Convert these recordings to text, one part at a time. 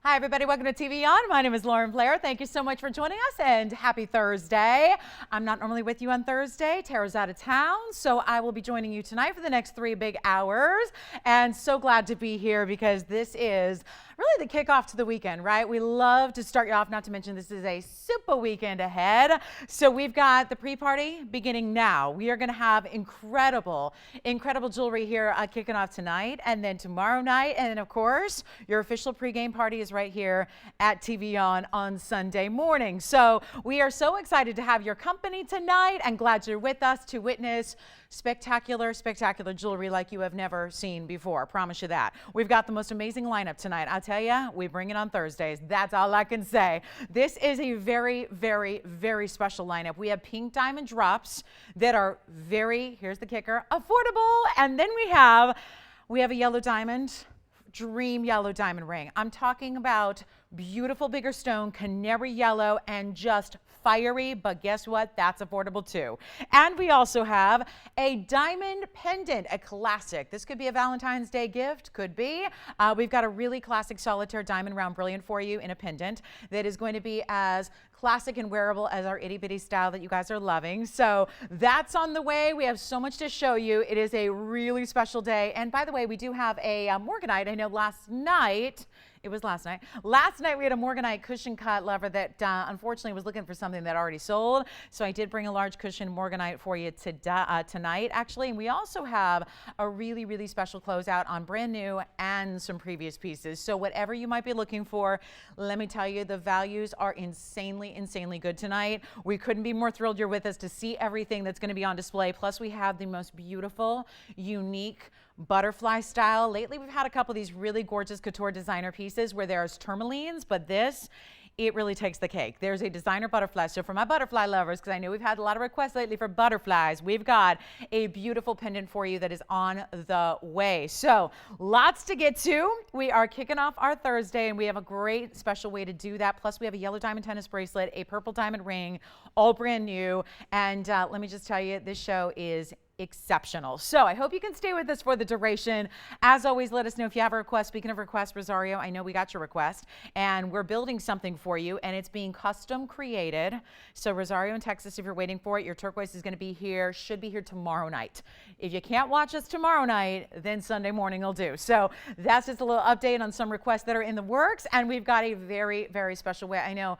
Hi, everybody. Welcome to TVON. My name is Lauren Blair. Thank you so much for joining us and happy Thursday. I'm not normally with you on Thursday. Tara's out of town, so I will be joining you tonight for the next 3 big hours. And so glad to be here because this is really the kickoff to the weekend, right? We love to start you off, not to mention this is a super weekend ahead. So we've got the pre-party beginning now. We are going to have incredible jewelry here kicking off tonight and then tomorrow night. And then, of course, your official pregame party is right here at TVON on Sunday morning. So we are so excited to have your company tonight and glad you're with us to witness spectacular jewelry like you have never seen before. I promise you that. We've got the most amazing lineup tonight. I'll tell you, we bring it on Thursdays. That's all I can say. This is a very special lineup. We have pink diamond drops that are here's the kicker, affordable. And then we have a yellow diamond, dream yellow diamond ring. I'm talking about beautiful bigger stone, canary yellow, and just fiery, but guess what? That's affordable too. And we also have a diamond pendant, a classic. This could be a Valentine's Day gift, could be. We've got a really classic solitaire diamond round brilliant for you in a pendant that is going to be as classic and wearable as our itty bitty style that you guys are loving. So that's on the way. We have so much to show you. It is a really special day. And by the way, we do have a morganite. I know last night we had a morganite cushion cut lover that unfortunately was looking for something that already sold. So I did bring a large cushion morganite for you tonight, actually. And we also have a really special closeout on brand new and some previous pieces. So whatever you might be looking for, let me tell you, the values are insanely good tonight. We couldn't be more thrilled you're with us to see everything that's going to be on display. Plus, we have the most beautiful, unique butterfly style. Lately, we've had a couple of these really gorgeous couture designer pieces where there's tourmalines, but it really takes the cake. There's a designer butterfly. So for my butterfly lovers, because I know we've had a lot of requests lately for butterflies, we've got a beautiful pendant for you that is on the way. So lots to get to. We are kicking off our Thursday, and we have a great special way to do that. Plus, we have a yellow diamond tennis bracelet, a purple diamond ring, all brand new. And let me just tell you, this show is exceptional. So I hope you can stay with us for the duration. As always, let us know if you have a request. Speaking of requests, Rosario, I know we got your request, and we're building something for you, and it's being custom created. So Rosario in Texas, if you're waiting for it, your turquoise is going to be here, should be here tomorrow night. If you can't watch us tomorrow night, then Sunday morning will do. So that's just a little update on some requests that are in the works, and we've got a very special way. I know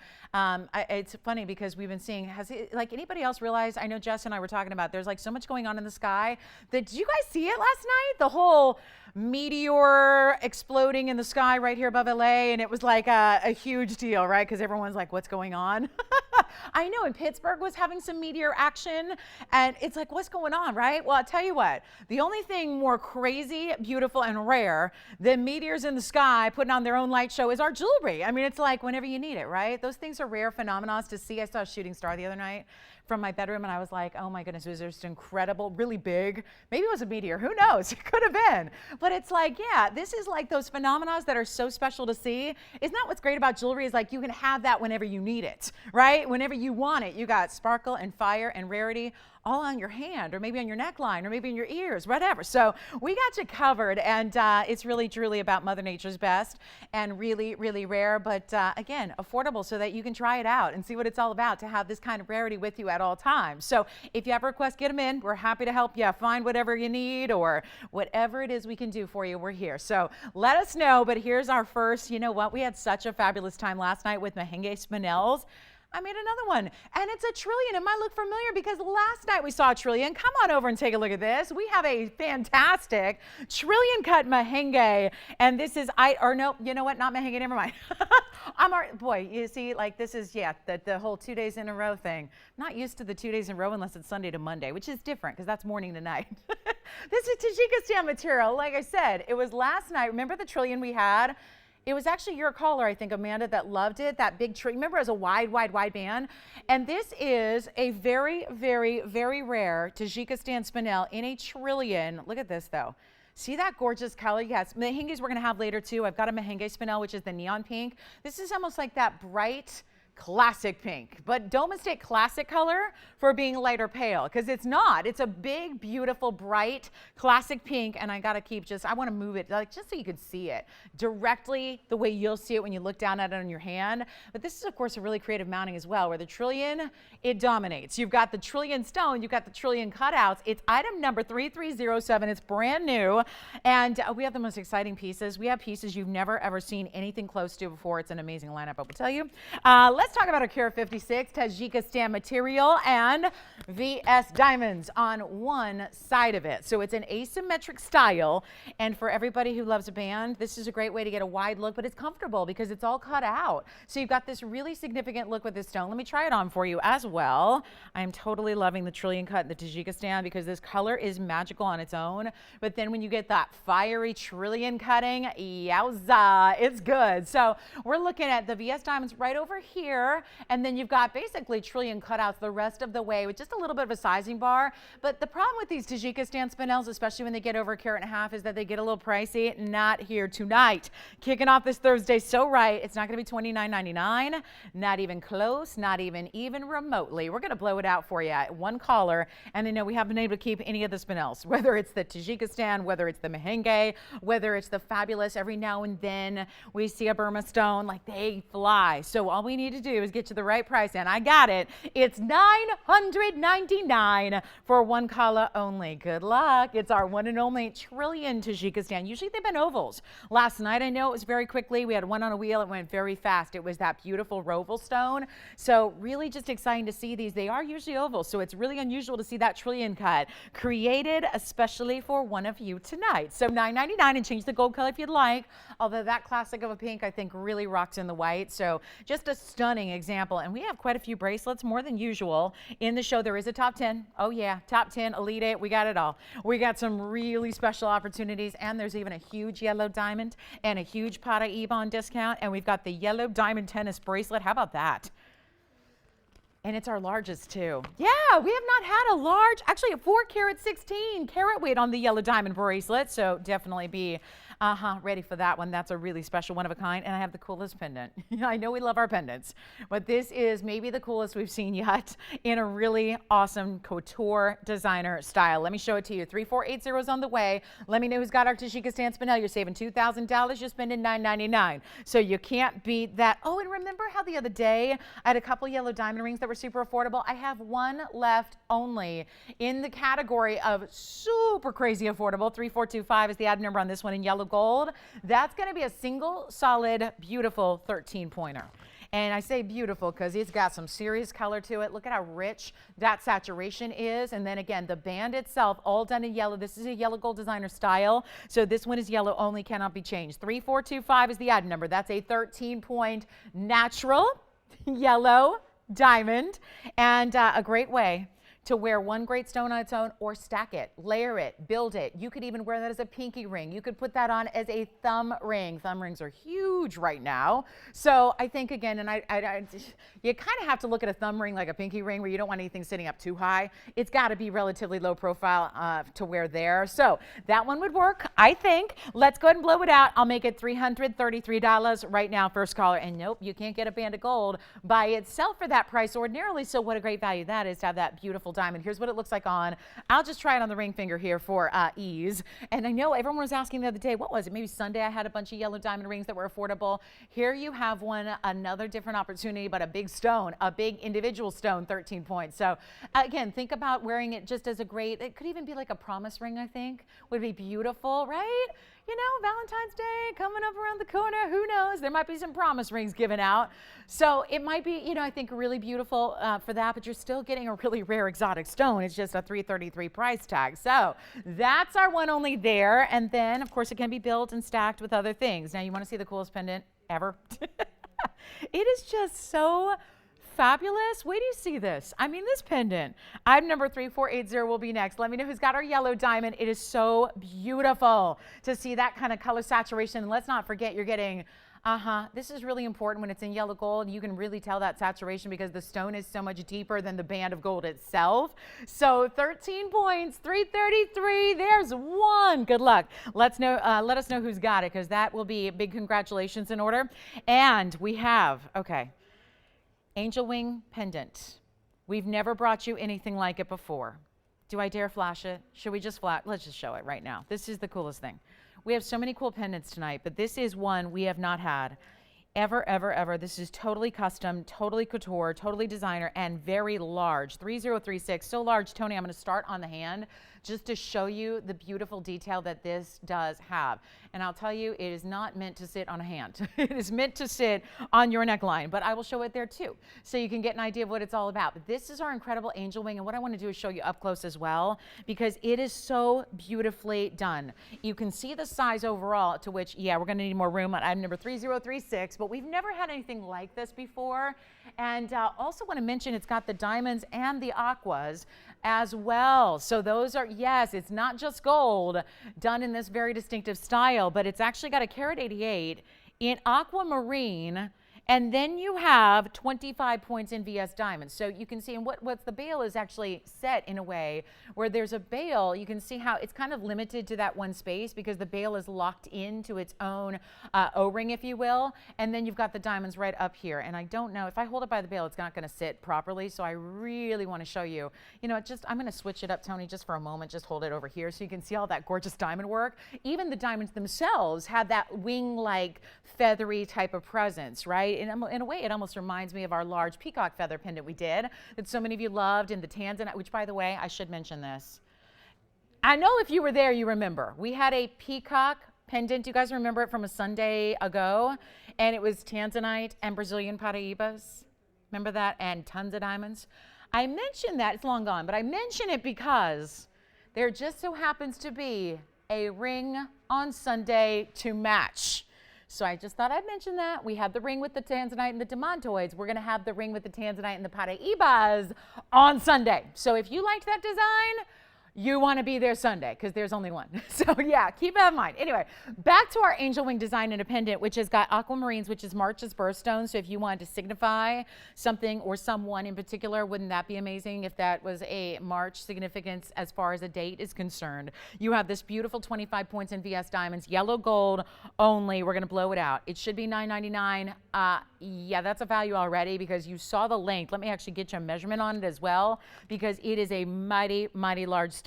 it's funny because we've been seeing, like anybody else realize, I know Jess and I were talking about, there's like so much going on in the sky. Did you guys see it last night? The whole meteor exploding in the sky right here above LA, and it was like a huge deal, right? Because everyone's like, what's going on? I know, and Pittsburgh was having some meteor action, and it's like, what's going on, right? Well, I'll tell you what, the only thing more crazy, beautiful, and rare than meteors in the sky putting on their own light show is our jewelry. I mean, it's like whenever you need it, right? Those things are rare phenomena to see. I saw a shooting star the other night from my bedroom, and I was like, oh my goodness, it was just incredible, really big. Maybe it was a meteor, who knows? It could have been. But it's like, yeah, this is like those phenomena that are so special to see. Isn't that what's great about jewelry is like you can have that whenever you need it, right? Whenever you want it. You got sparkle and fire and rarity all on your hand, or maybe on your neckline, or maybe in your ears, whatever. So we got you covered, and it's really truly about Mother Nature's best, and really rare, but again, affordable so that you can try it out and see what it's all about to have this kind of rarity with you at all times. So if you have requests, get them in. We're happy to help you find whatever you need or whatever it is we can do for you. We're here. So let us know, but here's our first. You know what? We had such a fabulous time last night with Mahenge Spinels. I made another one, and it's a trillion. It might look familiar because last night we saw a trillion. Come on over and take a look at this. We have a fantastic trillion cut Mahenge, and this is, you know what, not Mahenge, never mind. Boy, you see, like this is, yeah, the whole 2 days in a row thing. I'm not used to the 2 days in a row unless it's Sunday to Monday, which is different because that's morning to night. This is Tajikistan material. Like I said, it was last night. Remember the trillion we had? It was actually your caller, I think, Amanda, that loved it, that big tree. Remember, it was a wide band. And this is a very rare Tajikistan spinel in a trillion. Look at this, though. See that gorgeous color? Yes, Mahenges we're going to have later, too. I've got a Mahenge spinel, which is the neon pink. This is almost like that bright classic pink. But don't mistake classic color for being light or pale, because it's not. It's a big, beautiful, bright, classic pink, and I gotta keep I wanna move it like just so you can see it directly the way you'll see it when you look down at it on your hand. But this is, of course, a really creative mounting as well, where the trillion, it dominates. You've got the trillion stone, you've got the trillion cutouts. It's item number 3307. It's brand new, and we have the most exciting pieces. We have pieces you've never ever seen anything close to before. It's an amazing lineup, I will tell you. Let's talk about our Care 56 Tajikistan material and VS diamonds on one side of it. So it's an asymmetric style, and for everybody who loves a band, this is a great way to get a wide look, but it's comfortable because it's all cut out. So you've got this really significant look with this stone. Let me try it on for you as well. I'm totally loving the trillion cut in the Tajikistan because this color is magical on its own, but then when you get that fiery trillion cutting, yowza, it's good. So we're looking at the VS diamonds right over here, and then you've got basically trillion cutouts the rest of the way with just a little bit of a sizing bar. But the problem with these Tajikistan spinels, especially when they get over 1.5 carats, is that they get a little pricey. Not here tonight. Kicking off this Thursday so right, it's not going to be $29.99, not even close, not even remotely. We're going to blow it out for you at one caller, and I know we haven't been able to keep any of the spinels, whether it's the Tajikistan, whether it's the Mahenge, whether it's the fabulous. Every now and then we see a Burma stone, like they fly. So all we need to do is get to the right price, and I got it. It's $999 for one caller only. Good luck. It's our one and only trillion Tajikistan. Usually they've been ovals. Last night, I know it was very quickly. We had one on a wheel. It went very fast. It was that beautiful Roval stone. So really just exciting to see these. They are usually ovals, so it's really unusual to see that trillion cut created especially for one of you tonight. So $999, and change the gold color if you'd like, although that classic of a pink I think really rocks in the white. So just a stunning example, and we have quite a few bracelets, more than usual in the show. There is a top 10. Oh yeah, top 10, Elite 8, we got it all. We got some really special opportunities, and there's even a huge yellow diamond and a huge Para Ebon discount, and we've got the yellow diamond tennis bracelet. How about that? And it's our largest too. Yeah, we have not had a large, actually a 4 carat 16 carat weight on the yellow diamond bracelet. So definitely be ready for that one. That's a really special, one of a kind. And I have the coolest pendant. I know we love our pendants, but this is maybe the coolest we've seen yet in a really awesome couture designer style. Let me show it to you. 3480 is on the way. Let me know who's got our Tajikistan spinel. You're saving $2,000. You're spending $999. So you can't beat that. Oh, and remember how the other day I had a couple yellow diamond rings that were super affordable? I have one left only in the category of super crazy affordable. 3425 is the item number on this one in yellow gold. That's going to be a single solid beautiful 13-pointer. And I say beautiful because it's got some serious color to it. Look at how rich that saturation is. And then again, the band itself, all done in yellow. This is a yellow gold designer style. So this one is yellow only, cannot be changed. 3425 is the item number. That's a 13-point natural yellow diamond, and a great way to wear one great stone on its own, or stack it, layer it, build it. You could even wear that as a pinky ring. You could put that on as a thumb ring. Thumb rings are huge right now. So I think again, and you kind of have to look at a thumb ring like a pinky ring, where you don't want anything sitting up too high. It's got to be relatively low profile to wear there. So that one would work, I think. Let's go ahead and blow it out. I'll make it $333 right now, first caller. And nope, you can't get a band of gold by itself for that price ordinarily. So what a great value that is to have that beautiful diamond. Here's what it looks like on. I'll just try it on the ring finger here for ease. And I know everyone was asking the other day, what was it? Maybe Sunday I had a bunch of yellow diamond rings that were affordable. Here you have one, another different opportunity, but a big stone, a big individual stone, 13 points. So again, think about wearing it just as a great, it could even be like a promise ring, I think. Would be beautiful, right? You know, Valentine's Day coming up around the corner. Who knows? There might be some promise rings given out. So it might be, you know, I think really beautiful for that, but you're still getting a really rare exotic stone. It's just a $333 price tag. So that's our one only there. And then, of course, it can be built and stacked with other things. Now, you want to see the coolest pendant ever? It is just so fabulous. Wait till you see this. I mean, this pendant. Item number 3480 will be next. Let me know who's got our yellow diamond. It is so beautiful to see that kind of color saturation. And let's not forget, you're getting, this is really important when it's in yellow gold. You can really tell that saturation because the stone is so much deeper than the band of gold itself. So 13 points, 333. There's one. Good luck. Let us know who's got it, because that will be a big congratulations in order. And we have, okay, angel wing pendant. We've never brought you anything like it before. Do I dare flash it? Should we just flash? Let's just show it right now. This is the coolest thing. We have so many cool pendants tonight, but this is one we have not had ever, ever, ever. This is totally custom, totally couture, totally designer, and very large. 3036, so large. Tony, I'm going to start on the hand just to show you the beautiful detail that this does have. And I'll tell you, it is not meant to sit on a hand. It is meant to sit on your neckline, but I will show it there too, so you can get an idea of what it's all about. But this is our incredible angel wing, and what I want to do is show you up close as well, because it is so beautifully done. You can see the size overall, to which, yeah, we're going to need more room on item number 3036, but we've never had anything like this before. And also want to mention it's got the diamonds and the aquas as well. So those are, yes, it's not just gold done in this very distinctive style, but it's actually got a carat 88 in aquamarine. And then you have 25 points in VS diamonds. So you can see, and what's the bail is actually set in a way where there's a bail. You can see how it's kind of limited to that one space because the bail is locked into its own O-ring, if you will. And then you've got the diamonds right up here. And I don't know, if I hold it by the bail, it's not going to sit properly. So I really want to show you, you know, I'm going to switch it up, Tony, just for a moment. Just hold it over here so you can see all that gorgeous diamond work. Even the diamonds themselves have that wing-like feathery type of presence, right? In a way, it almost reminds me of our large peacock feather pendant we did that so many of you loved in the tanzanite, which, by the way, I should mention this. I know if you were there, you remember. We had a peacock pendant. You guys remember it from a Sunday ago? And it was tanzanite and Brazilian paraíbas. Remember that? And tons of diamonds. I mention that. It's long gone, but I mention it because there just so happens to be a ring on Sunday to match. So I just thought I'd mention that. We had the ring with the tanzanite and the demantoids. We're going to have the ring with the tanzanite and the paraíbas on Sunday. So if you liked that design, you want to be there Sunday because there's only one. So yeah, keep that in mind. Anyway, back to our angel wing design independent, which has got aquamarines, which is March's birthstone. So if you wanted to signify something or someone in particular, wouldn't that be amazing if that was a March significance as far as a date is concerned? You have this beautiful 25 points in VS diamonds, yellow gold only. We're going to blow it out. It should be $9.99. Yeah, that's a value already because you saw the length. Let me actually get you a measurement on it as well because it is a mighty, mighty large style.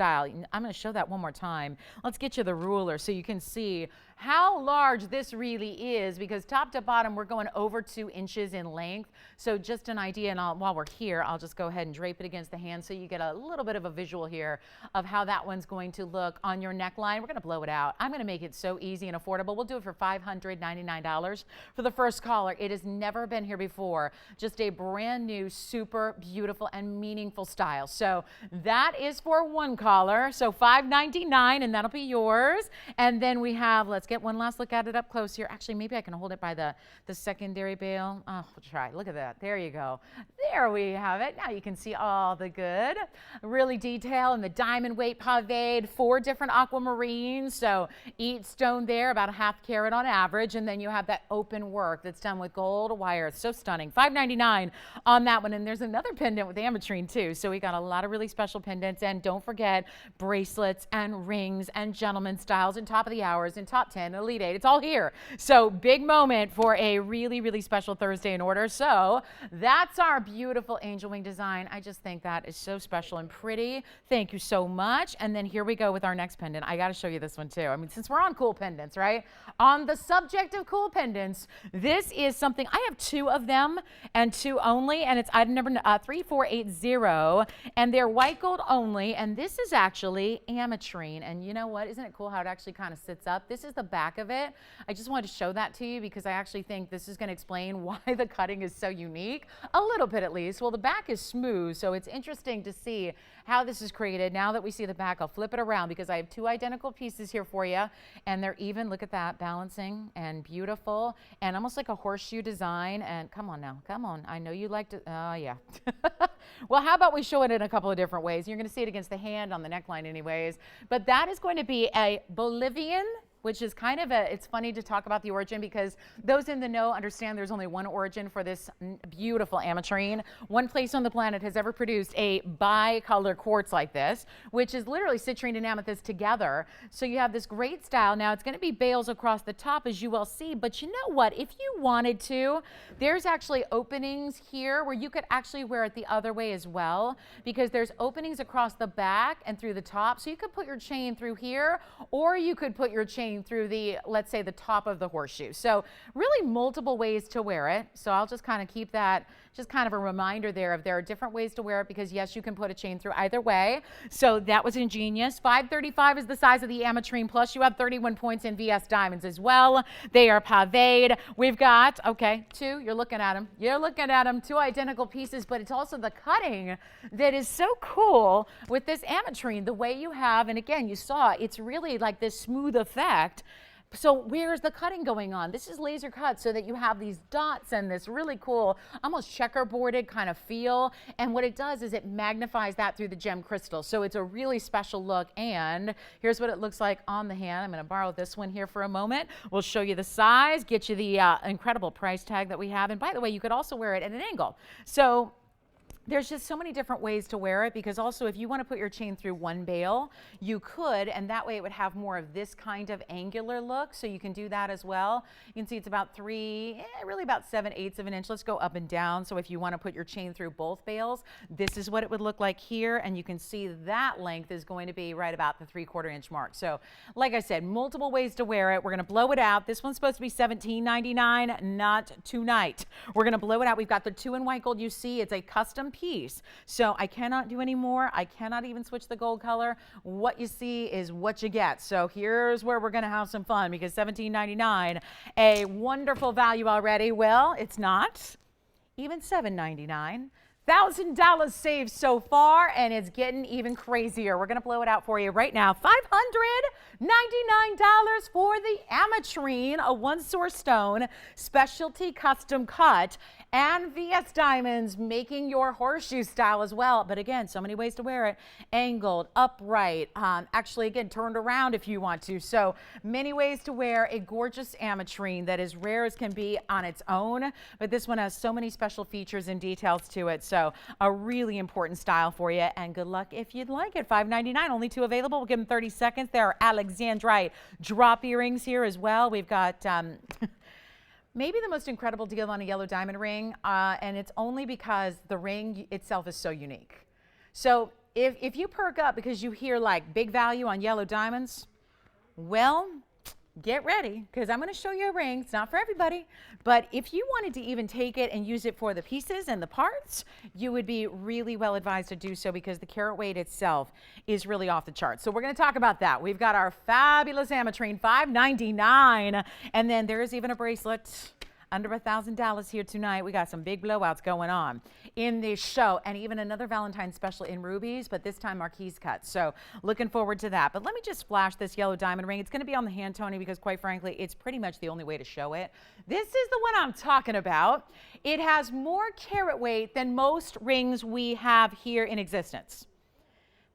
I'm going to show that one more time. Let's get you the ruler so you can see how large this really is because top to bottom we're going over 2 inches in length. So just an idea, and while we're here, I'll just go ahead and drape it against the hand so you get a little bit of a visual here of how that one's going to look on your neckline. We're going to blow it out. I'm going to make it so easy and affordable. We'll do it for $599 for the first caller. It has never been here before. Just a brand new, super beautiful and meaningful style. So that is for one caller. So $599, and that'll be yours. And then we have, let's get one last look at it up close here. Actually, maybe I can hold it by the secondary bail. Oh, we'll try. Look at that. There you go. There we have it. Now you can see all the good. Really detailed and the diamond weight paved, 4 different aquamarines. So each stone there about a half carat on average. And then you have that open work that's done with gold wire. It's so stunning. $599 on that one. And there's another pendant with ametrine too. So we got a lot of really special pendants. And don't forget bracelets and rings and gentleman styles and top of the hours and top 10, Elite 8. It's all here. So big moment for a really, really special Thursday in order. So that's our beautiful angel wing design. I just think that is so special and pretty. Thank you so much. And then here we go with our next pendant. I got to show you this one too. I mean, since we're on cool pendants, right? On the subject of cool pendants, this is something, I have 2 of them and 2 only, and it's item number 3480, and they're white gold only, and this is actually ametrine. And you know what? Isn't it cool how it actually kind of sits up? This is the back of it. I just wanted to show that to you because I actually think this is going to explain why the cutting is so unique, a little bit at least. Well, the back is smooth, so it's interesting to see how this is created. Now that we see the back, I'll flip it around because I have 2 identical pieces here for you, and they're even, look at that, balancing and beautiful and almost like a horseshoe design. And come on now, come on. I know you like to, oh yeah. Well, how about we show it in a couple of different ways? You're going to see it against the hand on the neckline anyways, but that is going to be a Bolivian which is kind of it's funny to talk about the origin because those in the know understand there's only one origin for this beautiful ametrine. One place on the planet has ever produced a bicolor quartz like this, which is literally citrine and amethyst together. So you have this great style. Now it's going to be bales across the top, as you will see, but you know what? If you wanted to, there's actually openings here where you could actually wear it the other way as well, because there's openings across the back and through the top. So you could put your chain through here, or you could put your chain through the, let's say, the top of the horseshoe. So really multiple ways to wear it. So I'll just kind of keep that, just kind of a reminder there of there are different ways to wear it, because yes, you can put a chain through either way. So that was ingenious. 535 is the size of the ametrine, plus you have 31 points in VS diamonds as well. They are paved. We've got, okay, two, you're looking at them. You're looking at them, two identical pieces, but it's also the cutting that is so cool with this ametrine, the way you have, and again, you saw, it's really like this smooth effect. So where's the cutting going on? This is laser cut so that you have these dots and this really cool, almost checkerboarded kind of feel. And what it does is it magnifies that through the gem crystal. So it's a really special look. And here's what it looks like on the hand. I'm going to borrow this one here for a moment. We'll show you the size, get you the incredible price tag that we have. And by the way, you could also wear it at an angle. So there's just so many different ways to wear it, because also if you want to put your chain through one bale, you could, and that way it would have more of this kind of angular look. So you can do that as well. You can see it's about really about 7/8 of an inch. Let's go up and down. So if you want to put your chain through both bales, this is what it would look like here. And you can see that length is going to be right about the 3/4 inch mark. So like I said, multiple ways to wear it. We're going to blow it out. This one's supposed to be $17.99, not tonight. We're going to blow it out. We've got the 2 in white gold. You see it's a custom piece. So I cannot do any more. I cannot even switch the gold color. What you see is what you get. So here's where we're going to have some fun, because $17.99, a wonderful value already. Well, it's not. Even $7.99. $1,000 saved so far, and it's getting even crazier. We're going to blow it out for you right now. $599 for the ametrine, a one-source stone, specialty custom cut, and VS diamonds, making your horseshoe style as well. But again, so many ways to wear it. Angled, upright, actually again turned around if you want to. So many ways to wear a gorgeous ametrine that is rare as can be on its own, but this one has so many special features and details to it. So a really important style for you, and good luck if you'd like it. $5.99, only 2 available. We'll give them 30 seconds. There are Alexandrite drop earrings here as well. We've got maybe the most incredible deal on a yellow diamond ring, and it's only because the ring itself is so unique. So if you perk up because you hear like big value on yellow diamonds, well, get ready, because I'm going to show you a ring. It's not for everybody, but if you wanted to even take it and use it for the pieces and the parts, you would be really well advised to do so, because the carat weight itself is really off the charts. So we're going to talk about that. We've got our fabulous ametrine, $5.99, and then there's even a bracelet under $1,000 here tonight. We got some big blowouts going on in this show, and even another Valentine's special in rubies, but this time Marquise cut. So looking forward to that. But let me just flash this yellow diamond ring. It's going to be on the hand, Tony, because quite frankly, it's pretty much the only way to show it. This is the one I'm talking about. It has more carat weight than most rings we have here in existence.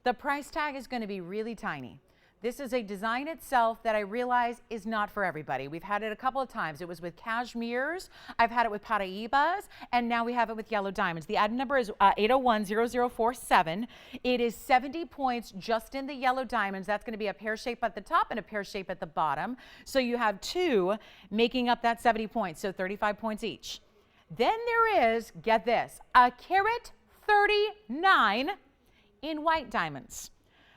The price tag is going to be really tiny. This is a design itself that I realize is not for everybody. We've had it a couple of times. It was with cashmeres. I've had it with Paraibas, and now we have it with yellow diamonds. The item number is 801-0047. It is 70 points just in the yellow diamonds. That's going to be a pear shape at the top and a pear shape at the bottom. So you have 2 making up that 70 points, so 35 points each. Then there is, get this, a carat 39 in white diamonds.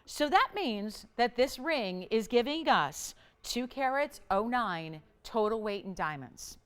So that means that this ring is giving us 2 carats 09 total weight in diamonds.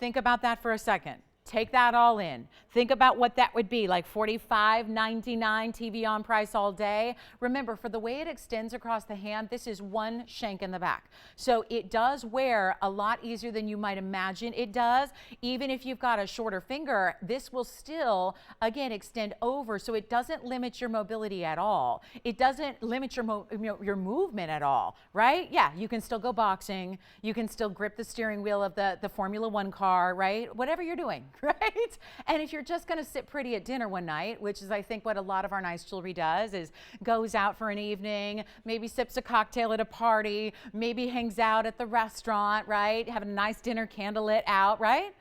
Think about that for a second. Take that all in. Think about what that would be, like $45.99 TVON price all day. Remember, for the way it extends across the hand, this is one shank in the back. So it does wear a lot easier than you might imagine it does. Even if you've got a shorter finger, this will still, again, extend over, so it doesn't limit your mobility at all. It doesn't limit your movement at all, right? Yeah, you can still go boxing. You can still grip the steering wheel of the Formula One car, right? Whatever you're doing. right? And if you're just going to sit pretty at dinner one night, which is I think what a lot of our nice jewelry does, is goes out for an evening, maybe sips a cocktail at a party, maybe hangs out at the restaurant, right? Having a nice dinner, candlelit out, right?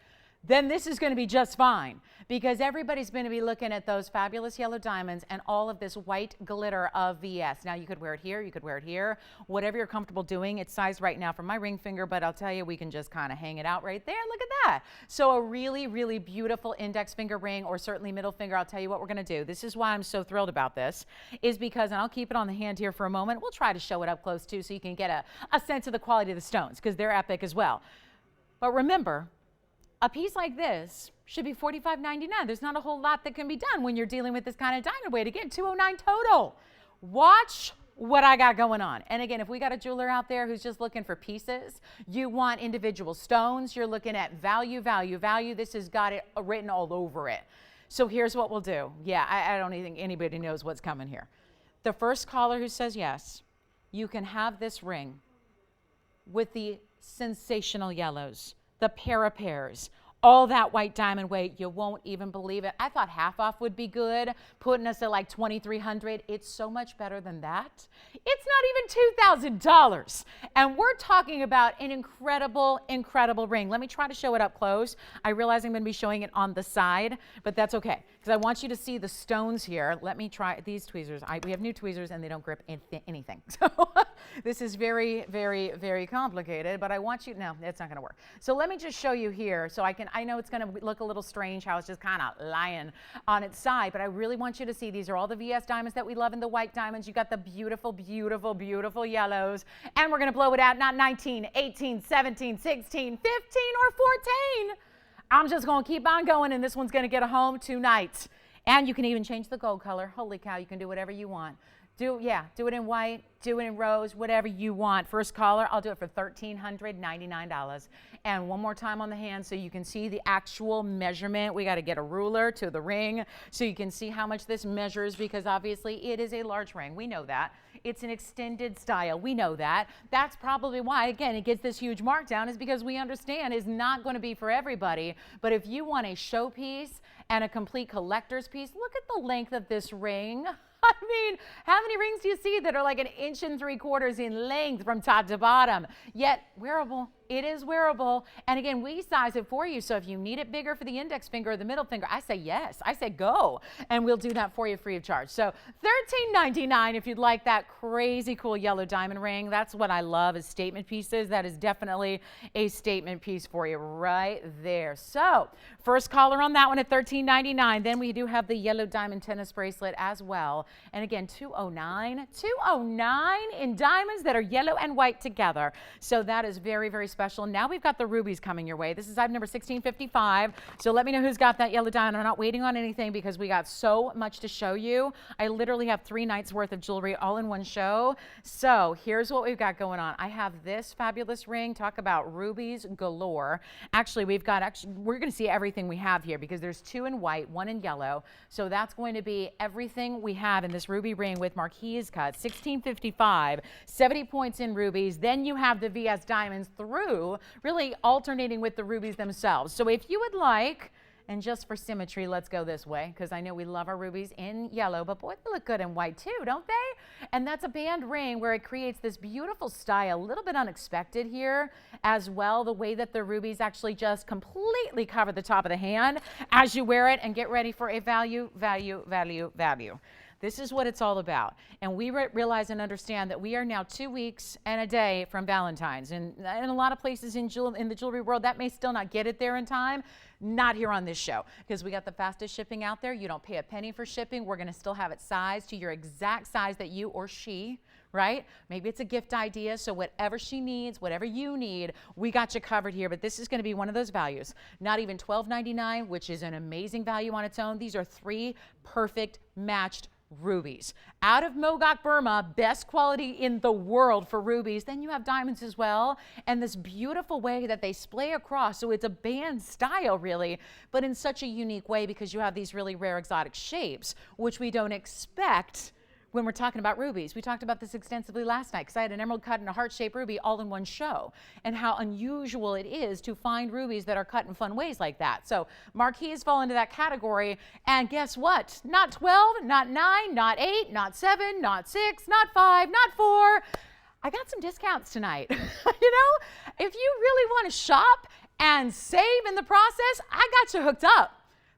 Then this is going to be just fine, because everybody's going to be looking at those fabulous yellow diamonds and all of this white glitter of VS. Now you could wear it here, you could wear it here, whatever you're comfortable doing. It's sized right now for my ring finger, but I'll tell you, we can just kind of hang it out right there. Look at that. So a really, really beautiful index finger ring, or certainly middle finger. I'll tell you what we're going to do. This is why I'm so thrilled about this, is because, and I'll keep it on the hand here for a moment. We'll try to show it up close too, so you can get a sense of the quality of the stones, because they're epic as well. But remember, a piece like this should be $45.99. There's not a whole lot that can be done when you're dealing with this kind of diamond weight. Again, $209 total. Watch what I got going on. And again, if we got a jeweler out there who's just looking for pieces, you want individual stones, you're looking at value, value, value. This has got it written all over it. So here's what we'll do. Yeah, I don't even think anybody knows what's coming here. The first caller who says yes, you can have this ring with the sensational yellows, the pair of pairs, all that white diamond weight. You won't even believe it. I thought half off would be good, putting us at like $2,300. It's so much better than that. It's not even $2,000. And we're talking about an incredible, incredible ring. Let me try to show it up close. I realize I'm going to be showing it on the side, but that's okay, because I want you to see the stones here. Let me try these tweezers. We have new tweezers and they don't grip anything. So this is very, very, very complicated, but I want you, no, it's not going to work. So let me just show you here so I know it's going to look a little strange how it's just kind of lying on its side, but I really want you to see these are all the VS diamonds that we love, in the white diamonds. You got the beautiful, beautiful, beautiful yellows, and we're going to blow it out, not 19, 18, 17, 16, 15, or 14. I'm just going to keep on going, and this one's going to get a home tonight. And you can even change the gold color. Holy cow, you can do whatever you want. Do it in white, do it in rose, whatever you want. First caller, I'll do it for $1,399. And one more time on the hand so you can see the actual measurement. We got to get a ruler to the ring so you can see how much this measures, because obviously it is a large ring. We know that. It's an extended style. We know that. That's probably why, again, it gets this huge markdown, is because we understand it's not going to be for everybody. But if you want a showpiece and a complete collector's piece, look at the length of this ring. I mean, how many rings do you see that are like 1 3/4 in length from top to bottom, yet wearable? It is wearable. And again, we size it for you. So if you need it bigger for the index finger or the middle finger, I say yes. I say go. And we'll do that for you free of charge. So $13.99 if you'd like that crazy cool yellow diamond ring. That's what I love, is statement pieces. That is definitely a statement piece for you right there. So first caller on that one at $13.99. Then we do have the yellow diamond tennis bracelet as well. And again, $209. $209 in diamonds that are yellow and white together. So that is very, very special. Now we've got the rubies coming your way. This is item number 1655. So let me know who's got that yellow diamond. I'm not waiting on anything because we got so much to show you. I literally have 3 nights worth of jewelry all in one show. So here's what we've got going on. I have this fabulous ring. Talk about rubies galore. Actually, we're going to see everything we have here, because there's 2 in white, 1 in yellow. So that's going to be everything we have in this ruby ring with marquise cut. 1655, 70 points in rubies. Then you have the VS diamonds through, really alternating with the rubies themselves. So if you would like, and just for symmetry, let's go this way, because I know we love our rubies in yellow, but boy, they look good in white too, don't they? And that's a band ring where it creates this beautiful style, a little bit unexpected here as well, the way that the rubies actually just completely cover the top of the hand as you wear it, and get ready for a value, value, value, value. This is what it's all about. And we realize and understand that we are now 2 weeks and a day from Valentine's. And in a lot of places in the jewelry world, that may still not get it there in time. Not here on this show, because we got the fastest shipping out there. You don't pay a penny for shipping. We're going to still have it sized to your exact size that you or she, right? Maybe it's a gift idea. So whatever she needs, whatever you need, we got you covered here. But this is going to be one of those values. Not even $12.99, which is an amazing value on its own. These are 3 perfect matched rubies out of Mogok, Burma, best quality in the world for rubies. Then you have diamonds as well, and this beautiful way that they splay across. So it's a band style really, but in such a unique way, because you have these really rare exotic shapes, which we don't expect when we're talking about rubies. We talked about this extensively last night because I had an emerald cut and a heart-shaped ruby all in one show, and how unusual it is to find rubies that are cut in fun ways like that. So marquees fall into that category, and guess what? Not 12, not 9, not 8, not 7, not 6, not 5, not 4. I got some discounts tonight. You know, if you really want to shop and save in the process, I got you hooked up.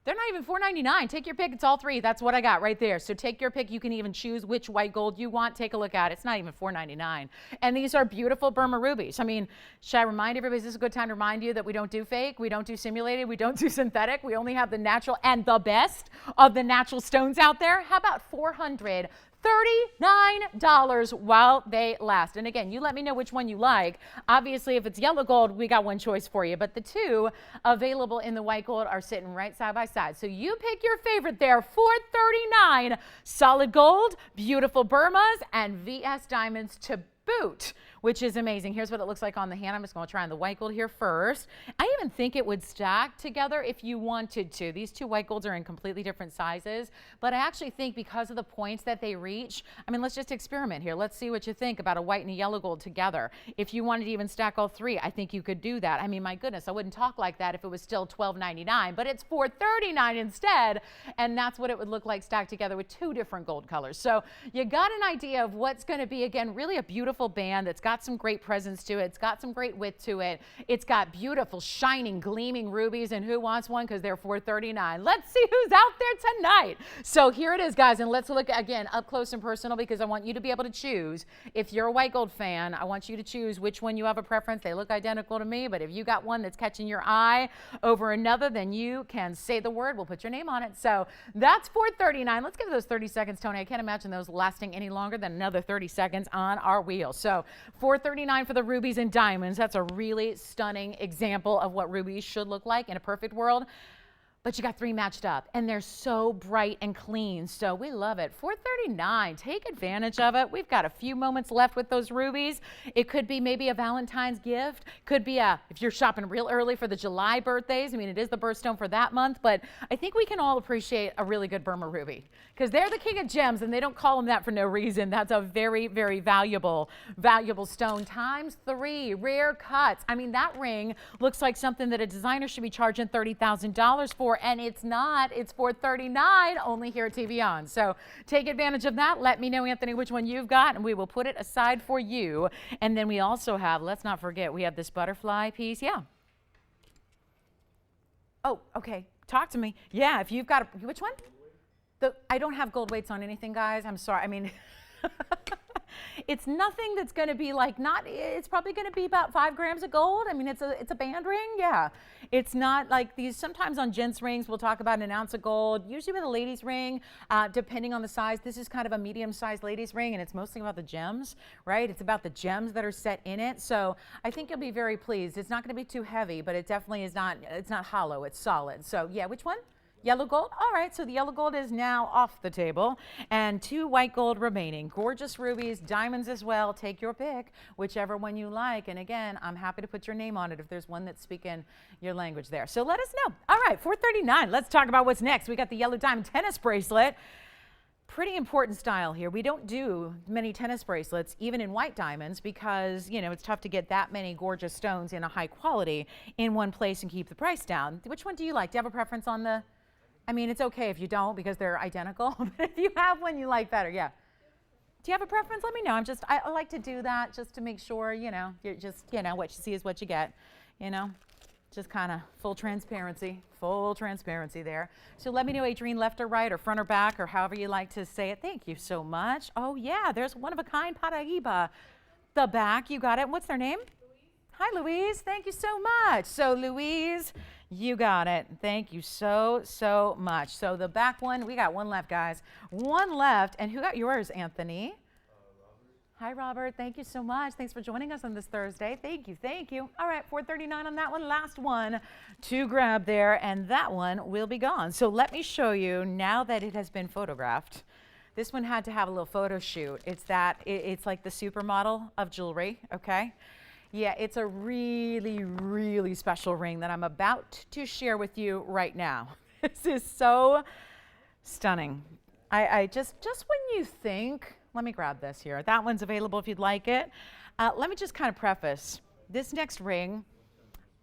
They're not even $4.99. Take your pick. It's all three. That's what I got right there. So take your pick. You can even choose which white gold you want. Take a look at it. It's not even $4.99. And these are beautiful Burma rubies. I mean, should I remind everybody, is this a good time to remind you that we don't do fake, we don't do simulated, we don't do synthetic. We only have the natural and the best of the natural stones out there. How about $439 while they last? And again, you let me know which one you like. Obviously, if it's yellow gold, we got one choice for you, but the two available in the white gold are sitting right side by side. So you pick your favorite there. $439, solid gold, beautiful Burmas, and VS diamonds to boot, which is amazing. Here's what it looks like on the hand. I'm just going to try on the white gold here first. I even think it would stack together if you wanted to. These two white golds are in completely different sizes, but I actually think because of the points that they reach, I mean, let's just experiment here. Let's see what you think about a white and a yellow gold together. If you wanted to even stack all three, I think you could do that. I mean, my goodness, I wouldn't talk like that if it was still $12.99, but it's $4.39 instead, and that's what it would look like stacked together with two different gold colors. So you got an idea of what's going to be, again, really a beautiful band that's got some great presence to it. It's got some great width to it. It's got beautiful, shining, gleaming rubies, and who wants one? Because they're $4.39. Let's see who's out there tonight. So here it is, guys, and let's look again up close and personal because I want you to be able to choose. If you're a white gold fan, I want you to choose which one you have a preference. They look identical to me, but if you got one that's catching your eye over another, then you can say the word. We'll put your name on it. So that's $4.39. Let's give those 30 seconds, Tony. I can't imagine those lasting any longer than another 30 seconds on our wheel. So $4.39 for the rubies and diamonds. That's a really stunning example of what rubies should look like in a perfect world. But you got three matched up, and they're so bright and clean, so we love it. $4.39, take advantage of it. We've got a few moments left with those rubies. It could be maybe a Valentine's gift, could be if you're shopping real early for the July birthdays. I mean, it is the birthstone for that month, but I think we can all appreciate a really good Burma ruby because they're the king of gems, and they don't call them that for no reason. That's a very, very valuable stone. ×3, rare cuts. I mean, that ring looks like something that a designer should be charging $30,000 for. And it's not. It's $4.39 only here at TVON. So take advantage of that. Let me know, Anthony, which one you've got, and we will put it aside for you. And then we also have, let's not forget, we have this butterfly piece. Yeah. Oh, okay. Talk to me. Yeah, if you've got which one? I don't have gold weights on anything, guys. I'm sorry. I mean, it's nothing that's going to be like it's probably going to be about 5 grams of gold. I mean, it's a band ring. Yeah. It's not like these, sometimes on gents rings, we'll talk about an ounce of gold. Usually with a ladies ring, depending on the size, this is kind of a medium-sized ladies ring, and it's mostly about the gems, right? It's about the gems that are set in it. So I think you'll be very pleased. It's not going to be too heavy, but it definitely is not, it's not hollow. It's solid. So yeah, which one? Yellow gold? All right, so the yellow gold is now off the table, and 2 white gold remaining. Gorgeous rubies, diamonds as well. Take your pick, whichever one you like. And again, I'm happy to put your name on it if there's one that's speaking your language there. So let us know. All right, $4.39. Let's talk about what's next. We got the yellow diamond tennis bracelet. Pretty important style here. We don't do many tennis bracelets, even in white diamonds, because, you know, it's tough to get that many gorgeous stones in a high quality in one place and keep the price down. Which one do you like? Do you have a preference on the... I mean, it's okay if you don't because they're identical, but if you have one you like better, yeah. Do you have a preference? Let me know. I like to do that just to make sure, you know, you're just, you know, what you see is what you get, you know, just kind of full transparency there. So let me know, Adrienne, left or right or front or back or however you like to say it. Thank you so much. Oh yeah, there's one of a kind Paraíba. The back, you got it. What's their name? Hi, Louise. Thank you so much. So, Louise, you got it. Thank you so much. So, the back one, we got one left, guys. One left. And who got yours, Anthony? Robert. Hi, Robert. Thank you so much. Thanks for joining us on this Thursday. Thank you. Thank you. All right, $4.39 on that one. Last one to grab there, and that one will be gone. So, let me show you now that it has been photographed. This one had to have a little photo shoot. It's like the supermodel of jewelry, okay? Yeah, it's a really, really special ring that I'm about to share with you right now. This is so stunning. I just when you think, let me grab this here. That one's available if you'd like it. Let me just kind of preface this next ring,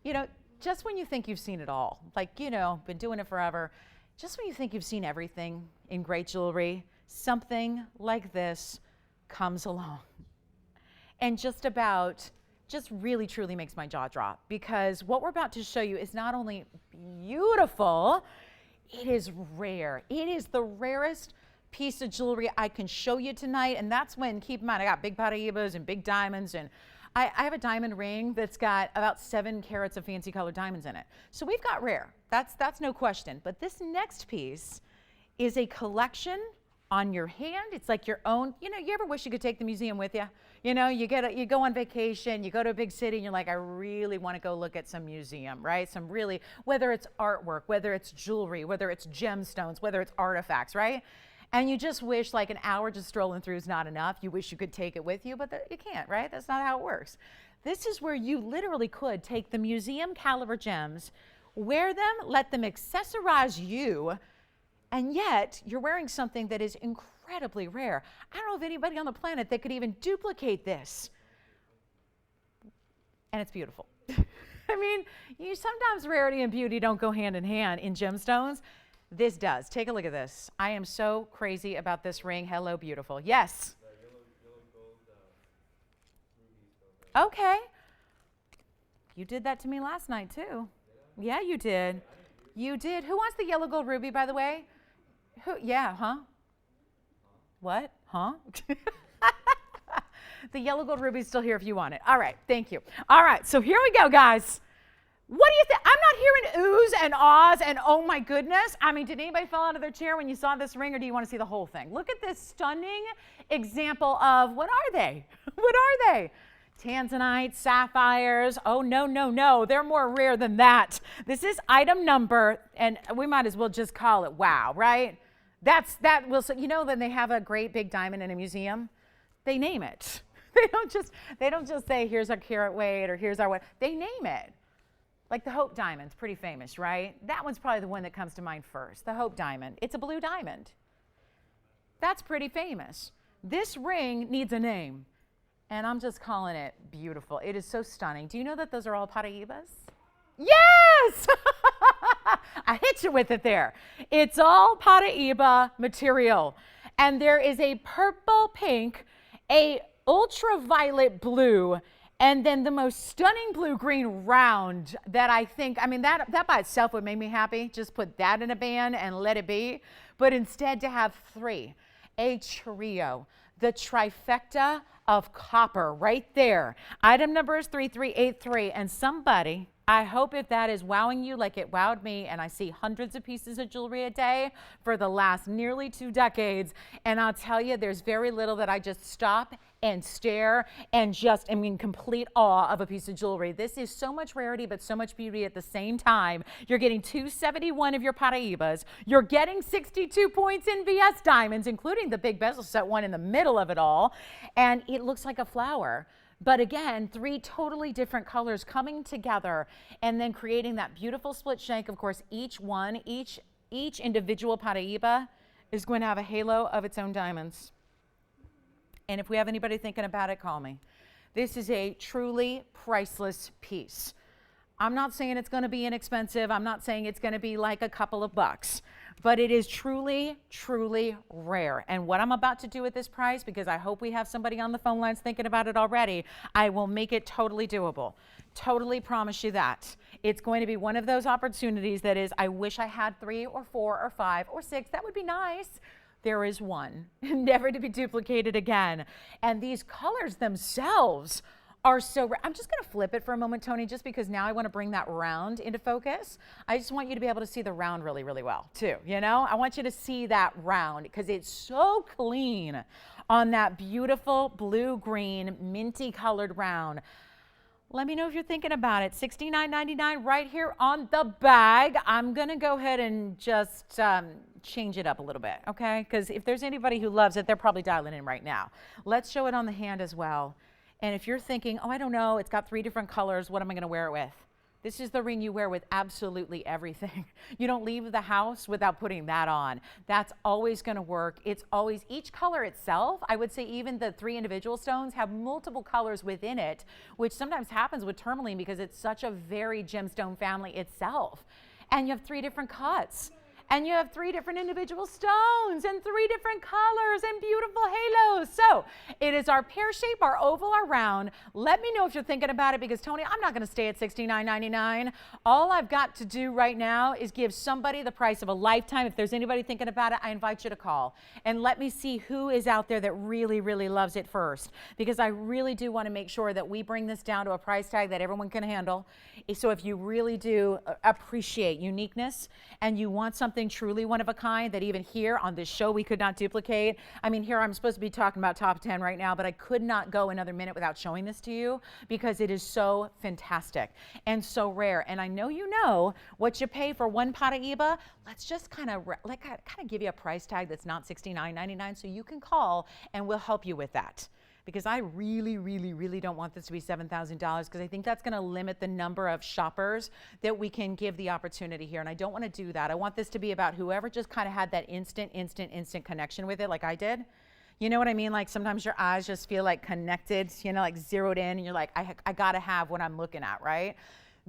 you know, just when you think you've seen it all, like, you know, been doing it forever, just when you think you've seen everything in great jewelry, something like this comes along and just really truly makes my jaw drop, because what we're about to show you is not only beautiful, it is rare. It is the rarest piece of jewelry I can show you tonight. And that's when, keep in mind, I got big Paraibas and big diamonds, and I have a diamond ring that's got about 7 carats of fancy colored diamonds in it. So we've got rare. That's no question. But this next piece is a collection on your hand. It's like your own. You know, you ever wish you could take the museum with you? You know, you go on vacation, you go to a big city, and you're like, I really want to go look at some museum, right? Some really, whether it's artwork, whether it's jewelry, whether it's gemstones, whether it's artifacts, right? And you just wish like an hour just strolling through is not enough. You wish you could take it with you, but you can't, right? That's not how it works. This is where you literally could take the museum caliber gems, wear them, let them accessorize you, and yet you're wearing something that is incredibly rare. I don't know of anybody on the planet that could even duplicate this. And it's beautiful. I mean, sometimes rarity and beauty don't go hand in hand in gemstones. This does. Take a look at this. I am so crazy about this ring. Hello, beautiful. Yes? Yellow gold rubies. Okay. You did that to me last night, too. Yeah, you did. You did. Who wants the yellow gold ruby, by the way? Who? Yeah, huh? What? Huh? The yellow gold ruby's still here if you want it. All right, thank you. All right, so here we go, guys. What do you think? I'm not hearing oohs and ahs and oh my goodness. I mean, did anybody fall out of their chair when you saw this ring, or do you want to see the whole thing? Look at this stunning example of, what are they? What are they? Tanzanite, sapphires. Oh, no, no, no. They're more rare than that. This is item number, and we might as well just call it wow, right? That will, so you know, when they have a great big diamond in a museum, they name it. They don't just say, here's our carat weight or here's our weight. They name it. Like the Hope Diamond's pretty famous, right? That one's probably the one that comes to mind first, the Hope Diamond. It's a blue diamond. That's pretty famous. This ring needs a name, and I'm just calling it beautiful. It is so stunning. Do you know that those are all Paraibas? Yes! I hit you with it there. It's all Paraiba material. And there is a purple pink, a ultraviolet blue, and then the most stunning blue-green round that I think, I mean, that by itself would make me happy. Just put that in a band and let it be. But instead to have 3, a trio, the trifecta of copper right there. Item number is 3383, and somebody, I hope if that is wowing you like it wowed me, and I see hundreds of pieces of jewelry a day for the last nearly 2 decades, and I'll tell you, there's very little that I just stop and stare and just am in complete awe of a piece of jewelry. This is so much rarity, but so much beauty at the same time. You're getting 271 of your Paraibas. You're getting 62 points in VS diamonds, including the big bezel set one in the middle of it all, and it looks like a flower. But again, 3 totally different colors coming together and then creating that beautiful split shank. Of course, each individual Paraiba is going to have a halo of its own diamonds. And if we have anybody thinking about it, call me. This is a truly priceless piece. I'm not saying it's going to be inexpensive. I'm not saying it's going to be like a couple of bucks. But it is truly, truly rare. And what I'm about to do at this price, because I hope we have somebody on the phone lines thinking about it already, I will make it totally doable. Totally promise you that. It's going to be one of those opportunities that is, I wish I had 3 or 4 or 5 or 6. That would be nice. There is one, never to be duplicated again. And these colors themselves are so rare. I'm just going to flip it for a moment, Tony, just because now I want to bring that round into focus. I just want you to be able to see the round really, really well, too. You know, I want you to see that round because it's so clean on that beautiful blue-green, minty-colored round. Let me know if you're thinking about it. $69.99 right here on the bag. I'm going to go ahead and just change it up a little bit, okay? Because if there's anybody who loves it, they're probably dialing in right now. Let's show it on the hand as well. And if you're thinking, oh, I don't know, it's got 3 different colors, what am I going to wear it with? This is the ring you wear with absolutely everything. You don't leave the house without putting that on. That's always going to work. It's always, each color itself, I would say even the 3 individual stones have multiple colors within it, which sometimes happens with tourmaline because it's such a varied gemstone family itself. And you have 3 different cuts. And you have 3 different individual stones and 3 different colors and beautiful halos. So it is our pear shape, our oval, our round. Let me know if you're thinking about it, because Tony, I'm not going to stay at $69.99. All I've got to do right now is give somebody the price of a lifetime. If there's anybody thinking about it, I invite you to call and let me see who is out there that really, really loves it first, because I really do want to make sure that we bring this down to a price tag that everyone can handle. So if you really do appreciate uniqueness and you want something truly one of a kind that even here on this show we could not duplicate. I mean, here I'm supposed to be talking about top 10 right now, but I could not go another minute without showing this to you because it is so fantastic and so rare. And I know you know what you pay for one Paraíba. Let's just kind of give you a price tag that's not $69.99 so you can call and we'll help you with that. Because I really, really, really don't want this to be $7,000, because I think that's going to limit the number of shoppers that we can give the opportunity here. And I don't want to do that. I want this to be about whoever just kind of had that instant connection with it like I did. You know what I mean? Like sometimes your eyes just feel like connected, you know, like zeroed in, and you're like, I got to have what I'm looking at, right?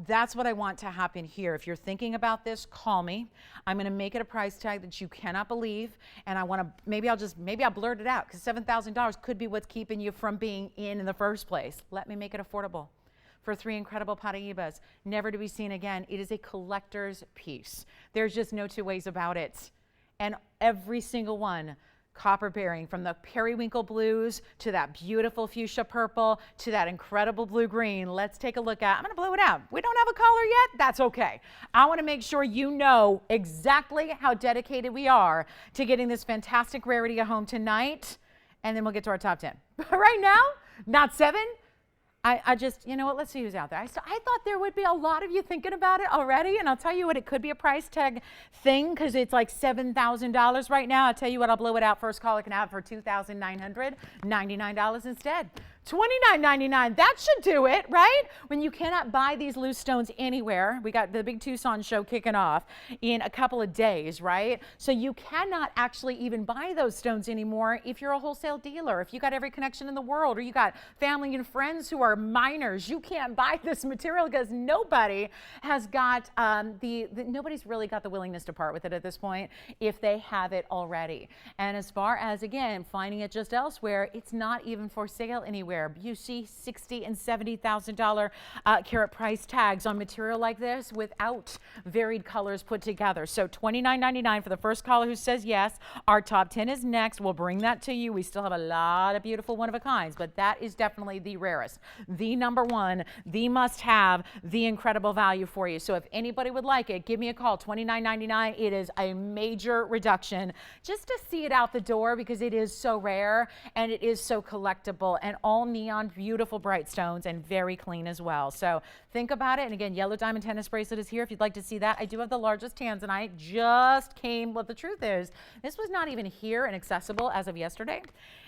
That's what I want to happen here. If you're thinking about this, call me. I'm going to make it a price tag that you cannot believe, and I want to, maybe I'll blurt it out, because $7,000 could be what's keeping you from being in the first place. Let me make it affordable for 3 incredible Paraíbas, never to be seen again. It is a collector's piece. There's just no 2 ways about it. And every single one, copper bearing, from the periwinkle blues to that beautiful fuchsia purple to that incredible blue green. Let's take a look at, I'm going to blow it out. We don't have a color yet. That's okay. I want to make sure you know exactly how dedicated we are to getting this fantastic rarity at home tonight. And then we'll get to our top 10. But right now, not 7. I just, you know what, let's see who's out there. I thought there would be a lot of you thinking about it already, and I'll tell you what, it could be a price tag thing because it's like $7,000 right now. I'll tell you what, I'll blow it out. First caller can have it for $2,999 instead. $29.99, that should do it, right? When you cannot buy these loose stones anywhere. We got the big Tucson show kicking off in a couple of days, right? So you cannot actually even buy those stones anymore if you're a wholesale dealer. If you got every connection in the world, or you got family and friends who are minors, you can't buy this material because nobody has got nobody's really got the willingness to part with it at this point if they have it already. And as far as, again, finding it just elsewhere, it's not even for sale anywhere. You see $60,000 and $70,000 carat price tags on material like this without varied colors put together. So $29.99 for the first caller who says yes. Our top 10 is next. We'll bring that to you. We still have a lot of beautiful one of a kinds, but that is definitely the rarest, the number one, the must have, the incredible value for you. So if anybody would like it, give me a call. $29.99. It is a major reduction just to see it out the door because it is so rare and it is so collectible, and all neon, beautiful bright stones, and very clean as well. So think about it. And again, yellow diamond tennis bracelet is here if you'd like to see that. I do have the largest tanzanite. Just came. Well, the truth is, this was not even here and accessible as of yesterday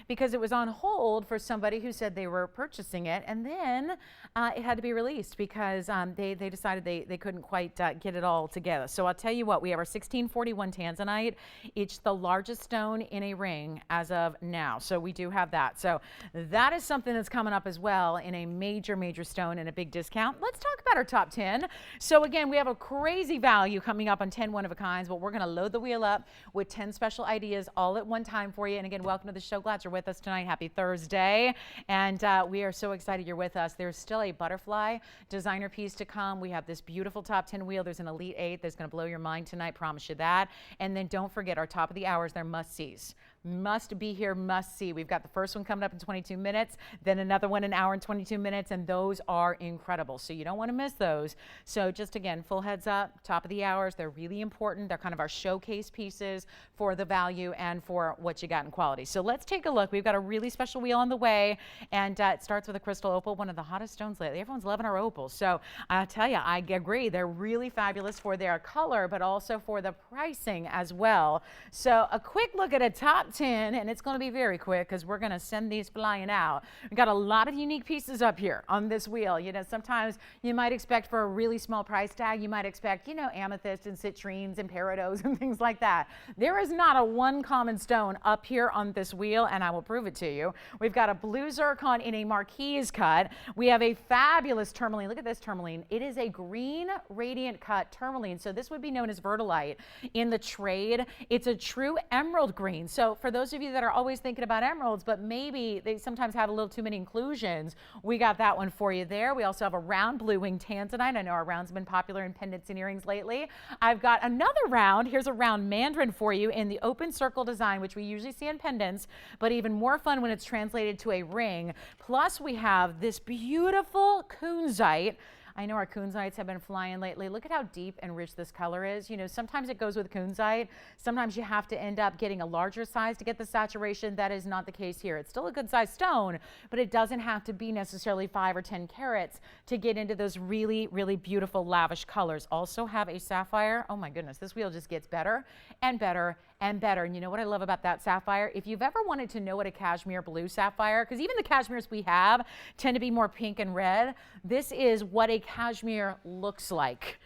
because it was on hold for somebody who said they were purchasing it, and then it had to be released because they decided they couldn't quite get it all together. So I'll tell you what, we have our 1641 tanzanite. It's the largest stone in a ring as of now. So we do have that. So that is something that's coming up as well in a major stone and a big discount. Let's talk about our top 10. So again, we have a crazy value coming up on 10 one of a kinds, but we're going to load the wheel up with 10 special ideas all at one time for you. And again, welcome to the show. Glad you're with us tonight. Happy Thursday. And we are so excited you're with us. There's still a butterfly designer piece to come. We have this beautiful top 10 wheel. There's an Elite 8 that's going to blow your mind tonight. Promise you that. And then don't forget our top of the hours. They're must-sees. Must be here, must see. We've got the first one coming up in 22 minutes, then another one an hour and 22 minutes, and those are incredible. So you don't want to miss those. So just again, full heads up, top of the hours. They're really important. They're kind of our showcase pieces for the value and for what you got in quality. So let's take a look. We've got a really special wheel on the way, and it starts with a crystal opal, one of the hottest stones lately. Everyone's loving our opals. So I tell you, I agree. They're really fabulous for their color, but also for the pricing as well. So a quick look at a top top 10, and it's going to be very quick because we're going to send these flying out. We've got a lot of unique pieces up here on this wheel. You know, sometimes you might expect for a really small price tag, you might expect, you know, amethyst and citrines and peridots and things like that. There is not a one common stone up here on this wheel, and I will prove it to you. We've got a blue zircon in a marquise cut. We have a fabulous tourmaline. Look at this tourmaline. It is a green radiant cut tourmaline, so this would be known as verdolite in the trade. It's a true emerald green. So for those of you that are always thinking about emeralds, but maybe they sometimes have a little too many inclusions, we got that one for you there. We also have a round blue wing tanzanite. I know our rounds have been popular in pendants and earrings lately. I've got another round. Here's a round mandarin for you in the open circle design, which we usually see in pendants, but even more fun when it's translated to a ring. Plus we have this beautiful kunzite. I know our kunzites have been flying lately. Look at how deep and rich this color is. You know, sometimes it goes with kunzite. Sometimes you have to end up getting a larger size to get the saturation. That is not the case here. It's still a good size stone, but it doesn't have to be necessarily 5 or 10 carats to get into those really, really beautiful lavish colors. Also have a sapphire. Oh my goodness, this wheel just gets better and better and better. And you know what I love about that sapphire? If you've ever wanted to know what a cashmere blue sapphire, because even the cashmeres we have tend to be more pink and red, this is what a cashmere looks like.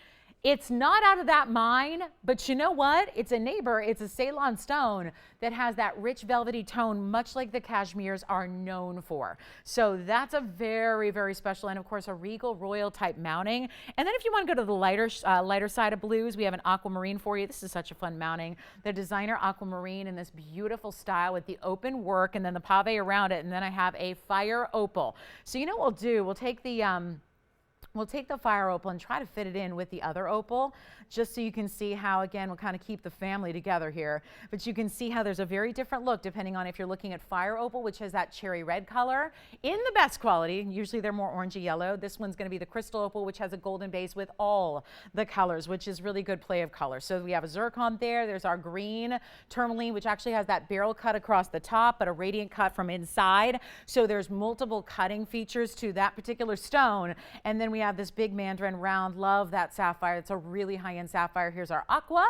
It's not out of that mine, but you know what? It's a neighbor. It's a Ceylon stone that has that rich velvety tone, much like the cashmeres are known for. So that's a very, very special, and of course a regal royal type mounting. And then if you want to go to the lighter side of blues, we have an aquamarine for you. This is such a fun mounting. The designer aquamarine in this beautiful style with the open work and then the pave around it. And then I have a fire opal. So you know what we'll do? We'll take the fire opal and try to fit it in with the other opal, just so you can see how, again, we'll kind of keep the family together here. But you can see how there's a very different look depending on if you're looking at fire opal, which has that cherry red color in the best quality. Usually they're more orangey yellow. This one's going to be the crystal opal, which has a golden base with all the colors, which is really good play of color. So we have a zircon there. There's our green tourmaline, which actually has that barrel cut across the top, but a radiant cut from inside. So there's multiple cutting features to that particular stone. And then we have this big mandarin round. Love that sapphire. It's a really high-end sapphire. Here's our aqua,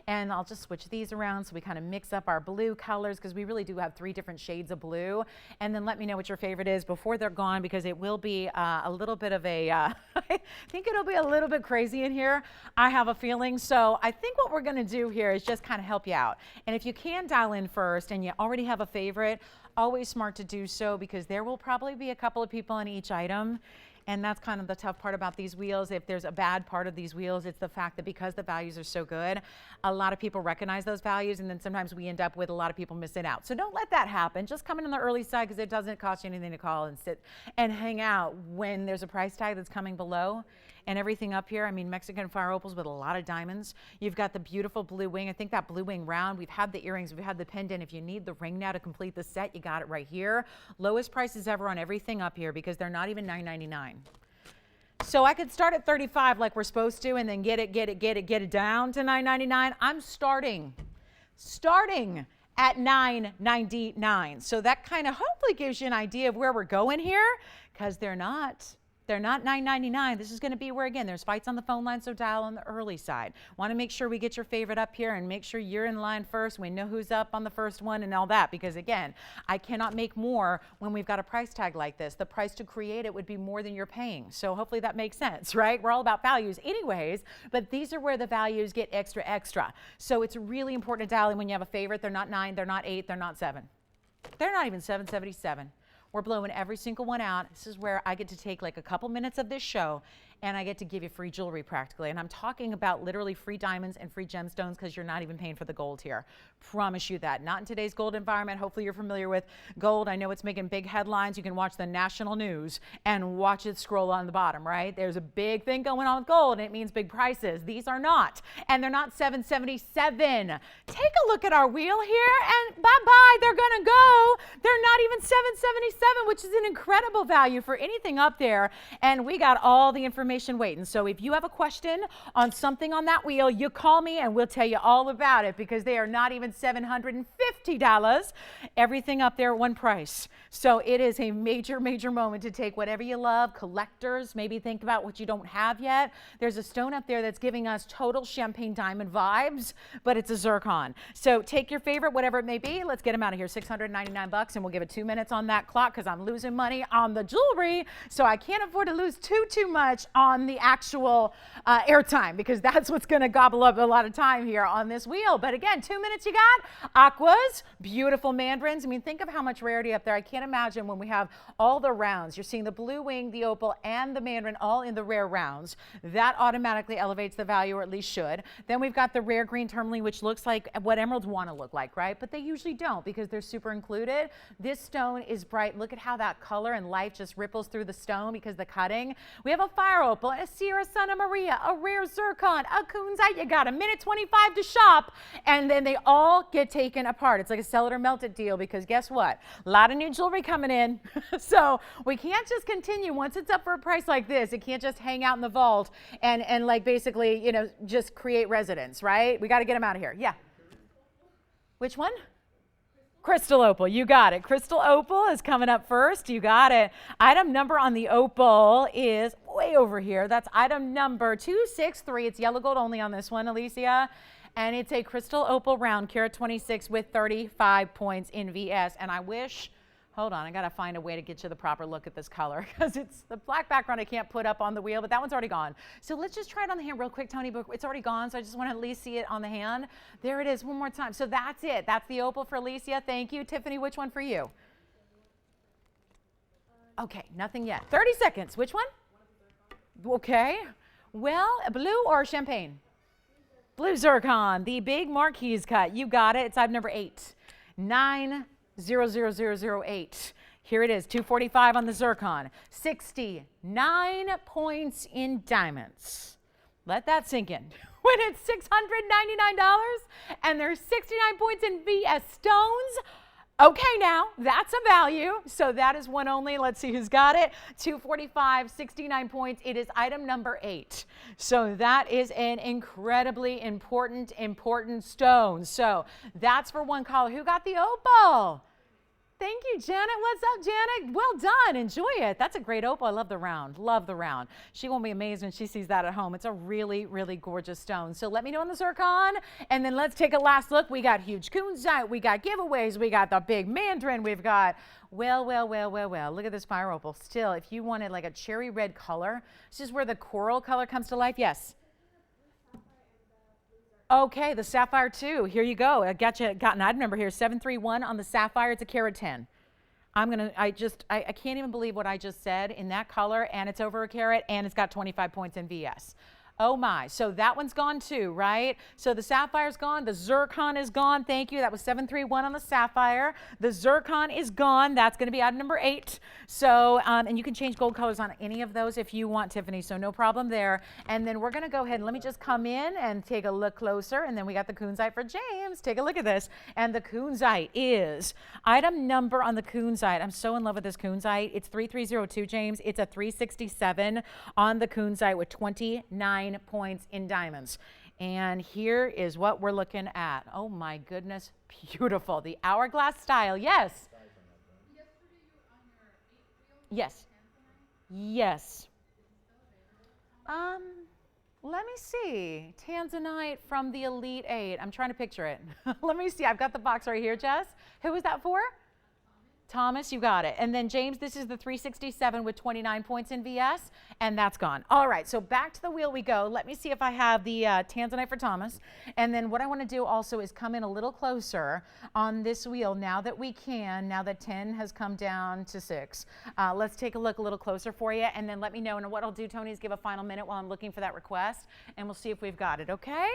and I'll just switch these around so we kind of mix up our blue colors, because we really do have 3 different shades of blue. And then let me know what your favorite is before they're gone, because it will be a little bit of a I think it'll be a little bit crazy in here, I have a feeling. So I think what we're going to do here is just kind of help you out. And if you can dial in first and you already have a favorite, always smart to do so, because there will probably be a couple of people on each item. And that's kind of the tough part about these wheels. If there's a bad part of these wheels, it's the fact that because the values are so good, a lot of people recognize those values, and then sometimes we end up with a lot of people missing out. So don't let that happen. Just come in on the early side, because it doesn't cost you anything to call and sit and hang out when there's a price tag that's coming below. And everything up here, I mean, Mexican fire opals with a lot of diamonds. You've got the beautiful blue wing. I think that blue wing round, we've had the earrings, we've had the pendant. If you need the ring now to complete the set, you got it right here. Lowest prices ever on everything up here, because they're not even $9.99. So I could start at $35 like we're supposed to, and then get it down to $9.99. I'm starting at $9.99. So that kind of hopefully gives you an idea of where we're going here, because they're not $9.99. This is going to be where, again, there's fights on the phone line, so dial on the early side. Want to make sure we get your favorite up here and make sure you're in line first. We know who's up on the first one and all that, because, again, I cannot make more when we've got a price tag like this. The price to create it would be more than you're paying. So hopefully that makes sense, right? We're all about values anyways, but these are where the values get extra. So it's really important to dial in when you have a favorite. They're not 9, they're not 8, they're not 7. They're not even $7.77. We're blowing every single one out. This is where I get to take like a couple minutes of this show and I get to give you free jewelry practically. And I'm talking about literally free diamonds and free gemstones, because you're not even paying for the gold here. Promise you that. Not in today's gold environment. Hopefully you're familiar with gold. I know it's making big headlines. You can watch the national news and watch it scroll on the bottom, right? There's a big thing going on with gold, and it means big prices. These are not. And they're not $7.77. Take a look at our wheel here, and bye-bye, they're gonna go. They're not even $7.77, which is an incredible value for anything up there. And we got all the information information waiting. So if you have a question on something on that wheel, you call me and we'll tell you all about it, because they are not even $750. Everything up there at one price. So it is a major, major moment to take whatever you love. Collectors, maybe think about what you don't have yet. There's a stone up there that's giving us total champagne diamond vibes, but it's a zircon. So take your favorite, whatever it may be. Let's get them out of here. $699, and we'll give it 2 minutes on that clock, because I'm losing money on the jewelry, so I can't afford to lose too much on the actual airtime, because that's what's going to gobble up a lot of time here on this wheel. But again, 2 minutes you got. Aquas, beautiful mandarins. I mean, think of how much rarity up there. I can't imagine when we have all the rounds. You're seeing the blue wing, the opal, and the mandarin all in the rare rounds. That automatically elevates the value, or at least should. Then we've got the rare green tourmaline, which looks like what emeralds want to look like, right? But they usually don't, because they're super included. This stone is bright. Look at how that color and light just ripples through the stone because the cutting. We have a fire opal, a Sierra Santa Maria, a rare zircon, a kunzite. You got a minute 25 to shop, and then they all get taken apart. It's like a sell it or melt it deal, because guess what? A lot of new jewelry coming in. So we can't just continue. Once it's up for a price like this, it can't just hang out in the vault and like basically, you know, just create residence, right? We got to get them out of here. Yeah. Which one? Crystal opal, you got it. Crystal opal is coming up first. You got it. Item number on the opal is way over here. That's item number 263. It's yellow gold only on this one, Alicia. And it's a crystal opal round, carat 26 with 35 points in VS. And I wish, hold on, I got to find a way to get you the proper look at this color, because it's the black background I can't put up on the wheel, but that one's already gone. So let's just try it on the hand real quick, Tony, but it's already gone, so I just want to at least see it on the hand. There it is, one more time. So that's it. That's the opal for Alicia. Thank you. Tiffany, which one for you? Okay, nothing yet. 30 seconds. Which one? Okay. Well, blue or champagne? Blue zircon, the big marquise cut. You got it. It's item number 8. 900008. Here it is, 245 on the zircon, 69 points in diamonds. Let that sink in. When it's $699 and there's 69 points in VS stones. Okay, now that's a value. So that is one only. Let's see who's got it. 245, 69 points. It is item number 8. So that is an incredibly important stone. So that's for one caller. Who got the opal? Thank you, Janet. What's up, Janet? Well done. Enjoy it. That's a great opal. I love the round. Love the round. She won't be amazed when she sees that at home. It's a really, really gorgeous stone. So let me know on the zircon, and then let's take a last look. We got huge kunzite. We got giveaways. We got the big mandarin. We've got, well. Look at this fire opal. Still, if you wanted like a cherry red color, this is where the coral color comes to life. Yes. Okay, the sapphire too. Here you go. I got an item number here, 731 on the sapphire. It's a carat 10. I can't even believe what I just said in that color, and it's over a carat, and it's got 25 points in VS. Oh my, so that one's gone too, right? So the sapphire's gone, the zircon is gone, thank you. That was 731 on the sapphire. The zircon is gone, that's gonna be item number 8. So, and you can change gold colors on any of those if you want, Tiffany, so no problem there. And then we're gonna go ahead and let me just come in and take a look closer, and then we got the kunzite for James. Take a look at this. And the kunzite is, item number on the kunzite, I'm so in love with this kunzite. It's 3302, James. It's a 367 on the kunzite with 29 points in diamonds. And here is what we're looking at. Oh my goodness, beautiful. The hourglass style. Yes. Yes. Yes. Let me see. Tanzanite from the Elite 8. I'm trying to picture it. Let me see. I've got the box right here, Jess. Who was that for? Thomas, you got it. And then James, this is the 367 with 29 points in VS, and that's gone. All right, so back to the wheel we go. Let me see if I have the Tanzanite for Thomas. And then what I want to do also is come in a little closer on this wheel now that we can, now that 10 has come down to 6. Let's take a look a little closer for you, and then let me know. And what I'll do, Tony, is give a final minute while I'm looking for that request, and we'll see if we've got it, okay?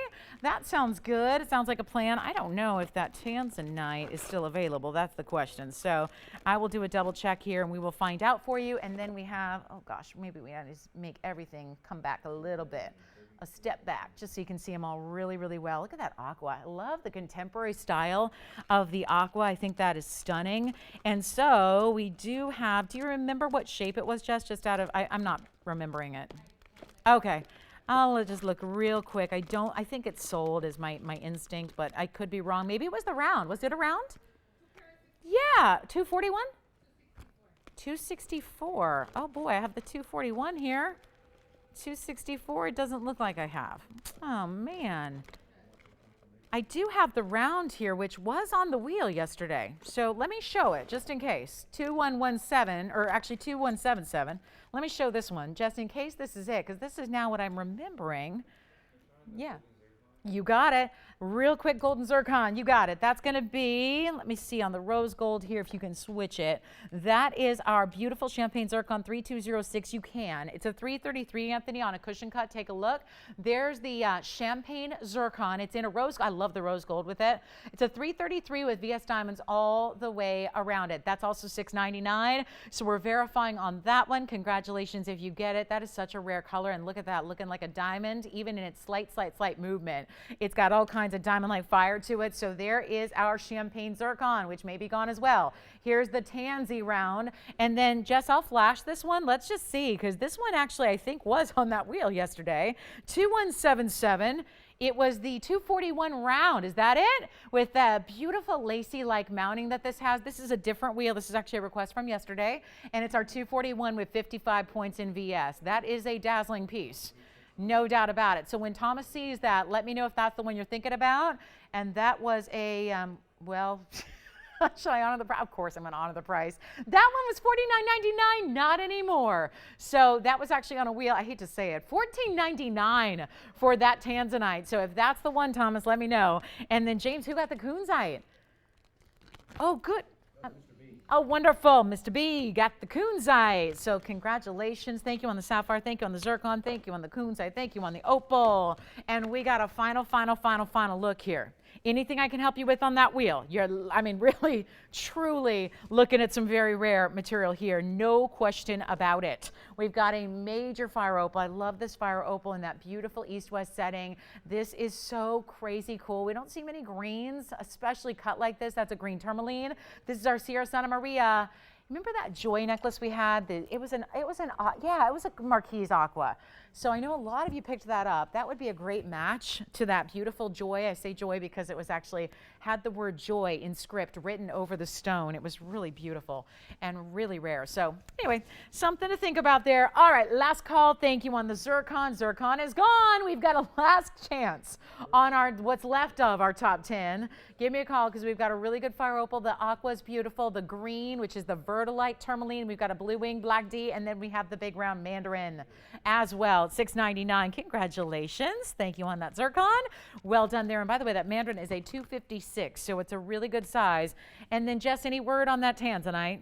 That sounds good. It sounds like a plan. I don't know if that Tanzanite is still available. That's the question. So I will do a double check here, and we will find out for you. And then we have, oh gosh, maybe we have to make everything come back a little bit, a step back, just so you can see them all really, really well. Look at that aqua. I love the contemporary style of the aqua. I think that is stunning. And so we do have, do you remember what shape it was, Jess? Just out of, I'm not remembering it. Okay. I'll just look real quick. I think it's sold is my instinct, but I could be wrong. Maybe it was the round. Was it a round? Yeah, 241? 264. Oh boy, I have the 241 here. 264, it doesn't look like I have. Oh man. I do have the round here, which was on the wheel yesterday. So let me show it just in case. 2117, or actually 2177. Let me show this one just in case this is it, because this is now what I'm remembering. Yeah. You got it. Real quick, golden zircon. You got it. That's going to be, let me see on the rose gold here if you can switch it. That is our beautiful champagne zircon 3206. You can. It's a 333, Anthony, on a cushion cut. Take a look. There's the champagne zircon. It's in a rose. I love the rose gold with it. It's a 333 with VS diamonds all the way around it. That's also $699. So we're verifying on that one. Congratulations if you get it. That is such a rare color. And look at that, looking like a diamond, even in its slight movement. It's got all kinds of diamond-like fire to it. So there is our champagne zircon, which may be gone as well. Here's the tansy round. And then, Jess, I'll flash this one. Let's just see, because this one actually, I think, was on that wheel yesterday. 2177. It was the 241 round. Is that it? With that beautiful lacy-like mounting that this has. This is a different wheel. This is actually a request from yesterday. And it's our 241 with 55 points in VS. That is a dazzling piece. No doubt about it. So when Thomas sees that, let me know if that's the one you're thinking about. And that was a, well, should I honor the price? Of course I'm going to honor the price. That one was $49.99, not anymore. So that was actually on a wheel. I hate to say it. $14.99 for that tanzanite. So if that's the one, Thomas, let me know. And then James, who got the kunzite? Oh, good. Oh, wonderful. Mr. B got the kunzite. So congratulations. Thank you on the sapphire. Thank you on the zircon. Thank you on the kunzite. Thank you on the opal. And we got a final look here. Anything I can help you with on that wheel? I mean, really, truly looking at some very rare material here. No question about it. We've got a major fire opal. I love this fire opal in that beautiful east-west setting. This is so crazy cool. We don't see many greens, especially cut like this. That's a green tourmaline. This is our Sierra Santa Maria. Remember that joy necklace we had? It was a Marquise aqua. So I know a lot of you picked that up. That would be a great match to that beautiful joy. I say joy because it was actually had the word joy in script written over the stone. It was really beautiful and really rare. So anyway, something to think about there. All right, last call. Thank you on the zircon. Zircon is gone. We've got a last chance on our what's left of our top 10. Give me a call because we've got a really good fire opal. The aqua is beautiful. The green, which is the verdolite tourmaline. We've got a blue wing black D, and then we have the big round mandarin as well. $699. Congratulations. Thank you on that zircon. Well done there. And by the way, that mandarin is a 256, so it's a really good size. And then, Jess, any word on that tanzanite?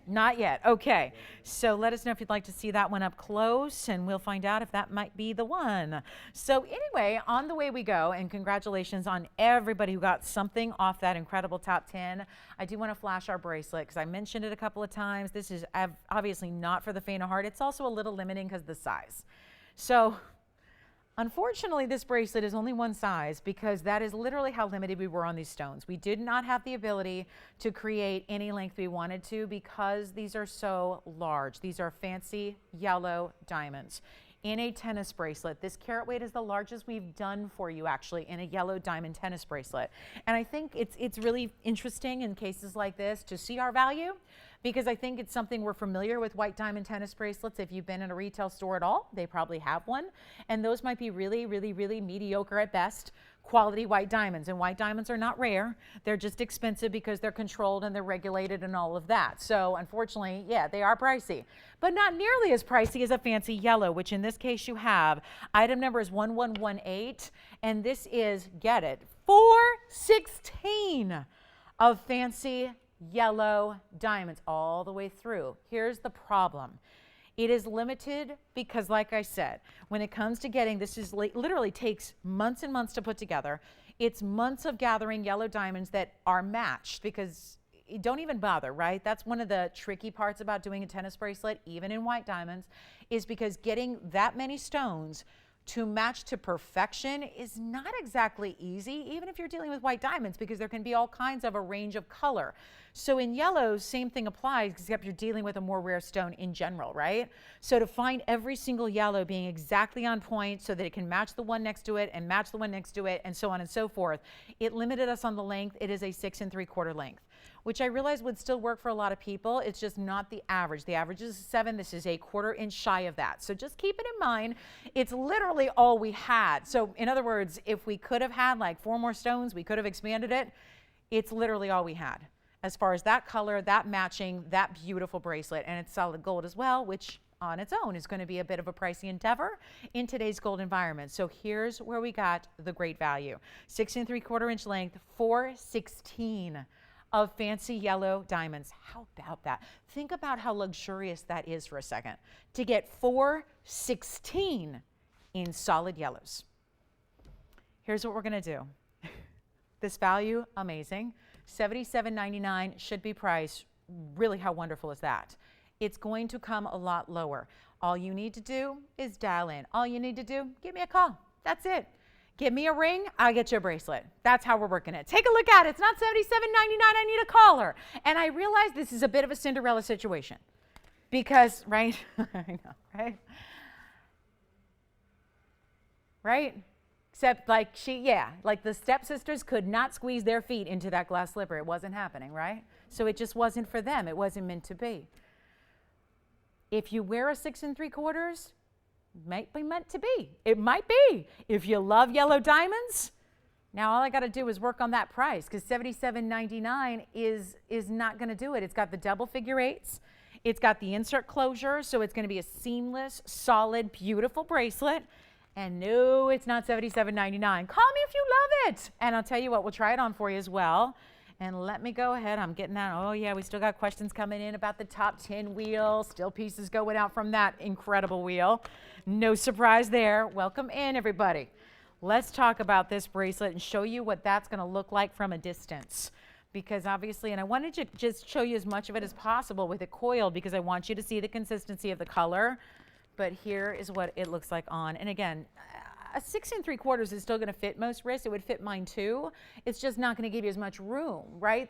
Not yet. Okay. So let us know if you'd like to see that one up close, and we'll find out if that might be the one. So anyway, on the way we go, and congratulations on everybody who got something off that incredible top 10. I do want to flash our bracelet because I mentioned it a couple of times. This is obviously not for the faint of heart. It's also a little limiting because of the size. So unfortunately, this bracelet is only one size because that is literally how limited we were on these stones. We did not have the ability to create any length we wanted to because these are so large. These are fancy yellow diamonds in a tennis bracelet. This carat weight is the largest we've done for you actually in a yellow diamond tennis bracelet. And I think it's really interesting in cases like this to see our value, because I think it's something we're familiar with. White diamond tennis bracelets, if you've been in a retail store at all, they probably have one. And those might be really, really, really mediocre at best quality white diamonds. And white diamonds are not rare. They're just expensive because they're controlled and they're regulated and all of that. So unfortunately, yeah, they are pricey, but not nearly as pricey as a fancy yellow, which in this case you have. Item number is 1118. And this is, get it, 416 of fancy yellow diamonds all the way through. Here's the problem. It is limited because, like I said, when it comes to getting, this is literally takes months and months to put together. It's months of gathering yellow diamonds that are matched, because don't even bother, right? That's one of the tricky parts about doing a tennis bracelet, even in white diamonds, is because getting that many stones to match to perfection is not exactly easy, even if you're dealing with white diamonds, because there can be all kinds of a range of color. So in yellows, same thing applies, except you're dealing with a more rare stone in general, right? So to find every single yellow being exactly on point so that it can match the one next to it and match the one next to it and so on and so forth, it limited us on the length. It is a 6 3/4 length, which I realize would still work for a lot of people. It's just not the average. The average is 7. This is a 1/4 inch shy of that. So just keep it in mind. It's literally all we had. So in other words, if we could have had like 4 more stones, we could have expanded it. It's literally all we had as far as that color, that matching, that beautiful bracelet. And it's solid gold as well, which on its own is going to be a bit of a pricey endeavor in today's gold environment. So here's where we got the great value. 6 3/4 inch length, 416 of fancy yellow diamonds. How about that? Think about how luxurious that is for a second. To get 416 in solid yellows. Here's what we're going to do. This value, amazing. $77.99 should be priced. Really, how wonderful is that? It's going to come a lot lower. All you need to do is dial in. All you need to do, give me a call. That's it. Give me a ring, I'll get you a bracelet. That's how we're working it. Take a look at it. It's not $77.99. I need a caller. And I realize this is a bit of a Cinderella situation because, right? I know, right? Right? Except like like the stepsisters could not squeeze their feet into that glass slipper. It wasn't happening, right? So it just wasn't for them. It wasn't meant to be. If you wear a 6 3/4, might be meant to be. It might be. If you love yellow diamonds, now all I got to do is work on that price, because $77.99 is not going to do it. It's got the double figure 8s. It's got the insert closure, so it's going to be a seamless, solid, beautiful bracelet. And no, it's not $77.99. Call me if you love it. And I'll tell you what, we'll try it on for you as well. And let me go ahead. I'm getting that. Oh, yeah, we still got questions coming in about the top 10 wheel. Still pieces going out from that incredible wheel. No surprise there. Welcome in, everybody. Let's talk about this bracelet and show you what that's going to look like from a distance. Because obviously, and I wanted to just show you as much of it as possible with it coiled, because I want you to see the consistency of the color. But here is what it looks like on. And again, a 6 3/4 is still going to fit most wrists. It would fit mine too. It's just not going to give you as much room, right?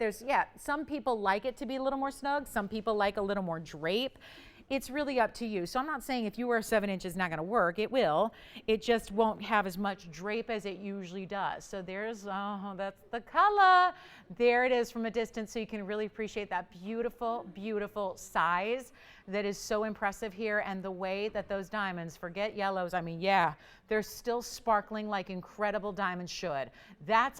Some people like it to be a little more snug. Some people like a little more drape. It's really up to you. So I'm not saying if you wear 7 inches, it's not going to work. It will. It just won't have as much drape as it usually does. So there's, oh, that's the color. There it is from a distance, so you can really appreciate that beautiful, beautiful size that is so impressive here. And the way that those diamonds, forget yellows, I mean, yeah, they're still sparkling like incredible diamonds should.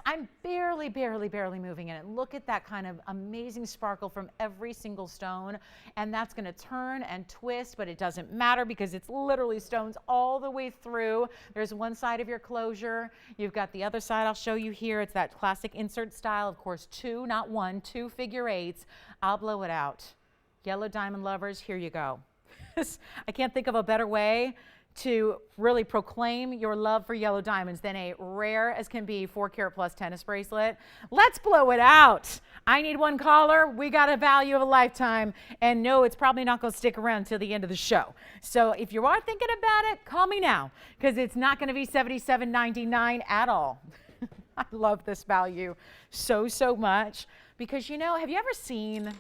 I'm barely moving in it. Look at that kind of amazing sparkle from every single stone. And that's going to turn and twist, but it doesn't matter because it's literally stones all the way through. There's one side of your closure. You've got the other side I'll show you here. It's that classic insert style. Of course, 2, not 1, 2 figure 8s. I'll blow it out. Yellow diamond lovers, here you go. I can't think of a better way to really proclaim your love for yellow diamonds than a rare as can be 4 carat+ tennis bracelet. Let's blow it out. I need one caller. We got a value of a lifetime. And no, it's probably not going to stick around until the end of the show. So if you are thinking about it, call me now, because it's not going to be $77.99 at all. I love this value so much, because, you know, have you ever seen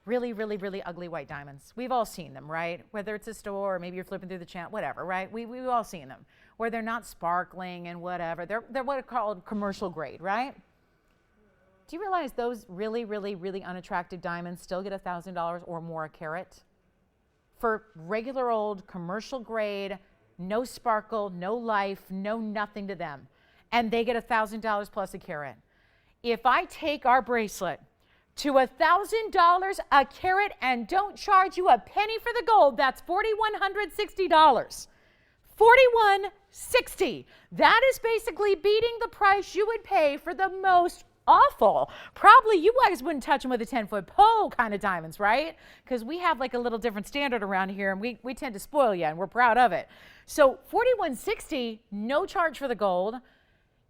really ugly white diamonds? We've all seen them, right? Whether it's a store or maybe you're flipping through the channel, whatever, right? We've all seen them where they're not sparkling and whatever. They're what are called commercial grade, right? Do you realize those really unattractive diamonds still get $1,000 or more a carat? For regular old commercial grade, no sparkle, no life, no nothing to them. And they get $1,000 plus a carat. If I take our bracelet to $1,000 a carat and don't charge you a penny for the gold, that's $4,160. $4,160. That is basically beating the price you would pay for the most awful. Probably you guys wouldn't touch them with a 10-foot pole kind of diamonds, right? Because we have like a little different standard around here, and we tend to spoil you, and we're proud of it. So $4,160, no charge for the gold.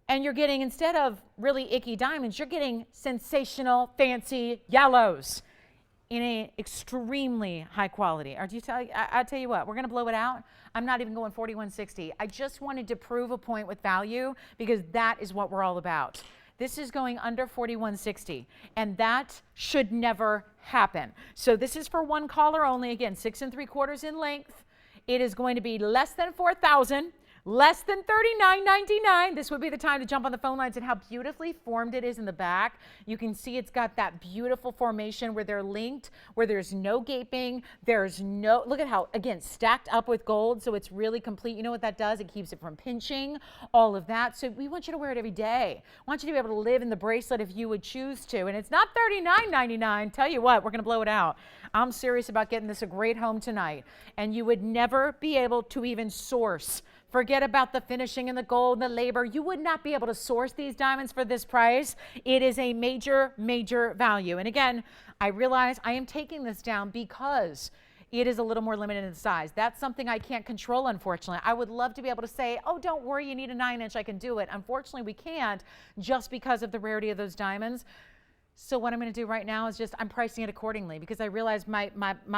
And you're getting, instead of really icky diamonds, you're getting sensational, fancy yellows. in a extremely high quality. Or I tell you what, we're gonna blow it out. I'm not even going 4160. I just wanted to prove a point with value because that is what we're all about. This is going under 4160, and that should never happen. So this is for one caller only. Again, 6 3/4 in length. It is going to be less than 4,000. Less than $39.99. This would be the time to jump on the phone lines, and how beautifully formed it is in the back. You can see it's got that beautiful formation where they're linked, where there's no gaping. There's no, look at how, again, stacked up with gold. So it's really complete. You know what that does? It keeps it from pinching, all of that. So we want you to wear it every day. I want you to be able to live in the bracelet if you would choose to. And it's not $39.99. Tell you what, we're going to blow it out. I'm serious about getting this a great home tonight. And you would never be able to even source. Forget about the finishing and the gold and the labor. You would not be able to source these diamonds for this price. It is a major, major value. And again, I realize I am taking this down because it is a little more limited in size. That's something I can't control, unfortunately. I would love to be able to say, oh, don't worry, you need a 9-inch, I can do it. Unfortunately, we can't just because of the rarity of those diamonds. So what I'm going to do right now is just, I'm pricing it accordingly because I realize my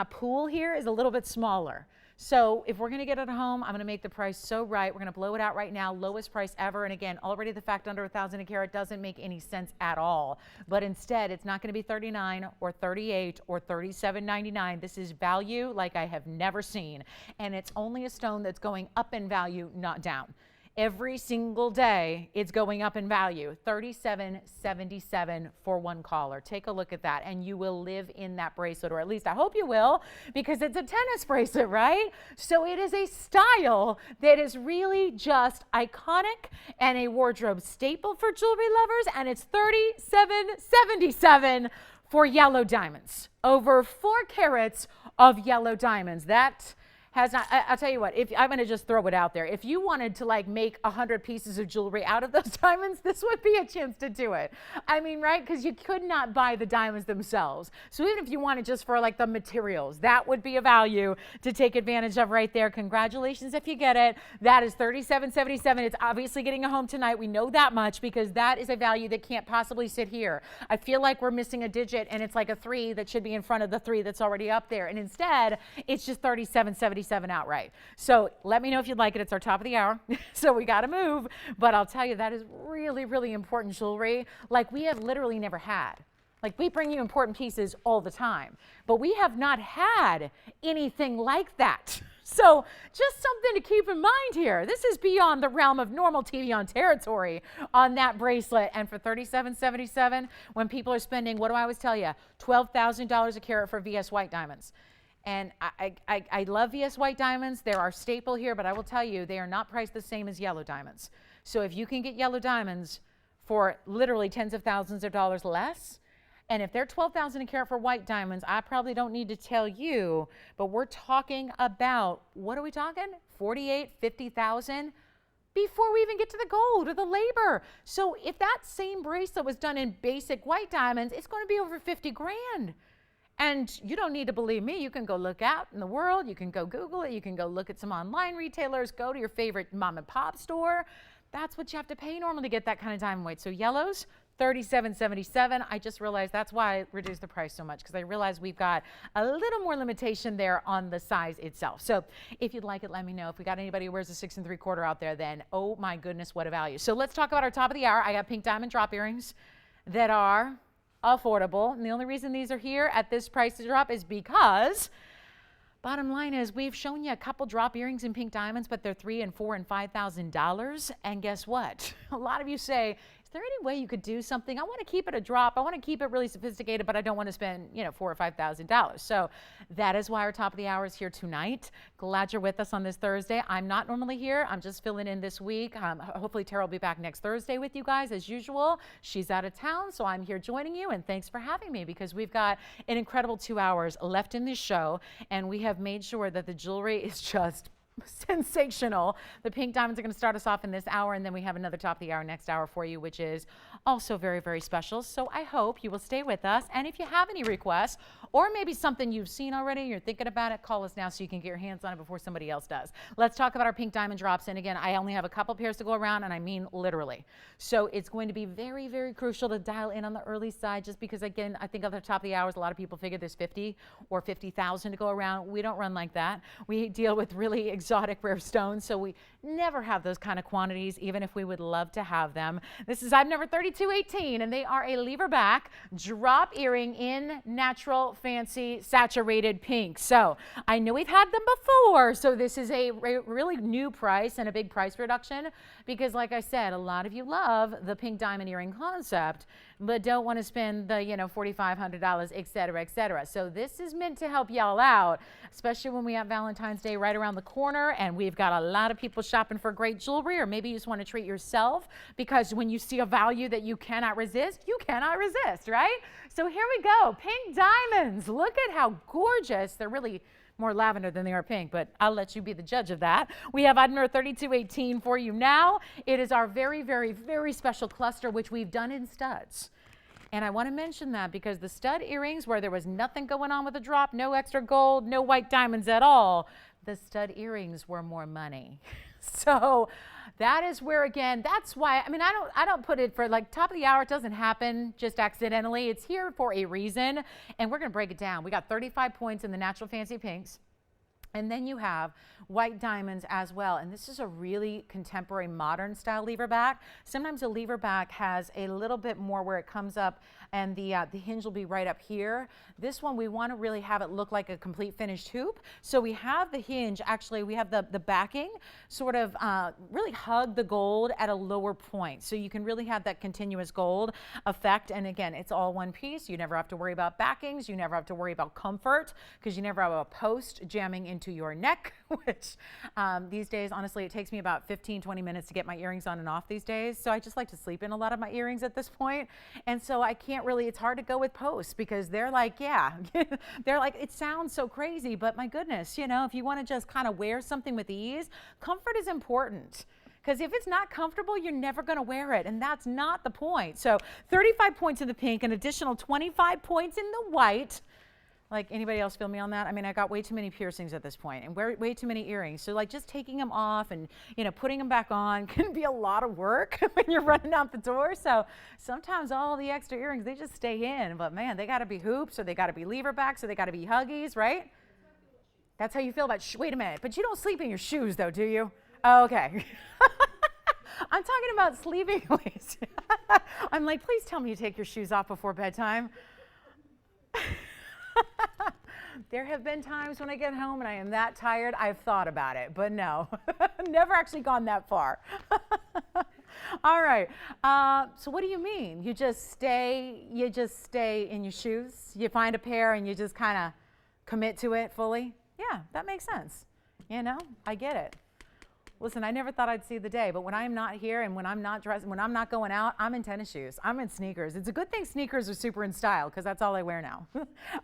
pool here is a little bit smaller. So if we're going to get it at home, I'm going to make the price so right. We're going to blow it out right now, lowest price ever. And again, already the fact under 1,000 a carat doesn't make any sense at all. But instead, it's not going to be 39 or 38 or 37.99. This is value like I have never seen. And it's only a stone that's going up in value, not down. Every single day, it's going up in value. $37.77 for one caller. Take a look at that, and you will live in that bracelet, or at least I hope you will, because it's a tennis bracelet, right? So it is a style that is really just iconic and a wardrobe staple for jewelry lovers, and it's $37.77 for yellow diamonds. Over 4 carats of yellow diamonds. That has not, I'll tell you what, if I'm going to just throw it out there. If you wanted to like make 100 pieces of jewelry out of those diamonds, this would be a chance to do it. I mean, right? Because you could not buy the diamonds themselves. So even if you wanted just for like the materials, that would be a value to take advantage of right there. Congratulations if you get it. That is $37.77. It's obviously getting a home tonight. We know that much because that is a value that can't possibly sit here. I feel like we're missing a digit and it's like a 3 that should be in front of the 3 that's already up there. And instead, it's just $37.77 outright. So let me know if you'd like it. It's our top of the hour. So we got to move. But I'll tell you, that is really, really important jewelry like we have literally never had. Like we bring you important pieces all the time, but we have not had anything like that. So just something to keep in mind here. This is beyond the realm of normal TVON territory on that bracelet. And for $37.77, when people are spending, what do I always tell you? $12,000 a carat for VS white diamonds. And I love VS white diamonds. They're our staple here, but I will tell you, they are not priced the same as yellow diamonds. So if you can get yellow diamonds for literally tens of thousands of dollars less, and if they're $12,000 a carat for white diamonds, I probably don't need to tell you, but we're talking about, what are we talking? 48, 50,000 before we even get to the gold or the labor. So if that same bracelet was done in basic white diamonds, it's going to be over 50 grand. And you don't need to believe me. You can go look out in the world. You can go Google it. You can go look at some online retailers. Go to your favorite mom and pop store. That's what you have to pay normally to get that kind of diamond weight. So yellows, $37.77. I just realized that's why I reduced the price so much, because I realized we've got a little more limitation there on the size itself. So if you'd like it, let me know. If we got anybody who wears a 6 3/4 out there, then oh my goodness, what a value. So let's talk about our top of the hour. I got pink diamond drop earrings that are affordable. And the only reason these are here at this price drop is because bottom line is we've shown you a couple drop earrings in pink diamonds, but they're $3,000 and $4,000 and $5,000. And guess what? A lot of you say, is there any way you could do something? I want to keep it a drop. I want to keep it really sophisticated, but I don't want to spend, $4,000 or $5,000. So that is why our top of the hour is here tonight. Glad you're with us on this Thursday. I'm not normally here. I'm just filling in this week. Hopefully Tara will be back next Thursday with you guys as usual. She's out of town, so I'm here joining you, and thanks for having me because we've got an incredible 2 hours left in this show, and we have made sure that the jewelry is just sensational. The pink diamonds are going to start us off in this hour, and then we have another top of the hour next hour for you, which is also very, very special. So I hope you will stay with us. And if you have any requests, or maybe something you've seen already, you're thinking about it, call us now so you can get your hands on it before somebody else does. Let's talk about our pink diamond drops. And again, I only have a couple pairs to go around, and I mean literally. So it's going to be very, very crucial to dial in on the early side, just because, again, I think at the top of the hours, a lot of people figure there's 50 or 50,000 to go around. We don't run like that. We deal with really exotic rare stones, so we never have those kind of quantities, even if we would love to have them. This is item number 3218, and they are a lever back drop earring in natural fancy saturated pink. So I know we've had them before, so this is a really new price and a big price reduction, because like I said, a lot of you love the pink diamond earring concept, but don't want to spend the, $4,500, et cetera, et cetera. So this is meant to help y'all out, especially when we have Valentine's Day right around the corner, and we've got a lot of people shopping for great jewelry, or maybe you just want to treat yourself, because when you see a value that you cannot resist, right? So here we go, pink diamonds. Look at how gorgeous. They're really more lavender than they are pink, but I'll let you be the judge of that. We have item number 3218 for you now. It is our very, very, very special cluster, which we've done in studs. And I want to mention that because the stud earrings, where there was nothing going on with the drop, no extra gold, no white diamonds at all, the stud earrings were more money. So that is where, again, that's why, I don't put it for like top of the hour. It doesn't happen just accidentally. It's here for a reason, and we're going to break it down. We got 35 points in the natural fancy pinks. And then you have white diamonds as well. And this is a really contemporary modern style lever back. Sometimes a lever back has a little bit more where it comes up and the hinge will be right up here. This one, we want to really have it look like a complete finished hoop. So we have the hinge, actually we have the backing sort of really hug the gold at a lower point. So you can really have that continuous gold effect. And again, it's all one piece. You never have to worry about backings. You never have to worry about comfort, because you never have a post jamming into your neck, which these days, honestly, it takes me about 15-20 minutes to get my earrings on and off these days. So I just like to sleep in a lot of my earrings at this point. And so I can't really, it's hard to go with posts, because they're like, yeah, they're like, it sounds so crazy, but my goodness, if you want to just kind of wear something with ease, comfort is important. Because if it's not comfortable, you're never going to wear it, and that's not the point. So 35 points in the pink, an additional 25 points in the white. Like, anybody else feel me on that? I got way too many piercings at this point and way too many earrings. So like just taking them off and, putting them back on can be a lot of work when you're running out the door. So sometimes all the extra earrings, they just stay in. But man, they got to be hoops, or they got to be lever backs, or they got to be huggies, right? That's how you feel about, wait a minute, but you don't sleep in your shoes though, do you? Oh, okay. I'm talking about sleeping. I'm like, please tell me you take your shoes off before bedtime. There have been times when I get home and I am that tired, I've thought about it, but no, never actually gone that far. All right, so what do you mean? You just stay in your shoes? You find a pair and you just kind of commit to it fully? Yeah, that makes sense. I get it. Listen, I never thought I'd see the day, but when I'm not here and when I'm not dressed, when I'm not going out, I'm in tennis shoes. I'm in sneakers. It's a good thing sneakers are super in style, because that's all I wear now,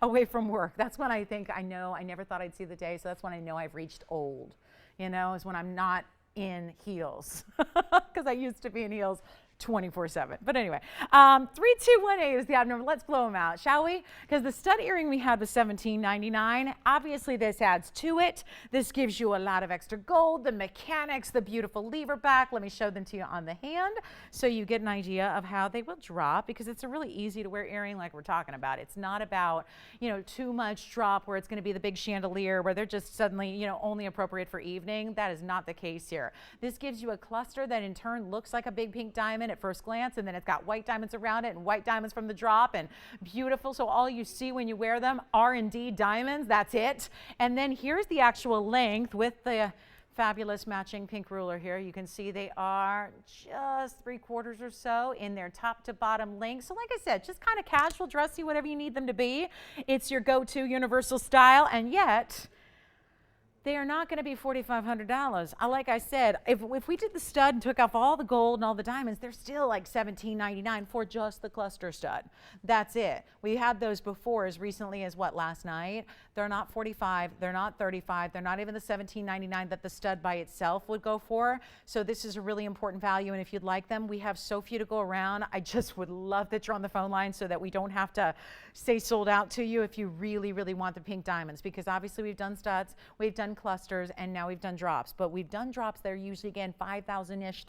away from work. That's when I think I know I never thought I'd see the day, so that's when I know I've reached old, is when I'm not in heels, because I used to be in heels 24/7. But anyway, 3218 is the item number. Let's blow them out, shall we? Because the stud earring we had was $17.99. Obviously, this adds to it. This gives you a lot of extra gold, the mechanics, the beautiful lever back. Let me show them to you on the hand so you get an idea of how they will drop, because it's a really easy to wear earring like we're talking about. It's not about, too much drop where it's going to be the big chandelier where they're just suddenly, only appropriate for evening. That is not the case here. This gives you a cluster that in turn looks like a big pink diamond at first glance, and then it's got white diamonds around it and white diamonds from the drop, and beautiful. So all you see when you wear them are indeed diamonds. That's it. And then here's the actual length with the fabulous matching pink ruler here. You can see they are just 3/4 or so in their top to bottom length. So like I said, just kind of casual, dressy, whatever you need them to be. It's your go-to universal style, and yet they are not going to be $4,500. Like I said, if we did the stud and took off all the gold and all the diamonds, they're still like $17.99 for just the cluster stud. That's it. We had those before as recently as last night. They're not $45, they're not $35, they're not even the $17.99 that the stud by itself would go for. So this is a really important value, and if you'd like them, we have so few to go around. I just would love that you're on the phone line so that we don't have to say sold out to you if you really, really want the pink diamonds, because obviously we've done studs, we've done clusters, and now we've done drops. But we've done drops that are usually, again, $5,000-ish.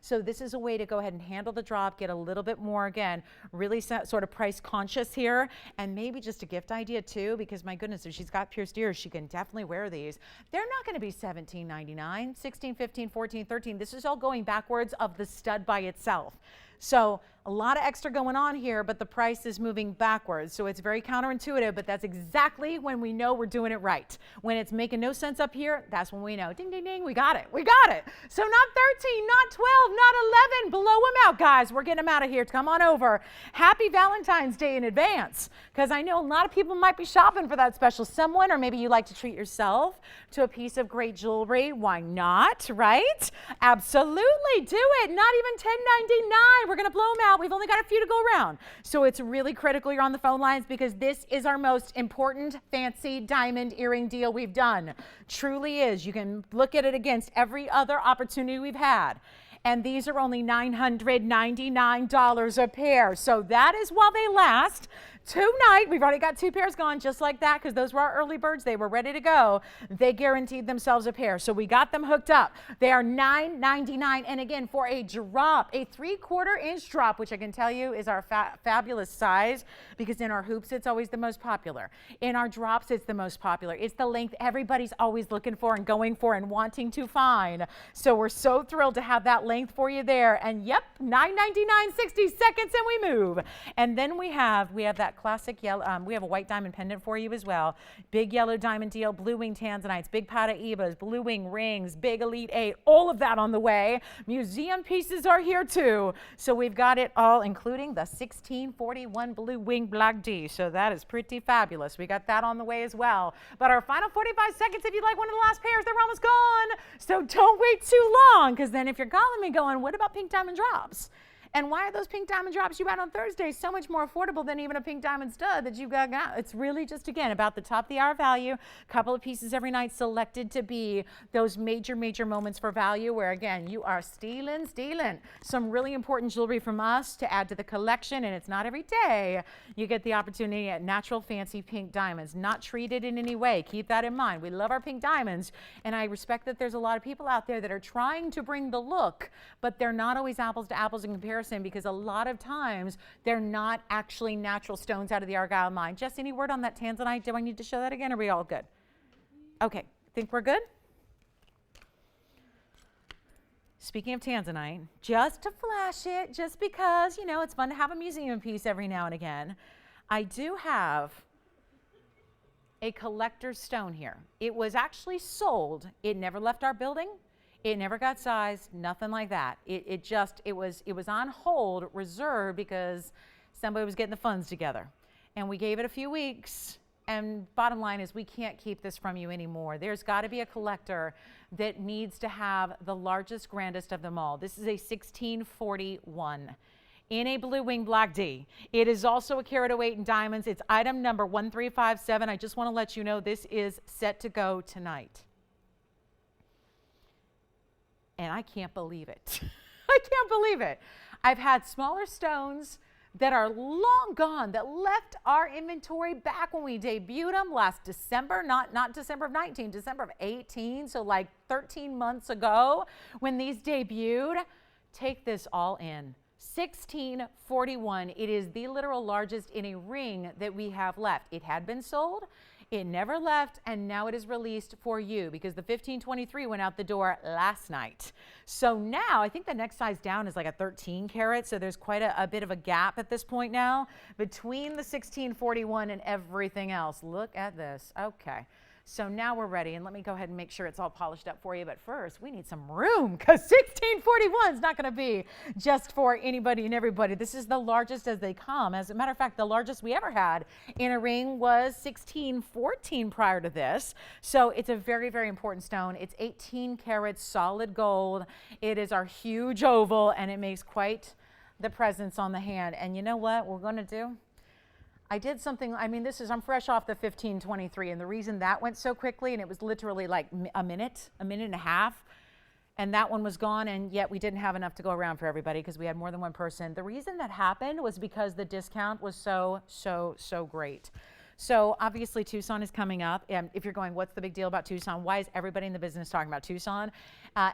So this is a way to go ahead and handle the drop, get a little bit more, again, really sort of price conscious here, and maybe just a gift idea too, because my goodness, if she's got pierced ears, she can definitely wear these. They're not going to be $17.99, $16, $15, $14, $13. This is all going backwards of the stud by itself. So a lot of extra going on here, but the price is moving backwards. So it's very counterintuitive, but that's exactly when we know we're doing it right. When it's making no sense up here, that's when we know, ding, ding, ding, we got it. We got it. So not 13, not 12, not 11. Blow them out, guys. We're getting them out of here. Come on over. Happy Valentine's Day in advance, because I know a lot of people might be shopping for that special someone, or maybe you like to treat yourself to a piece of great jewelry. Why not, right? Absolutely. Do it. Not even $10.99. We're going to blow them out. We've only got a few to go around. So it's really critical you're on the phone lines, because this is our most important fancy diamond earring deal we've done. Truly is. You can look at it against every other opportunity we've had. And these are only $999 a pair. So that is while they last. Tonight, we've already got 2 pairs gone just like that, because those were our early birds. They were ready to go. They guaranteed themselves a pair. So we got them hooked up. They are $999. And again, for a drop, a 3/4 inch drop, which I can tell you is our fabulous size, because in our hoops, it's always the most popular. In our drops, it's the most popular. It's the length everybody's always looking for and going for and wanting to find. So we're so thrilled to have that length for you there. And yep, $999, 60 seconds, and we move. And then we have that classic yellow, we have a white diamond pendant for you as well. Big yellow diamond deal, blue wing tanzanites, big Paraibas, blue wing rings, big Elite 8, all of that on the way. Museum pieces are here too. So we've got it all, including the 1641 blue wing black D. So that is pretty fabulous. We got that on the way as well. But our final 45 seconds, if you'd like one of the last pairs, they're almost gone. So don't wait too long, because then if you're calling me going, what about pink diamond drops? And why are those pink diamond drops you had on Thursday so much more affordable than even a pink diamond stud that you got? It's really just, again, about the top of the hour value. A couple of pieces every night selected to be those major, major moments for value where, again, you are stealing some really important jewelry from us to add to the collection. And it's not every day you get the opportunity at natural, fancy pink diamonds, not treated in any way. Keep that in mind. We love our pink diamonds. And I respect that there's a lot of people out there that are trying to bring the look, but they're not always apples to apples in comparison, because a lot of times they're not actually natural stones out of the Argyle mine. Jess, any word on that tanzanite? Do I need to show that again? Or are we all good? Okay, think we're good? Speaking of tanzanite, just to flash it, just because, you know, it's fun to have a museum piece every now and again, I do have a collector's stone here. It was actually sold. It never left our building. It never got sized, nothing like that. It was on hold, reserved, because somebody was getting the funds together. And we gave it a few weeks, and bottom line is we can't keep this from you anymore. There's got to be a collector that needs to have the largest, grandest of them all. This is a 1641 in a blue wing black D. It is also a carat of weight in diamonds. It's item number 1357. I just want to let you know this is set to go tonight. And I can't believe it. I can't believe it. I've had smaller stones that are long gone, that left our inventory back when we debuted them last December, not December of 19, December of 18, so like 13 months ago when these debuted. Take this all in. 1641. It is the literal largest in a ring that we have left. It had been sold. It never left, and now it is released for you, because the 1523 went out the door last night. So now I think the next size down is like a 13 carat, so there's quite a bit of a gap at this point now between the 1641 and everything else. Look at this. Okay. So now we're ready, and let me go ahead and make sure it's all polished up for you. But first, we need some room, because 1641 is not going to be just for anybody and everybody. This is the largest as they come. As a matter of fact, the largest we ever had in a ring was 1614 prior to this. So it's a very, very important stone. It's 18 carats solid gold. It is our huge oval, and it makes quite the presence on the hand. And you know what we're going to do? I did something, I mean, I'm fresh off the 1523, and the reason that went so quickly, and it was literally like a minute and a half, and that one was gone, and yet we didn't have enough to go around for everybody because we had more than one person. The reason that happened was because the discount was so great. So obviously Tucson is coming up, and if you're going, what's the big deal about Tucson? Why is everybody in the business talking about Tucson?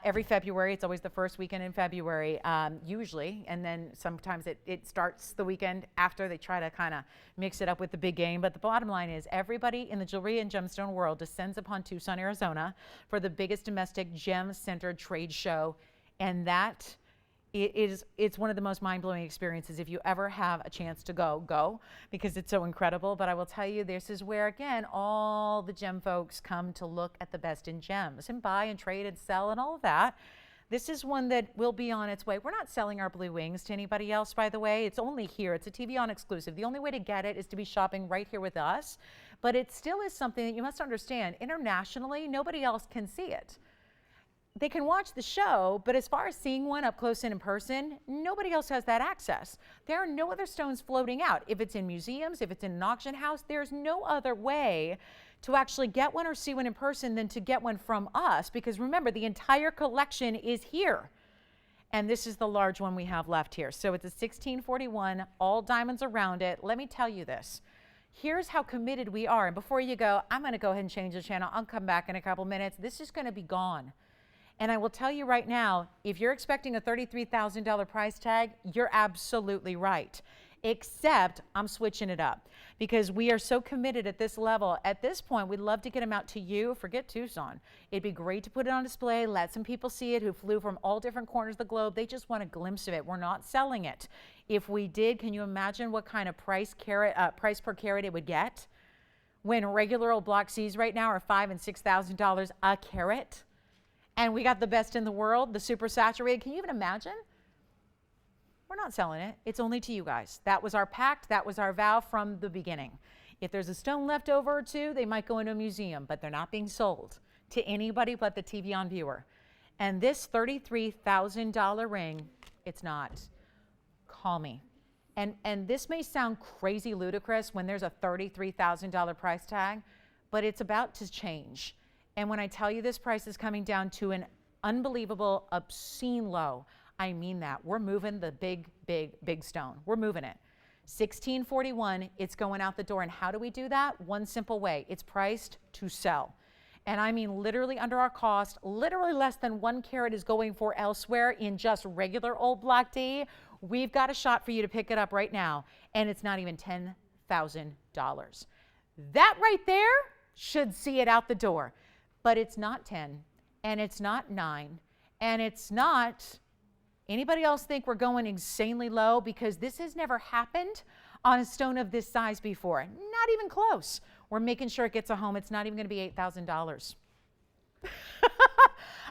Every February, it's always the first weekend in February, usually, and then sometimes it starts the weekend after. They try to kind of mix it up with the big game, but the bottom line is everybody in the jewelry and gemstone world descends upon Tucson, Arizona for the biggest domestic gem-centered trade show, and that it's one of the most mind-blowing experiences. If you ever have a chance to go, because it's so incredible. But I will tell you, this is where, again, all the gem folks come to look at the best in gems and buy and trade and sell and all of that. This is one that will be on its way. We're not selling our blue wings to anybody else, by the way. It's only here. It's a TVON exclusive. The only way to get it is to be shopping right here with us. But it still is something that you must understand. Internationally, nobody else can see it. They can watch the show, but as far as seeing one up close and in person, nobody else has that access. There are no other stones floating out. If it's in museums, if it's in an auction house, there's no other way to actually get one or see one in person than to get one from us, because remember, the entire collection is here. And this is the large one we have left here. So it's a 1641, all diamonds around it. Let me tell you this. Here's how committed we are. And before you go, I'm going to go ahead and change the channel. I'll come back in a couple minutes. This is going to be gone. And I will tell you right now, if you're expecting a $33,000 price tag, you're absolutely right. Except I'm switching it up because we are so committed at this level. At this point, we'd love to get them out to you. Forget Tucson. It'd be great to put it on display, let some people see it who flew from all different corners of the globe. They just want a glimpse of it. We're not selling it. If we did, can you imagine what kind of price per carat it would get? When regular old block C's right now are $5,000 and $6,000 a carat? And we got the best in the world, the super saturated. Can you even imagine? We're not selling it. It's only to you guys. That was our pact. That was our vow from the beginning. If there's a stone left over or two, they might go into a museum, but they're not being sold to anybody but the TVON viewer. And this $33,000 ring, it's not. Call me. And this may sound crazy ludicrous when there's a $33,000 price tag, but it's about to change. And when I tell you this price is coming down to an unbelievable, obscene low, I mean that. We're moving the big stone. We're moving it. 1641, it's going out the door. And how do we do that? One simple way. It's priced to sell. And I mean literally under our cost, literally less than 1 carat is going for elsewhere in just regular old Block D. We've got a shot for you to pick it up right now. And it's not even $10,000. That right there should see it out the door. But it's not 10, and it's not 9, and it's not, anybody else think we're going insanely low? Because this has never happened on a stone of this size before. Not even close. We're making sure it gets a home. It's not even going to be $8,000.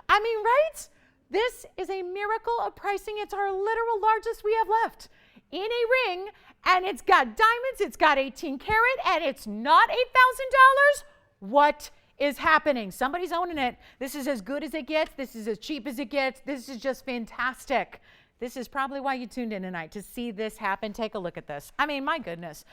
I mean, right? This is a miracle of pricing. It's our literal largest we have left in a ring, and it's got diamonds, it's got 18 karat, and it's not $8,000. What is happening? Somebody's owning it. This is as good as it gets. This is as cheap as it gets. This is just fantastic. This is probably why you tuned in tonight, to see this happen. Take a look at this. I mean, my goodness.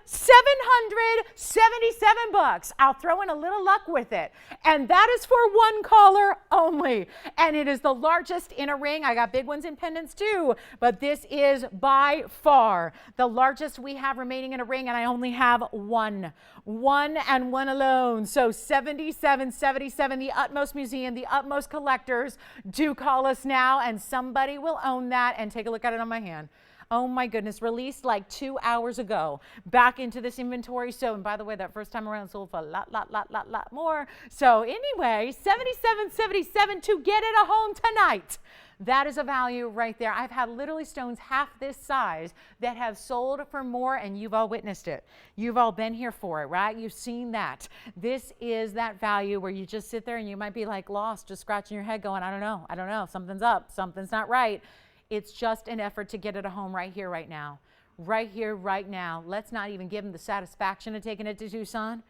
$7,777. I'll throw in a little luck with it. And that is for one caller only. And it is the largest in a ring. I got big ones in pendants too, but this is by far the largest we have remaining in a ring, and I only have one and one alone. So 7777, the utmost museum, the utmost collectors, do call us now, and somebody will own that. And take a look at it on my hand. Oh my goodness, released like 2 hours ago back into this inventory. So, and by the way, that first time around sold for a lot more. So anyway, 7777 to get it a home tonight. That is a value right there. I've had literally stones half this size that have sold for more, and you've all witnessed it. You've all been here for it, right? You've seen that. This is that value where you just sit there and you might be like lost, just scratching your head going, I don't know, something's up, something's not right. It's just an effort to get it a home right here, right now. Right here, right now. Let's not even give them the satisfaction of taking it to Tucson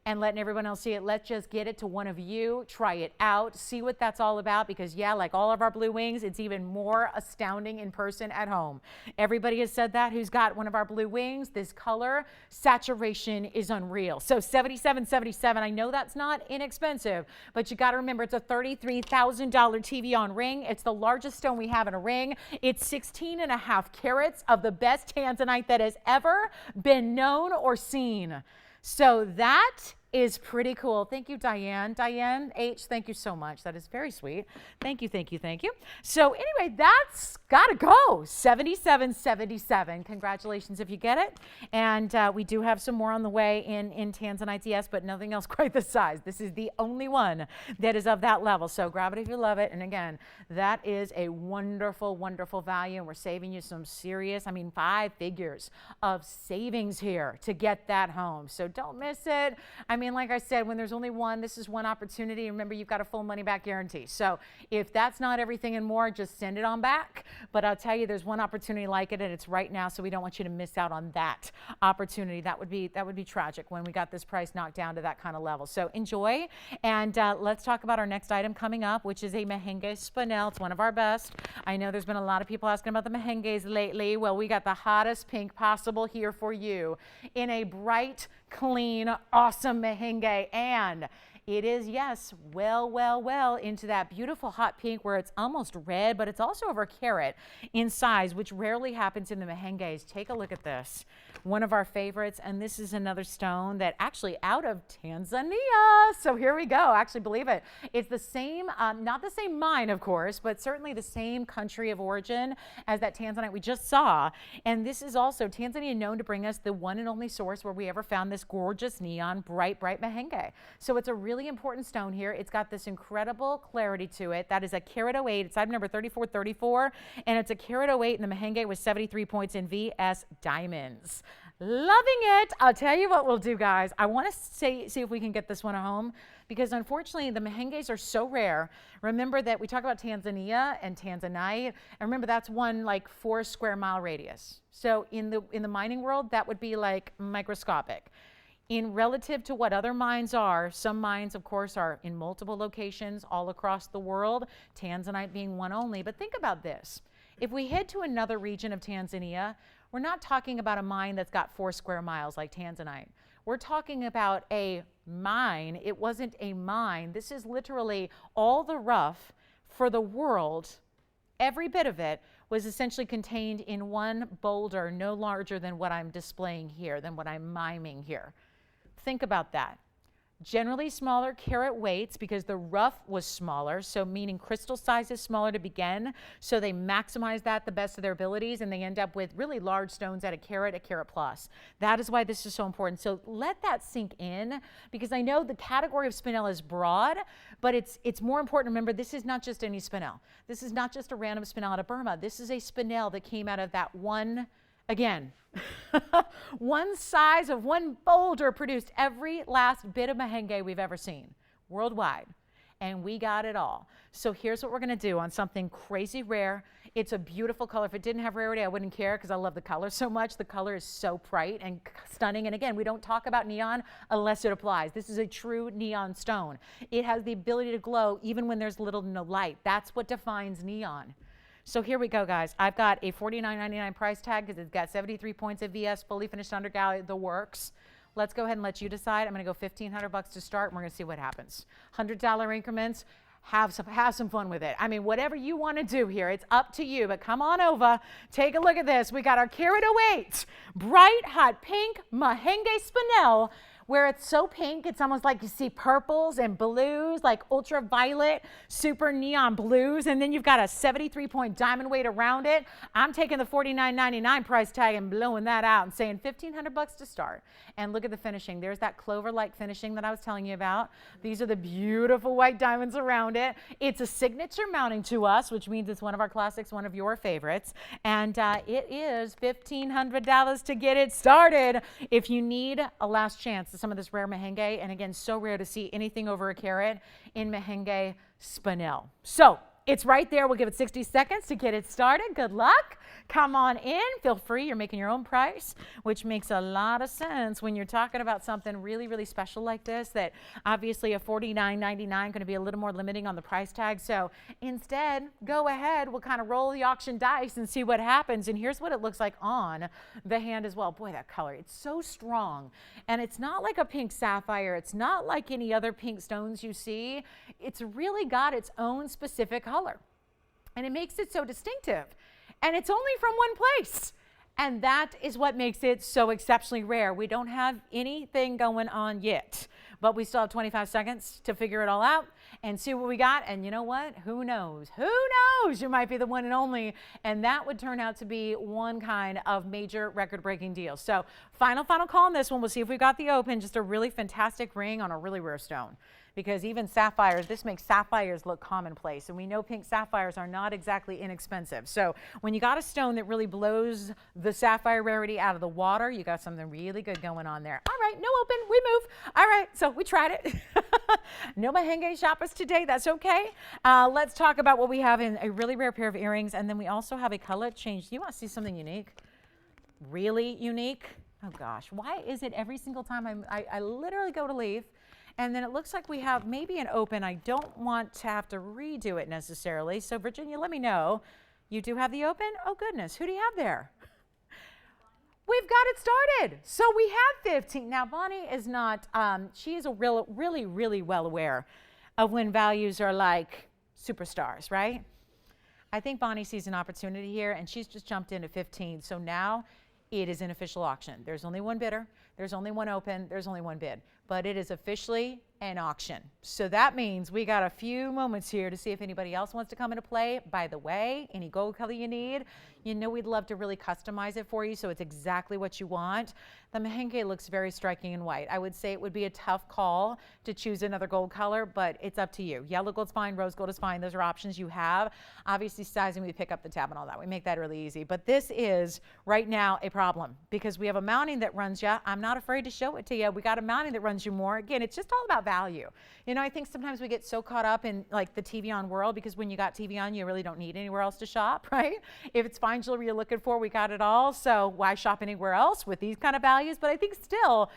and letting everyone else see it. Let's just get it to one of you, try it out, see what that's all about, because yeah, like all of our blue wings, it's even more astounding in person at home. Everybody has said that who's got one of our blue wings. This color saturation is unreal. So $77.77, I know that's not inexpensive, but you got to remember it's a $33,000 TVON ring. It's the largest stone we have in a ring. It's 16.5 carats of the best tanzanite that has ever been known or seen. So that is pretty cool. Thank you, Diane. Diane H., thank you so much. That is very sweet. Thank you, thank you, thank you. So anyway, that's got to go. $77.77. Congratulations if you get it. And we do have some more on the way in tanzanites, yes, but nothing else quite this size. This is the only one that is of that level. So grab it if you love it. And again, that is a wonderful, wonderful value. And we're saving you some serious, 5 figures of savings here to get that home. So don't miss it. Like I said, when there's only one, this is one opportunity. Remember, you've got a full money back guarantee. So if that's not everything and more, just send it on back. But I'll tell you, there's one opportunity like it, and it's right now. So we don't want you to miss out on that opportunity. That would be tragic when we got this price knocked down to that kind of level. So enjoy, and let's talk about our next item coming up, which is a Mahenge Spinel. It's one of our best. I know there's been a lot of people asking about the Mahenges lately. Well, we got the hottest pink possible here for you in a bright, clean, awesome Mahenge, and it is, yes, well into that beautiful hot pink where it's almost red, but it's also over a carat in size, which rarely happens in the Mahenges. Take a look at this. One of our favorites, and this is another stone that actually out of Tanzania. So here we go. Actually, believe it. It's the same, not the same mine, of course, but certainly the same country of origin as that Tanzanite we just saw. And this is also Tanzania known to bring us the one and only source where we ever found this gorgeous neon bright Mahenge. So it's a really important stone here. It's got this incredible clarity to it. That is a carat 08. It's item number 3434, and it's a carat 08 in the Mahenge with 73 points in VS diamonds. Loving it. I'll tell you what we'll do, guys. I want to see if we can get this one home, because unfortunately the Mahenges are so rare. Remember that we talk about Tanzania and Tanzanite, and remember that's one like 4 square mile radius. So in the mining world, that would be like microscopic. In relative to what other mines are, some mines, of course, are in multiple locations all across the world, Tanzanite being one only. But think about this. If we head to another region of Tanzania, we're not talking about a mine that's got 4 square miles like Tanzanite. We're talking about a mine. It wasn't a mine. This is literally all the rough for the world. Every bit of it was essentially contained in one boulder, no larger than what I'm displaying here, than what I'm miming here. Think about that. Generally smaller carat weights because the rough was smaller, so meaning crystal size is smaller to begin, so they maximize that the best of their abilities, and they end up with really large stones at a carat plus. That is why this is so important. So let that sink in, because I know the category of spinel is broad, but it's more important to remember this is not just any spinel. This is not just a random spinel out of Burma. This is a spinel that came out of that one, again, one size of one boulder produced every last bit of Mahenge we've ever seen worldwide, and we got it all. So here's what we're going to do on something crazy rare. It's a beautiful color. If it didn't have rarity, I wouldn't care, because I love the color so much. The color is so bright and stunning, and again, we don't talk about neon unless it applies. This is a true neon stone. It has the ability to glow even when there's little to no light. That's what defines neon. So here we go, guys. I've got a $49.99 price tag because it's got 73 points of VS, fully finished undergallery, the works. Let's go ahead and let you decide. I'm going to go $1,500 to start, and we're going to see what happens. $100 increments. Have some fun with it. Whatever you want to do here, it's up to you. But come on over, take a look at this. We got our carat 08, bright hot pink Mahenge spinel, where it's so pink, it's almost like you see purples and blues, like ultraviolet, super neon blues, and then you've got a 73-point diamond weight around it. I'm taking the $49.99 price tag and blowing that out and saying $1,500 to start. And look at the finishing. There's that clover-like finishing that I was telling you about. These are the beautiful white diamonds around it. It's a signature mounting to us, which means it's one of our classics, one of your favorites. And it is $1,500 to get it started. If you need a last chance, some of this rare Mahenge, and again, so rare to see anything over a carat in Mahenge spinel. So it's right there. We'll give it 60 seconds to get it started. Good luck. Come on in. Feel free. You're making your own price, which makes a lot of sense when you're talking about something really, really special like this, that obviously a $49.99 going to be a little more limiting on the price tag. So instead, go ahead. We'll kind of roll the auction dice and see what happens. And here's what it looks like on the hand as well. Boy, that color, it's so strong. And it's not like a pink sapphire. It's not like any other pink stones you see. It's really got its own specific color. And it makes it so distinctive. And it's only from one place. And that is what makes it so exceptionally rare. We don't have anything going on yet, but we still have 25 seconds to figure it all out and see what we got. And you know what? Who knows? Who knows? You might be the one and only. And that would turn out to be one kind of major record-breaking deal. So final call on this one. We'll see if we got the open. Just a really fantastic ring on a really rare stone. Because even sapphires, this makes sapphires look commonplace. And we know pink sapphires are not exactly inexpensive. So when you got a stone that really blows the sapphire rarity out of the water, you got something really good going on there. All right, no open, we move. All right, so we tried it. No Mahenge shoppers today, that's okay. Let's talk about what we have in a really rare pair of earrings. And then we also have a color change. Do you want to see something unique? Really unique? Oh gosh, why is it every single time I literally go to leave, and then it looks like we have maybe an open. I don't want to have to redo it necessarily. So Virginia, let me know. You do have the open? Oh goodness, who do you have there? We've got it started. So we have 15. Now Bonnie is not, she is really well aware of when values are like superstars, right? I think Bonnie sees an opportunity here and she's just jumped into 15. So now it is an official auction. There's only one bidder. There's only one open. There's only one bid. But it is officially an auction. So that means we got a few moments here to see if anybody else wants to come into play. By the way, any gold color you need, you know we'd love to really customize it for you so it's exactly what you want. The Mahenge looks very striking in white. I would say it would be a tough call to choose another gold color, but it's up to you. Yellow gold's fine, rose gold is fine. Those are options you have. Obviously sizing, we pick up the tab and all that. We make that really easy. But this is right now a problem because we have a mounting that runs you. I'm not afraid to show it to you. We got a mounting that runs you more. Again, it's just all about value. You know, I think sometimes we get so caught up in like the TVON world because when you got TVON, you really don't need anywhere else to shop, right? If it's fine jewelry you're looking for, we got it all. So why shop anywhere else with these kind of values? But I think still,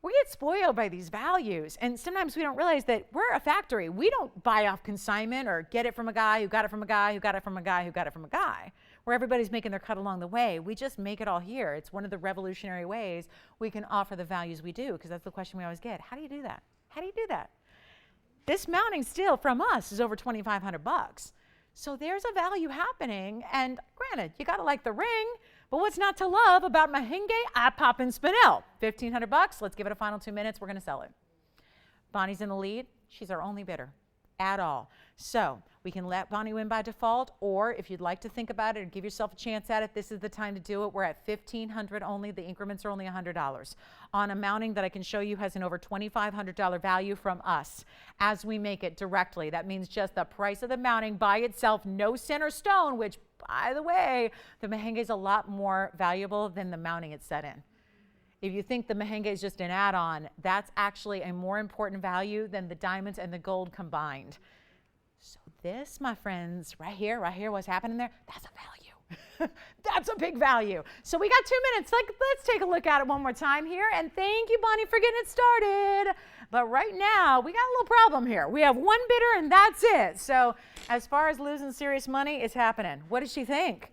we get spoiled by these values. And sometimes we don't realize that we're a factory. We don't buy off consignment or get it from a guy who got it from a guy who got it from a guy who got it from a guy, where everybody's making their cut along the way. We just make it all here. It's one of the revolutionary ways we can offer the values we do, because that's the question we always get. How do you do that? How do you do that? This mounting still from us is over $2,500. So there's a value happening. And granted, you got to like the ring, but what's not to love about Mahenge Eye Poppin' Spinel? $1,500. Let's give it a final 2 minutes. We're going to sell it. Bonnie's in the lead. She's our only bidder at all. So we can let Bonnie win by default, or if you'd like to think about it or give yourself a chance at it, this is the time to do it. We're at $1,500 only. The increments are only $100 on a mounting that I can show you has an over $2,500 value from us as we make it directly. That means just the price of the mounting by itself, no center stone, which by the way, the Mahenge is a lot more valuable than the mounting it's set in. If you think the Mahenge is just an add-on, that's actually a more important value than the diamonds and the gold combined. So this, my friends, right here, what's happening there, that's a value. That's a big value. So we got 2 minutes. Let's take a look at it one more time here. And thank you, Bonnie, for getting it started. But right now, we got a little problem here. We have one bidder, and that's it. So as far as losing serious money, it's happening. What does she think?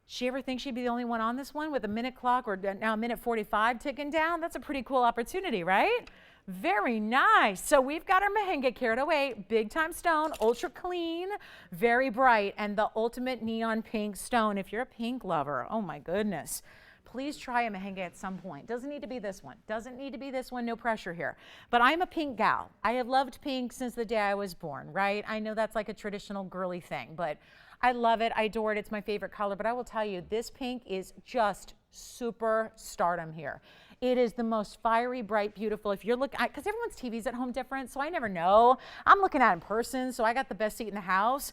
She ever think she'd be the only one on this one with a minute clock or now a minute 45 ticking down? That's a pretty cool opportunity, right? Very nice. So we've got our Mahenge Carat 08, big time stone, ultra clean, very bright, and the ultimate neon pink stone. If you're a pink lover, oh my goodness, please try a Mahenge at some point. Doesn't need to be this one. Doesn't need to be this one, no pressure here. But I'm a pink gal. I have loved pink since the day I was born, right? I know that's like a traditional girly thing, but I love it. I adore it. It's my favorite color. But I will tell you, this pink is just super stardom here. It is the most fiery, bright, beautiful. If you're looking, because everyone's TV's at home different, so I never know. I'm looking at it in person, so I got the best seat in the house.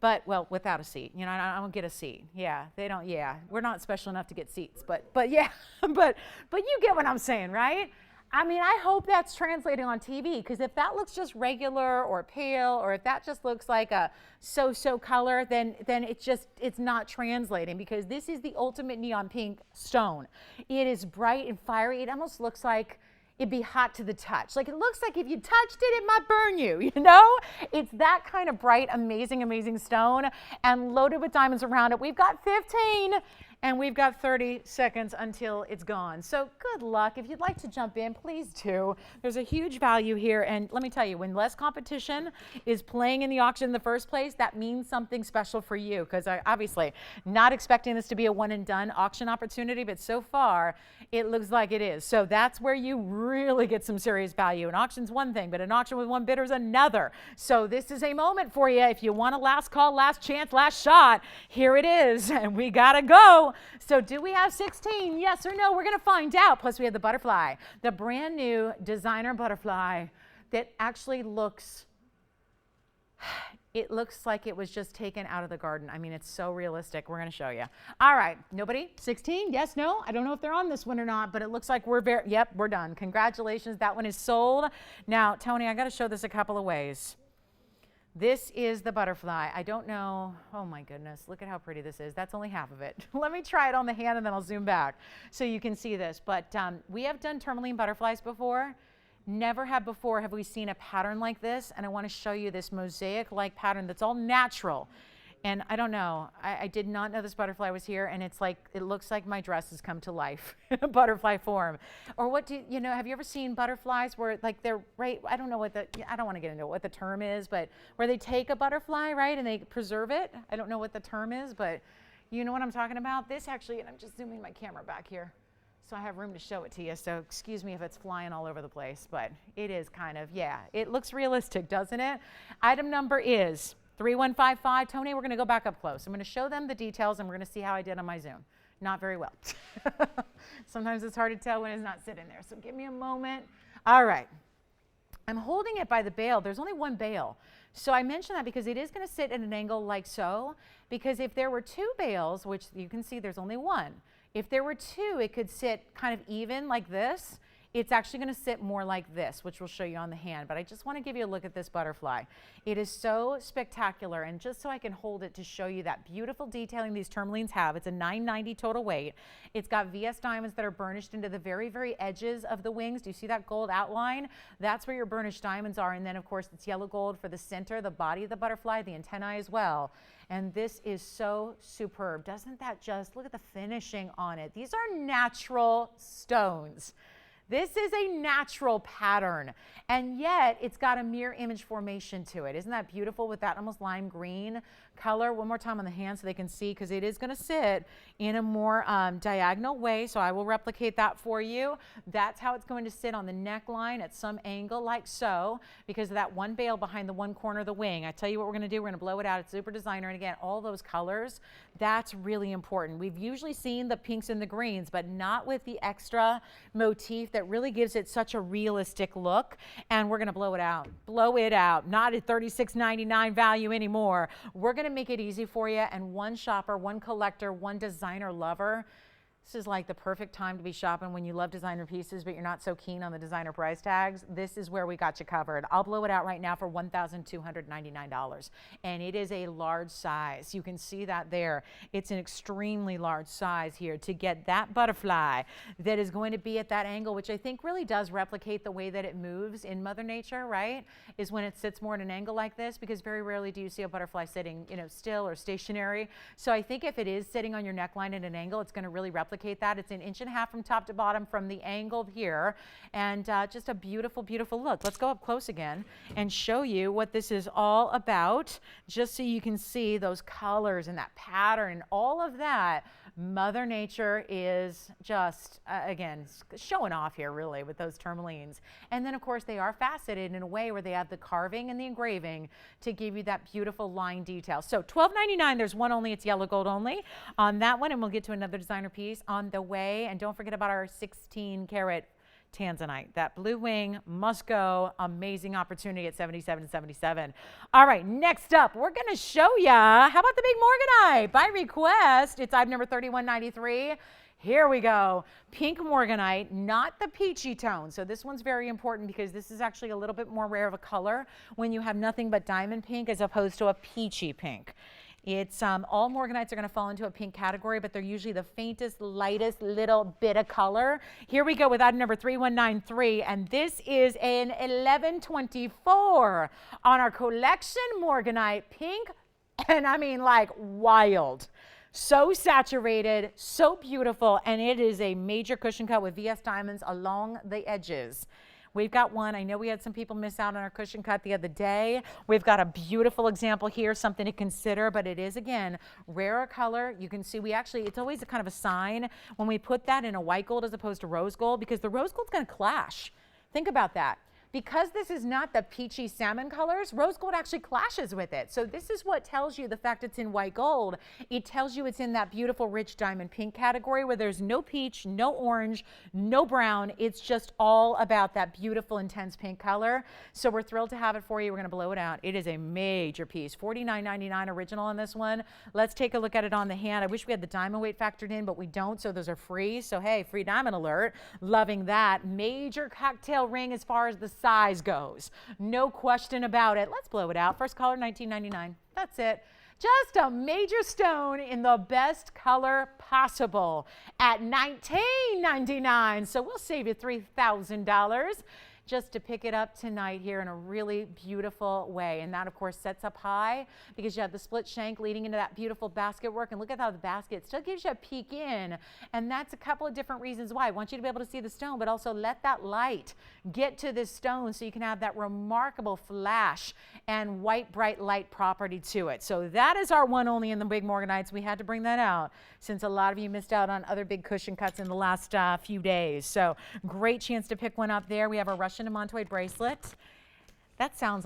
But, well, without a seat. You know, I don't get a seat. Yeah, they don't, yeah. We're not special enough to get seats. But yeah, but you get what I'm saying, right? I mean, I hope that's translating on TV, because if that looks just regular or pale, or if that just looks like a so-so color, then it's not translating, because this is the ultimate neon pink stone. It is bright and fiery. It almost looks like it'd be hot to the touch. Like, it looks like if you touched it, it might burn you, you know? It's that kind of bright, amazing, amazing stone, and loaded with diamonds around it. We've got 15. And we've got 30 seconds until it's gone. So good luck. If you'd like to jump in, please do. There's a huge value here. And let me tell you, when less competition is playing in the auction in the first place, that means something special for you. Because I obviously not expecting this to be a one and done auction opportunity, but so far it looks like it is. So that's where you really get some serious value. An auction's one thing, but an auction with one bidder is another. So this is a moment for you. If you want a last call, last chance, last shot, here it is. And we gotta go. So do we have 16? Yes or no? We're going to find out. Plus we have the butterfly, the brand new designer butterfly that actually looks, it looks like it was just taken out of the garden. I mean, it's so realistic. We're going to show you. All right. Nobody? 16? Yes, no? I don't know if they're on this one or not, but it looks like yep, we're done. Congratulations. That one is sold. Now, Tony, I got to show this a couple of ways. This is the butterfly. I don't know. Oh my goodness. Look at how pretty this is. That's only half of it. Let me try it on the hand and then I'll zoom back so you can see this. But we have done tourmaline butterflies before. Never have before have we seen a pattern like this. And I want to show you this mosaic-like pattern that's all natural. And I don't know, I did not know this butterfly was here, and it's like, it looks like my dress has come to life in a butterfly form. Or what do you know, have you ever seen butterflies where like they're right, I don't know what I don't want to get into what the term is, but where they take a butterfly, right, and they preserve it? I don't know what the term is, but you know what I'm talking about? This actually, and I'm just zooming my camera back here so I have room to show it to you, so excuse me if it's flying all over the place, but it is kind of, yeah, it looks realistic, doesn't it? Item number is 3155. Tony, we're going to go back up close. I'm going to show them the details, and we're going to see how I did on my Zoom. Not very well. Sometimes it's hard to tell when it's not sitting there, so give me a moment. All right. I'm holding it by the bail. There's only one bail. So I mention that because it is going to sit at an angle like so, because if there were two bails, which you can see there's only one, if there were two, it could sit kind of even like this. It's actually going to sit more like this, which we'll show you on the hand. But I just want to give you a look at this butterfly. It is so spectacular. And just so I can hold it to show you that beautiful detailing these tourmalines have, it's a 990 total weight. It's got VS diamonds that are burnished into the very, very edges of the wings. Do you see that gold outline? That's where your burnished diamonds are. And then, of course, it's yellow gold for the center, the body of the butterfly, the antennae as well. And this is so superb. Doesn't that just, look at the finishing on it. These are natural stones. This is a natural pattern, and yet it's got a mirror image formation to it. Isn't that beautiful with that almost lime green color? One more time on the hand so they can see, because it is going to sit in a more diagonal way, so I will replicate that for you. That's how it's going to sit on the neckline at some angle like so, because of that one bail behind the one corner of the wing. I tell you what we're going to do. We're going to blow it out. It's super designer, and again, all those colors, that's really important. We've usually seen the pinks and the greens, but not with the extra motif that really gives it such a realistic look. And we're going to blow it out. Blow it out. Not at $36.99 value anymore. We're going to make it easy for you, and one shopper, one collector, one designer lover. This is like the perfect time to be shopping when you love designer pieces, but you're not so keen on the designer price tags. This is where we got you covered. I'll blow it out right now for $1,299. And it is a large size. You can see that there. It's an extremely large size here to get that butterfly that is going to be at that angle, which I think really does replicate the way that it moves in Mother Nature, right? Is when it sits more at an angle like this, because very rarely do you see a butterfly sitting, you know, still or stationary. So I think if it is sitting on your neckline at an angle, it's going to really replicate that. It's 1.5 inches from top to bottom from the angle here, and just a beautiful, beautiful look. Let's go up close again and show you what this is all about, just so you can see those colors and that pattern and all of that. Mother Nature is just, again, showing off here really with those tourmalines. And then, of course, they are faceted in a way where they have the carving and the engraving to give you that beautiful line detail. So $12.99, there's one only, it's yellow gold only on that one, and we'll get to another designer piece on the way. And don't forget about our 16-karat tanzanite. That blue wing must go. Amazing opportunity at $77.77. All right, next up, we're going to show you, how about the big morganite? By request, it's item number 3193. Here we go. Pink morganite, not the peachy tone. So this one's very important because this is actually a little bit more rare of a color when you have nothing but diamond pink as opposed to a peachy pink. It's all morganites are going to fall into a pink category, but they're usually the faintest, lightest little bit of color. Here we go with item number 3193, and this is an 1124 on our collection morganite pink, and I mean like wild. So saturated, so beautiful, and it is a major cushion cut with VS diamonds along the edges. We've got one. I know we had some people miss out on our cushion cut the other day. We've got a beautiful example here, something to consider, but it is, again, rarer color. You can see we actually, it's always a kind of a sign when we put that in a white gold as opposed to rose gold, because the rose gold's going to clash. Think about that. Because this is not the peachy salmon colors, rose gold actually clashes with it. So this is what tells you the fact it's in white gold. It tells you it's in that beautiful rich diamond pink category where there's no peach, no orange, no brown. It's just all about that beautiful intense pink color. So we're thrilled to have it for you. We're going to blow it out. It is a major piece. $49.99 original on this one. Let's take a look at it on the hand. I wish we had the diamond weight factored in, but we don't, so those are free. So hey, free diamond alert. Loving that. Major cocktail ring as far as the size goes. No question about it. Let's blow it out. First color, $19.99. That's it. Just a major stone in the best color possible at $19.99. So we'll save you $3,000 just to pick it up tonight here in a really beautiful way. And that, of course, sets up high because you have the split shank leading into that beautiful basket work. And look at how the basket still gives you a peek in. And that's a couple of different reasons why. I want you to be able to see the stone, but also let that light get to this stone so you can have that remarkable flash and white, bright light property to it. So that is our one only in the big morganites. We had to bring that out since a lot of you missed out on other big cushion cuts in the last few days. So great chance to pick one up there. We have a Russian demantoid bracelet. That sounds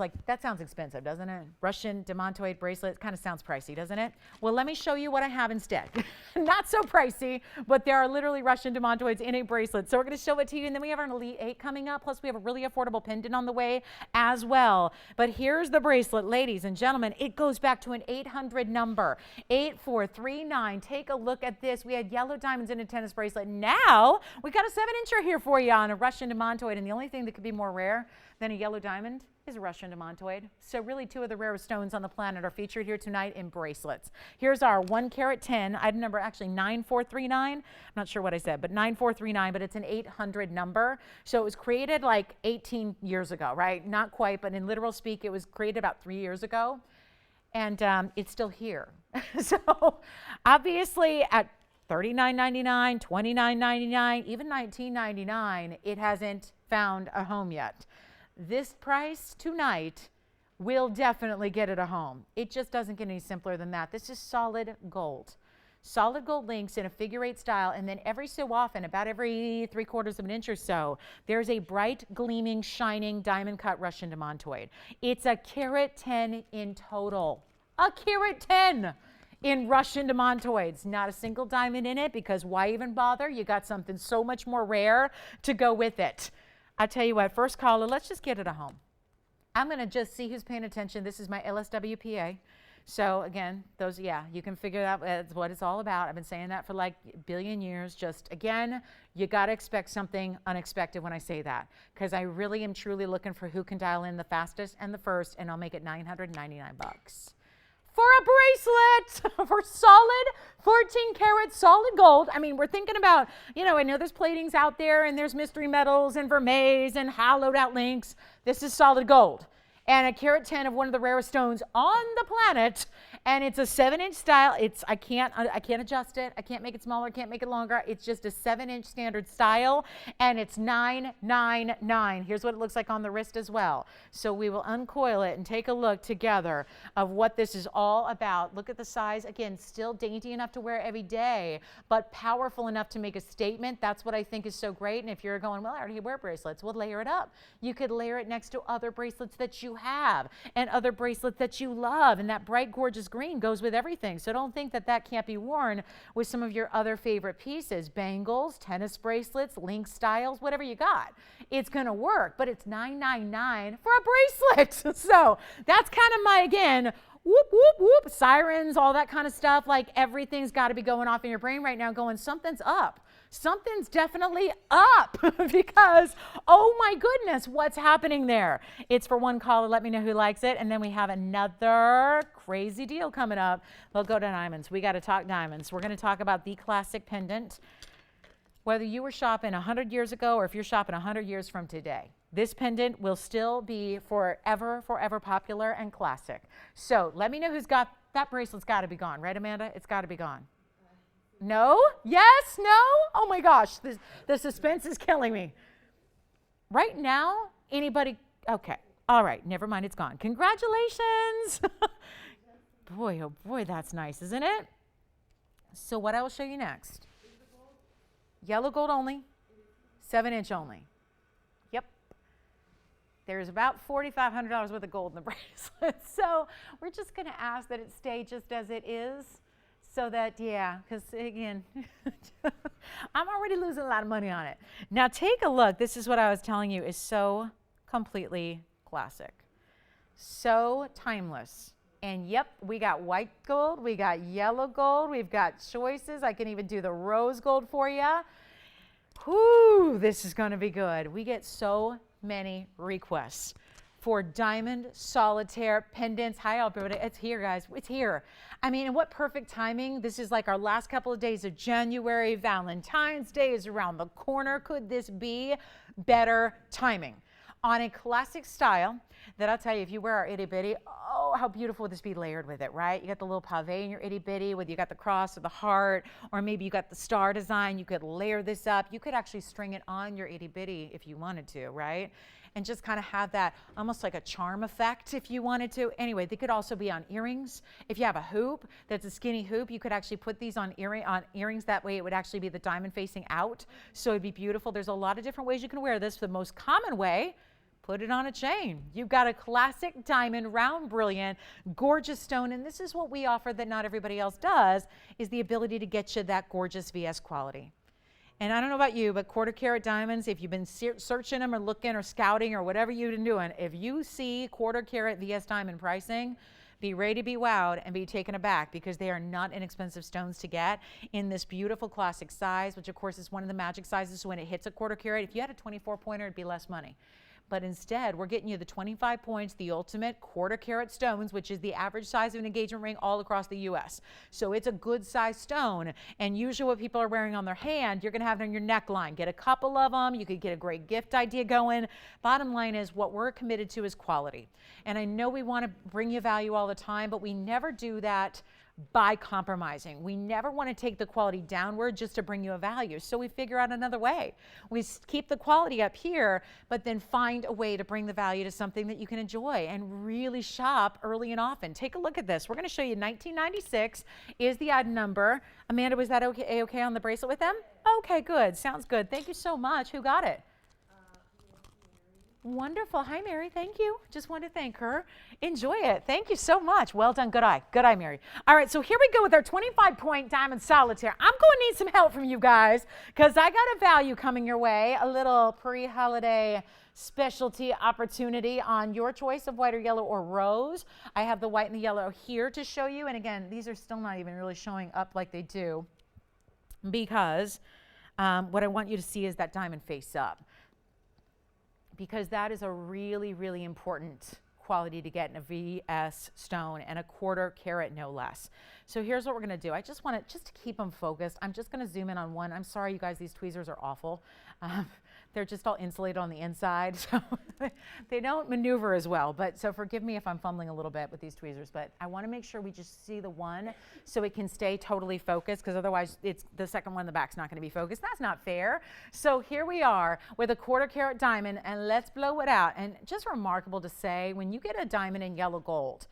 expensive, doesn't it? Russian demantoid bracelet kind of sounds pricey, doesn't it? Well, let me show you what I have instead. Not so pricey, but there are literally Russian demantoids in a bracelet. So we're going to show it to you, and then we have an Elite 8 coming up. Plus, we have a really affordable pendant on the way as well. But here's the bracelet, ladies and gentlemen. It goes back to an 800 number, 8439. Take a look at this. We had yellow diamonds in a tennis bracelet. Now we got a 7-incher here for you on a Russian demantoid, and the only thing that could be more rare than a yellow diamond is a Russian demantoid. So really two of the rarest stones on the planet are featured here tonight in bracelets. Here's our 1 carat 10, item number actually 9439. I'm not sure what I said, but 9439, but it's an 800 number. So it was created like 18 years ago, right? Not quite, but in literal speak, it was created about 3 years ago. And it's still here. So obviously at $39.99, $29.99, even $19.99, it hasn't found a home yet. This price tonight will definitely get it a home. It just doesn't get any simpler than that. This is solid gold. Solid gold links in a figure-8 style, and then every so often, about every 3/4 of an inch or so, there's a bright, gleaming, shining diamond-cut Russian demantoid. It's a carat 10 in total. A carat 10 in Russian demantoids. Not a single diamond in it because why even bother? You got something so much more rare to go with it. I tell you what, first caller, let's just get it a home. I'm going to just see who's paying attention. This is my LSWPA. So again, those, yeah, you can figure out that's what it's all about. I've been saying that for like a billion years. Just again, you got to expect something unexpected when I say that, because I really am truly looking for who can dial in the fastest and the first, and I'll make it $999 for a bracelet for solid 14 karat solid gold. I mean, we're thinking about, you know, I know there's platings out there and there's mystery metals and vermeils and hollowed out links. This is solid gold. And a carat 10 of one of the rarest stones on the planet, and it's a 7-inch style. I can't adjust it. I can't make it smaller. Can't make it longer. It's just a 7-inch standard style, and it's $999. Here's what it looks like on the wrist as well. So we will uncoil it and take a look together of what this is all about. Look at the size. Again, still dainty enough to wear every day, but powerful enough to make a statement. That's what I think is so great. And if you're going, well, I already wear bracelets, well, layer it up. You could layer it next to other bracelets that you have and other bracelets that you love, and that bright gorgeous green goes with everything. So don't think that that can't be worn with some of your other favorite pieces, bangles, tennis bracelets, link styles, whatever you got. It's gonna work, but it's $999 for a bracelet. So that's kind of my, again, whoop, whoop, whoop, sirens, all that kind of stuff. Like everything's got to be going off in your brain right now going, something's up. something's definitely up because, oh my goodness, what's happening there? It's for one caller. Let me know who likes it. And then we have another crazy deal coming up. We'll go to diamonds. We got to talk diamonds. We're going to talk about the classic pendant. Whether you were shopping 100 years ago or if you're shopping 100 years from today, this pendant will still be forever, forever popular and classic. So let me know who's got that bracelet's got to be gone, right, Amanda? It's got to be gone. No? Yes? No? Oh my gosh, the suspense is killing me. Right now, anybody? Okay. All right, never mind, it's gone. Congratulations. Boy, oh boy, that's nice, isn't it? So what I will show you next. Yellow gold only, 7-inch only. Yep. There's about $4,500 worth of gold in the bracelet. So we're just going to ask that it stay just as it is. So that, yeah, because again, I'm already losing a lot of money on it. Now take a look. This is what I was telling you is so completely classic. So timeless. And yep, we got white gold, we got yellow gold, we've got choices. I can even do the rose gold for you. Whoo, this is going to be good. We get so many requests for diamond solitaire pendants. Hi, everybody. It's here, guys. It's here. I mean, and what perfect timing. This is like our last couple of days of January. Valentine's Day is around the corner. Could this be better timing? On a classic style that I'll tell you, if you wear our itty bitty, oh, how beautiful would this be layered with it, right? You got the little pave in your itty bitty, whether you got the cross or the heart, or maybe you got the star design. You could layer this up. You could actually string it on your itty bitty if you wanted to, right? And just kind of have that almost like a charm effect if you wanted to. Anyway, they could also be on earrings. If you have a hoop that's a skinny hoop, you could actually put these on earrings. That way it would actually be the diamond facing out. So it'd be beautiful. There's a lot of different ways you can wear this. The most common way, put it on a chain. You've got a classic diamond, round, brilliant, gorgeous stone. And this is what we offer that not everybody else does, is the ability to get you that gorgeous VS quality. And I don't know about you, but quarter carat diamonds, if you've been searching them or looking or scouting or whatever you've been doing, if you see quarter carat VS diamond pricing, be ready to be wowed and be taken aback, because they are not inexpensive stones to get in this beautiful classic size, which of course is one of the magic sizes. So when it hits a quarter carat, if you had a 24 pointer, it'd be less money. But instead, we're getting you the 25 points, the ultimate quarter carat stones, which is the average size of an engagement ring all across the U.S. So it's a good size stone. And usually what people are wearing on their hand, you're going to have it on your neckline. Get a couple of them. You could get a great gift idea going. Bottom line is, what we're committed to is quality. And I know we want to bring you value all the time, but we never do that by compromising. We never want to take the quality downward just to bring you a value. So we figure out another way. We keep the quality up here, but then find a way to bring the value to something that you can enjoy and really shop early and often. Take a look at this. We're going to show you 1996 is the odd number. Amanda, was that okay on the bracelet with them? Okay, good. Sounds good. Thank you so much. Who got it? Wonderful. Hi, Mary. Thank you. Just wanted to thank her. Enjoy it. Thank you so much. Well done. Good eye. Good eye, Mary. All right, so here we go with our 25-point diamond solitaire. I'm going to need some help from you guys, because I got a value coming your way, a little pre-holiday specialty opportunity on your choice of white or yellow or rose. I have the white and the yellow here to show you. And again, these are still not even really showing up like they do, because what I want you to see is that diamond face up, because that is a really, really important quality to get in a VS stone, and a quarter carat no less. So here's what we're going to do. I just want to, just to keep them focused, I'm just going to zoom in on one. I'm sorry, you guys, these tweezers are awful. They're just all insulated on the inside, so they don't maneuver as well. But so forgive me if I'm fumbling a little bit with these tweezers, but I want to make sure we just see the one so it can stay totally focused, because otherwise it's the second one in the back's not going to be focused. That's not fair. So here we are with a quarter carat diamond, and let's blow it out. And just remarkable to say, when you get a diamond in yellow gold,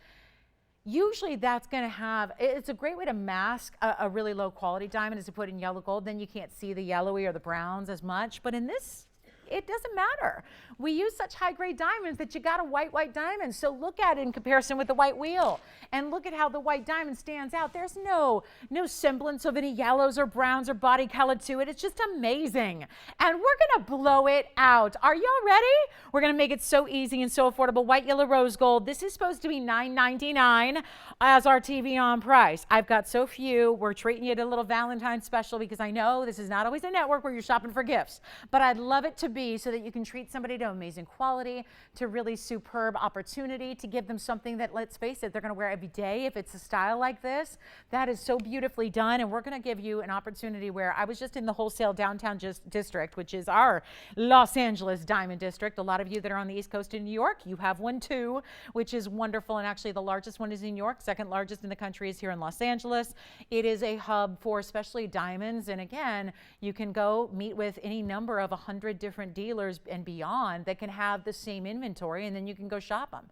usually that's going to have, it's a great way to mask a really low quality diamond, is to put in yellow gold. Then you can't see the yellowy or the browns as much. But in this it doesn't matter. We use such high-grade diamonds that you got a white diamond. So look at it in comparison with the white wheel, and look at how the white diamond stands out. There's no semblance of any yellows or browns or body color to it. It's just amazing. And we're gonna blow it out. Are y'all ready? We're gonna make it so easy and so affordable. White, yellow, rose gold. This is supposed to be $9.99 as our TVON price. I've got so few. We're treating you to a little Valentine's special because I know this is not always a network where you're shopping for gifts, but I'd love it to be so that you can treat somebody to amazing quality, to really superb opportunity, to give them something that, let's face it, they're going to wear every day. If it's a style like this, that is so beautifully done. And we're going to give you an opportunity where I was just in the wholesale downtown district, which is our Los Angeles diamond district. A lot of you that are on the East Coast in New York, you have one too, which is wonderful. And actually the largest one is in New York. Second largest in the country is here in Los Angeles. It is a hub for especially diamonds. And again, you can go meet with any number of 100 different dealers and beyond that can have the same inventory, and then you can go shop them.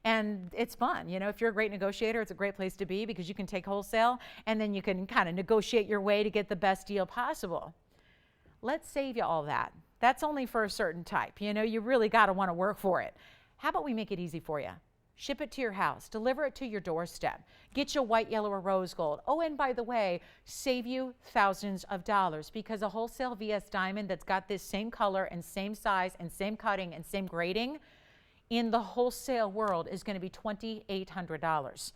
And it's fun. You know, if you're a great negotiator, it's a great place to be because you can take wholesale and then you can kind of negotiate your way to get the best deal possible. Let's save you all that. That's only for a certain type. You know, you really got to want to work for it. How about we make it easy for you? Ship it to your house, deliver it to your doorstep, get you white, yellow, or rose gold. Oh, and by the way, save you thousands of dollars because a wholesale VS diamond that's got this same color and same size and same cutting and same grading in the wholesale world is going to be $2,800.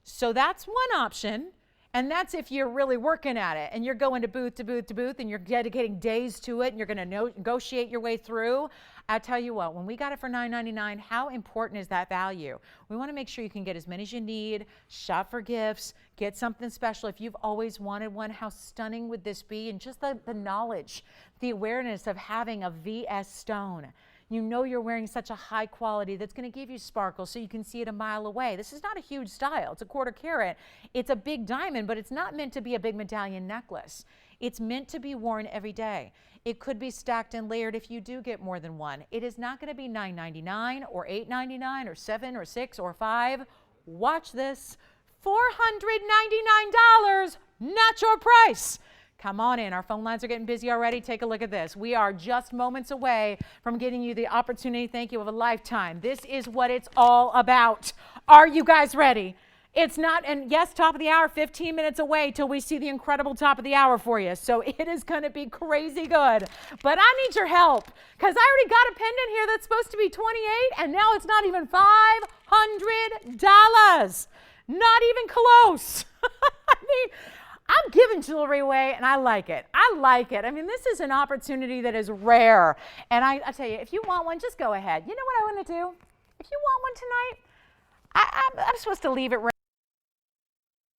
So that's one option. And that's if you're really working at it and you're going to booth to booth to booth and you're dedicating days to it and you're going to negotiate your way through. I tell you what, when we got it for $9.99, how important is that value? We want to make sure you can get as many as you need, shop for gifts, get something special. If you've always wanted one, how stunning would this be? And just the knowledge, the awareness of having a VS stone. You know you're wearing such a high quality that's going to give you sparkle so you can see it a mile away. This is not a huge style. It's a 1/4 carat. It's a big diamond, but it's not meant to be a big medallion necklace. It's meant to be worn every day. It could be stacked and layered if you do get more than one. It is not going to be $9.99 or $8.99 or $7 or $6 or $5. Watch this. $499, not your price. Come on in. Our phone lines are getting busy already. Take a look at this. We are just moments away from getting you the opportunity, thank you, of a lifetime. This is what it's all about. Are you guys ready? It's not, and yes, top of the hour, 15 minutes away till we see the incredible top of the hour for you. So it is going to be crazy good. But I need your help because I already got a pendant here that's supposed to be $28 and now it's not even $500. Not even close. I mean, I'm giving jewelry away and I like it. I like it. I mean, this is an opportunity that is rare. And I tell you, if you want one, just go ahead. You know what I want to do? If you want one tonight, I'm supposed to leave it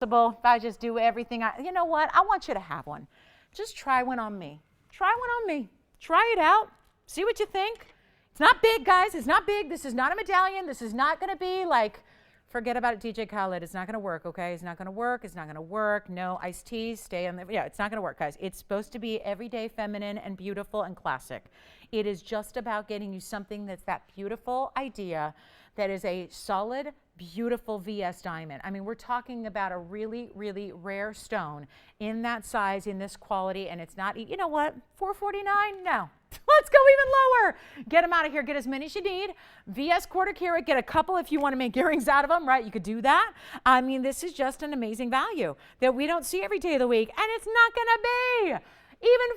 if I just do everything. You know what? I want you to have one. Just try one on me. Try one on me. Try it out. See what you think. It's not big, guys. It's not big. This is not a medallion. This is not going to be like, forget about it, DJ Khaled. It's not going to work, okay? It's not going to work. It's not going to work. No iced teas. Stay on the, yeah, it's not going to work, guys. It's supposed to be everyday, feminine, and beautiful and classic. It is just about getting you something that's that beautiful idea that is a solid, beautiful VS diamond. I mean, we're talking about a really, really rare stone in that size, in this quality, and it's not, you know what, $449? No. Let's go even lower. Get them out of here. Get as many as you need. VS 1/4 carat. Get a couple if you want to make earrings out of them, right? You could do that. I mean, this is just an amazing value that we don't see every day of the week, and it's not going to be. Even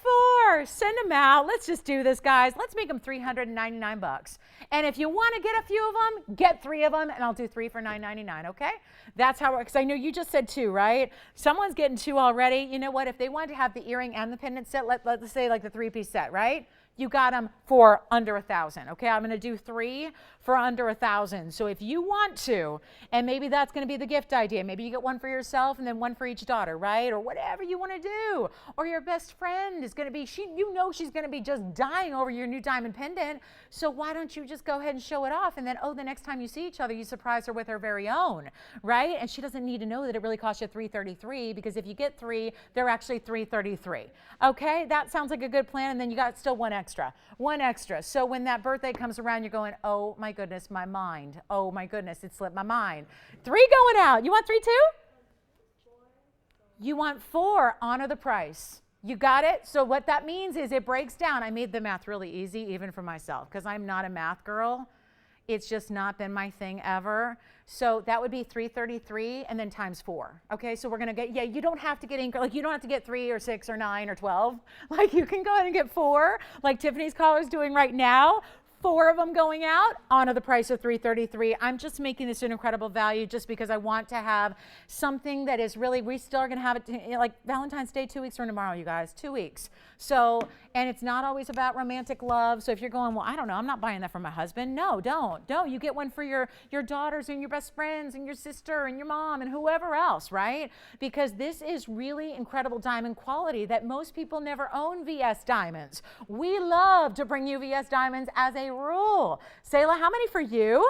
$444. Send them out. Let's just do this, guys. Let's make them $399. And if you want to get a few of them, get 3 of them, and I'll do 3 for $9.99, okay? That's how, because I know you just said 2, right? Someone's getting 2 already. You know what? If they wanted to have the earring and the pendant set, let's say like the 3-piece set, right? You got them for under $1,000, okay? I'm going to do 3 for under $1,000. So if you want to, and maybe that's going to be the gift idea. Maybe you get one for yourself and then one for each daughter, right? Or whatever you want to do. Or your best friend is going to be, you know she's going to be just dying over your new diamond pendant. So why don't you just go ahead and show it off? And then, oh, the next time you see each other, you surprise her with her very own, right? And she doesn't need to know that it really cost you $333 because if you get 3, they're actually $333. Okay? That sounds like a good plan. And then you got still one extra. So when that birthday comes around, you're going, oh my goodness, my mind. Oh my goodness, it slipped my mind. 3 going out. You want 3 too? You want 4, honor the price. You got it? So what that means is it breaks down. I made the math really easy, even for myself, because I'm not a math girl. It's just not been my thing ever. So that would be 333 and then times 4. Okay, so we're gonna get, yeah, you don't have to get ink, like you don't have to get 3 or 6 or 9 or 12. Like you can go ahead and get 4, like Tiffany's collar is doing right now. 4 of them going out, honor the price of $333. I'm just making this an incredible value just because I want to have something that is really, we still are going to have it like Valentine's Day 2 weeks from tomorrow, you guys, 2 weeks. So, and it's not always about romantic love. So if you're going, well, I don't know, I'm not buying that for my husband. No, don't. You get one for your daughters and your best friends and your sister and your mom and whoever else, right? Because this is really incredible diamond quality that most people never own VS diamonds. We love to bring you VS diamonds as a rule. Sayla, how many for you?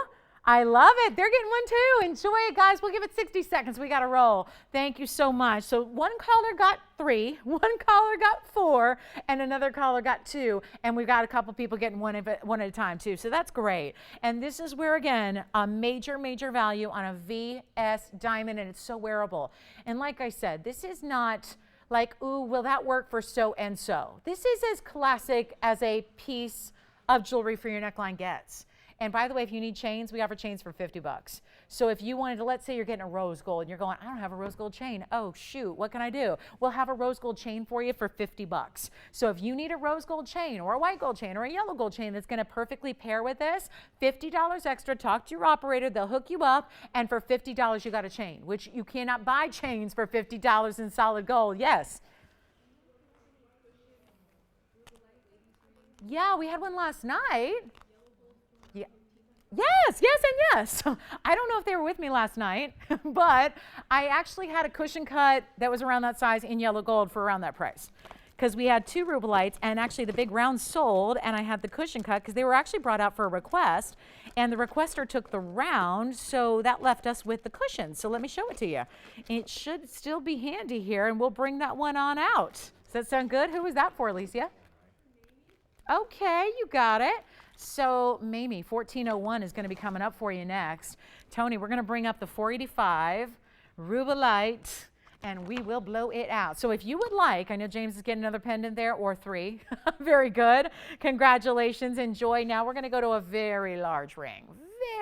I love it. They're getting one too. Enjoy it, guys. We'll give it 60 seconds. We got to roll. Thank you so much. So one caller got 3, one caller got 4, and another caller got 2. And we've got a couple people getting one at a time too. So that's great. And this is where, again, a major, major value on a VS diamond, and it's so wearable. And like I said, this is not like, ooh, will that work for so and so? This is as classic as a piece of jewelry for your neckline gets. And by the way, if you need chains, we offer chains for 50 bucks. So if you wanted to, let's say you're getting a rose gold and you're going, I don't have a rose gold chain. Oh, shoot, what can I do? We'll have a rose gold chain for you for 50 bucks. So if you need a rose gold chain or a white gold chain or a yellow gold chain that's going to perfectly pair with this, $50 extra, talk to your operator, they'll hook you up, and for $50 you got a chain, which you cannot buy chains for $50 in solid gold. Yes. Yeah, we had one last night. Yeah. Yes, yes, and yes. I don't know if they were with me last night, but I actually had a cushion cut that was around that size in yellow gold for around that price. Because we had 2 rubelites, and actually the big round sold, and I had the cushion cut because they were actually brought out for a request, and the requester took the round, so that left us with the cushion. So let me show it to you. It should still be handy here, and we'll bring that one on out. Does that sound good? Who was that for, Alicia? Okay, you got it. So Mamie, 1401 is going to be coming up for you next. Tony, we're going to bring up the 485 rubelite, and we will blow it out. So if you would like, I know James is getting another pendant there, or 3. Very good. Congratulations. Enjoy. Now we're going to go to a very large ring.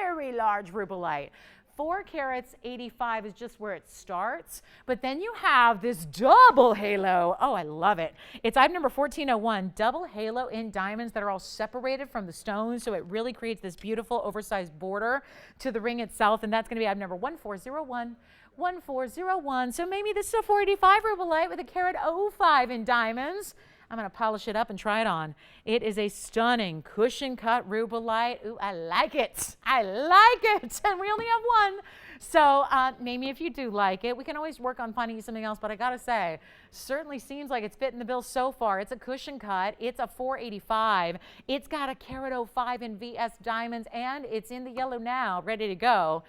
Very large rubelite. 4 carats, 85 is just where it starts. But then you have this double halo. Oh, I love it. It's item number 1401, double halo in diamonds that are all separated from the stones. So it really creates this beautiful oversized border to the ring itself. And that's going to be item number 1401. 1401. So maybe this is a 485 rubelite with a carat 05 in diamonds. I'm going to polish it up and try it on. It is a stunning cushion cut rubelite. Ooh, I like it. I like it. And we only have one. So maybe if you do like it, we can always work on finding something else. But I got to say, certainly seems like it's fitting the bill so far. It's a cushion cut. It's a 485. It's got a carat 05 in VS diamonds, and it's in the yellow now, ready to go.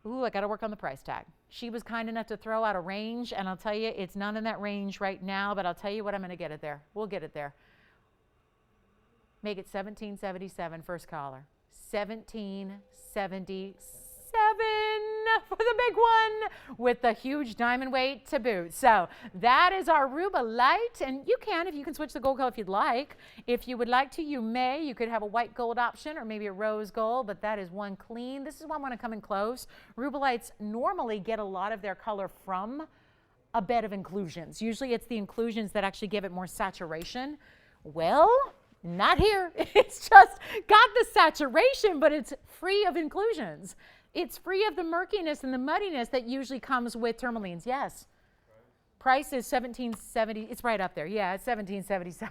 Ooh, I got to work on the price tag. She was kind enough to throw out a range, and I'll tell you, it's not in that range right now, but I'll tell you what, I'm going to get it there. We'll get it there. Make it $17.77, first caller. $17.77 for the big one with the huge diamond weight to boot. So that is our rubelite, and you can, if you can switch the gold color if you'd like. If you would like to, you may. You could have a white gold option or maybe a rose gold, but that is one clean. This is one I want to come in close. Rubelites normally get a lot of their color from a bed of inclusions. Usually it's the inclusions that actually give it more saturation. Well, not here. It's just got the saturation, but it's free of inclusions. It's free of the murkiness and the muddiness that usually comes with tourmalines. Yes. Price is $17.70. It's right up there. Yeah, it's $17.77.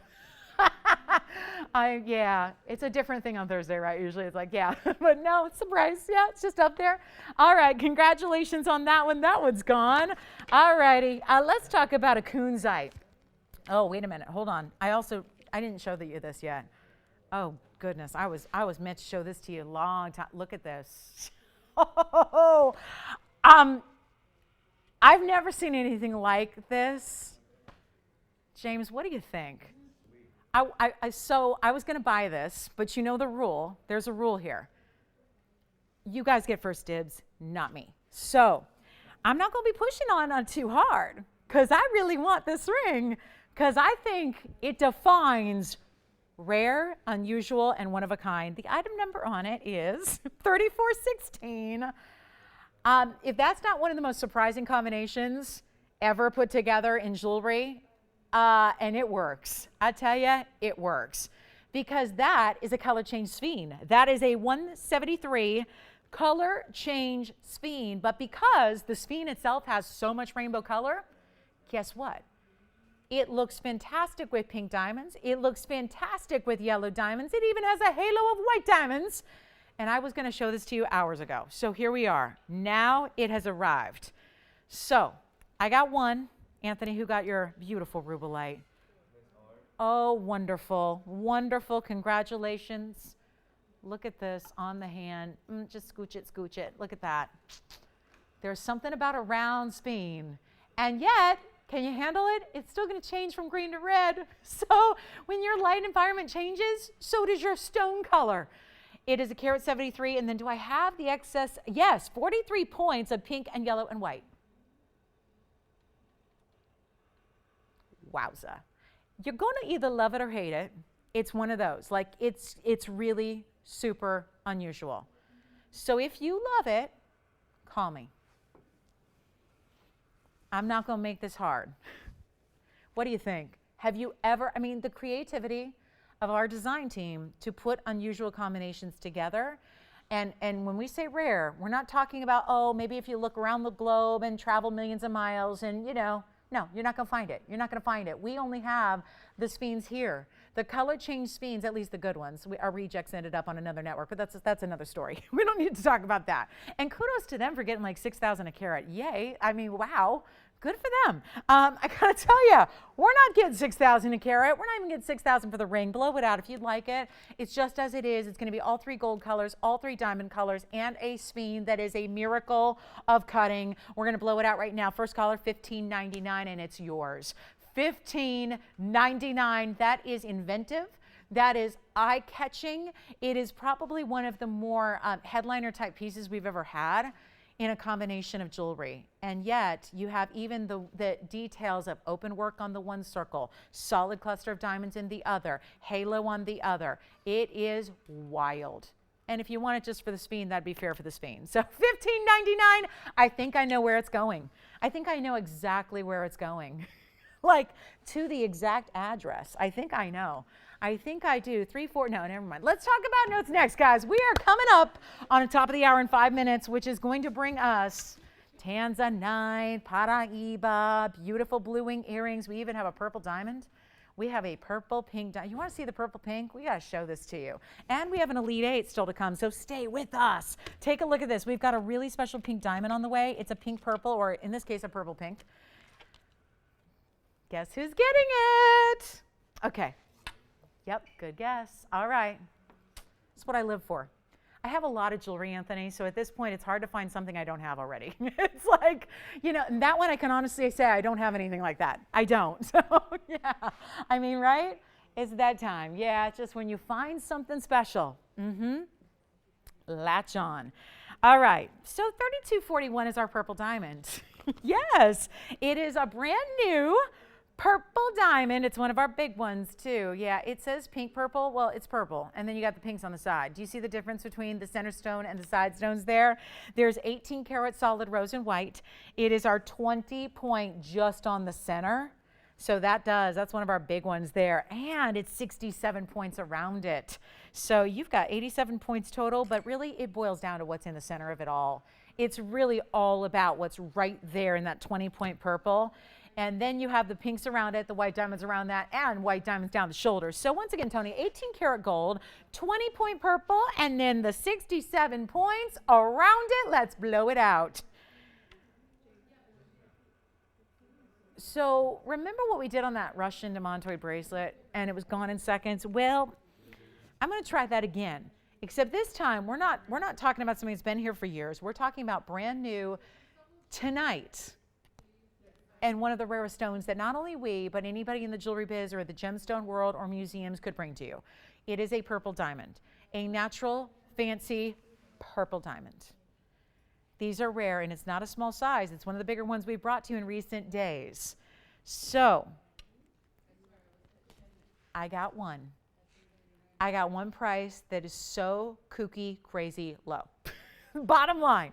Yeah, it's a different thing on Thursday, right? Usually it's like, yeah, but no, it's the price. Yeah, it's just up there. All right, congratulations on that one. That one's gone. All righty, let's talk about a kunzite. Oh, wait a minute. Hold on. I didn't show you this yet. Oh, goodness. I was meant to show this to you a long time. Look at this. Oh, I've never seen anything like this. James, what do you think? So I was going to buy this, but you know the rule. There's a rule here. You guys get first dibs, not me. So I'm not going to be pushing on too hard because I really want this ring because I think it defines rare, unusual, and one of a kind. The item number on it is 3416. If that's not one of the most surprising combinations ever put together in jewelry, and it works. I tell you, it works. Because that is a color change sphene. That is a 173 color change sphene. But because the sphene itself has so much rainbow color, guess what? It looks fantastic with pink diamonds. It looks fantastic with yellow diamonds. It even has a halo of white diamonds. And I was going to show this to you hours ago. So here we are. Now it has arrived. So I got one. Anthony, who got your beautiful rubelite? Oh, wonderful. Wonderful. Congratulations. Look at this on the hand. Just scooch it, scooch it. Look at that. There's something about a round sphene. And yet, can you handle it? It's still going to change from green to red. So when your light environment changes, so does your stone color. It is a carat 73. And then do I have the excess? Yes, 43 points of pink and yellow and white. Wowza. You're going to either love it or hate it. It's one of those. Like, it's really super unusual. So if you love it, call me. I'm not going to make this hard. What do you think? Have you ever, I mean, the creativity of our design team to put unusual combinations together. And when we say rare, we're not talking about, oh, maybe if you look around the globe and travel millions of miles and, you know, no, you're not going to find it. You're not going to find it. We only have the sphenes here. The color change sphenes, at least the good ones. Our rejects ended up on another network, but that's another story. We don't need to talk about that. And kudos to them for getting like 6,000 a carat. Yay. I mean, wow. Good for them. I got to tell you, we're not getting 6,000 a carat. We're not even getting 6,000 for the ring. Blow it out if you'd like it. It's just as it is. It's going to be all 3 gold colors, all 3 diamond colors, and a sphene that is a miracle of cutting. We're going to blow it out right now. First caller, $15.99, and it's yours. $15.99. That is inventive. That is eye-catching. It is probably one of the more headliner type pieces we've ever had in a combination of jewelry. And yet you have even the details of open work on the one circle, solid cluster of diamonds in the other, halo on the other. It is wild. And if you want it just for the sphene, that'd be fair for the sphene. So $15.99, I think I know where it's going. I think I know exactly where it's going. Like to the exact address. I think I know. I think I do. 3, 4, no, never mind. Let's talk about notes next, guys. We are coming up on the top of the hour in 5 minutes, which is going to bring us Tanzanite, Paraiba, beautiful blue wing earrings. We even have a purple diamond. We have a purple pink diamond. You want to see the purple pink? We got to show this to you. And we have an Elite 8 still to come, so stay with us. Take a look at this. We've got a really special pink diamond on the way. It's a pink purple, or in this case, a purple pink. Guess who's getting it? Okay. Yep, good guess. All right. That's what I live for. I have a lot of jewelry, Anthony, so at this point it's hard to find something I don't have already. It's like, you know, and that one I can honestly say I don't have anything like that. I don't. So, yeah. I mean, right? It's that time. Yeah, it's just when you find something special. Latch on. All right. So 3241 is our purple diamond. Yes, it is a brand new purple diamond. It's one of our big ones too. Yeah, it says pink purple. Well, it's purple. And then you got the pinks on the side. Do you see the difference between the center stone and the side stones there? There's 18 karat solid rose and white. It is our 20 point just on the center. So that's one of our big ones there. And it's 67 points around it. So you've got 87 points total, but really it boils down to what's in the center of it all. It's really all about what's right there in that 20 point purple. And then you have the pinks around it, the white diamonds around that, and white diamonds down the shoulders. So once again, Tony, 18 karat gold, 20 point purple, and then the 67 points around it. Let's blow it out. So remember what we did on that Russian demantoid bracelet, and it was gone in seconds? Well, I'm going to try that again. Except this time, we're not talking about something that's been here for years. We're talking about brand new tonight. And one of the rarest stones that not only we, but anybody in the jewelry biz or the gemstone world or museums could bring to you. It is a purple diamond, a natural, fancy purple diamond. These are rare, and it's not a small size. It's one of the bigger ones we've brought to you in recent days. So I got one. I got one price that is so kooky, crazy low. Bottom line,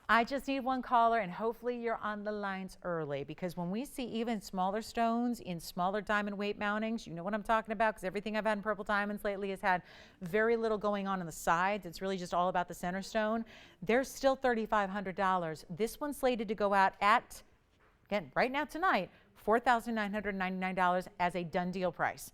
I just need one caller, and hopefully you're on the lines early, because when we see even smaller stones in smaller diamond weight mountings, you know what I'm talking about, because everything I've had in purple diamonds lately has had very little going on the sides. It's really just all about the center stone. They're still $3,500. This one's slated to go out at, again, right now tonight, $4,999 as a done deal price.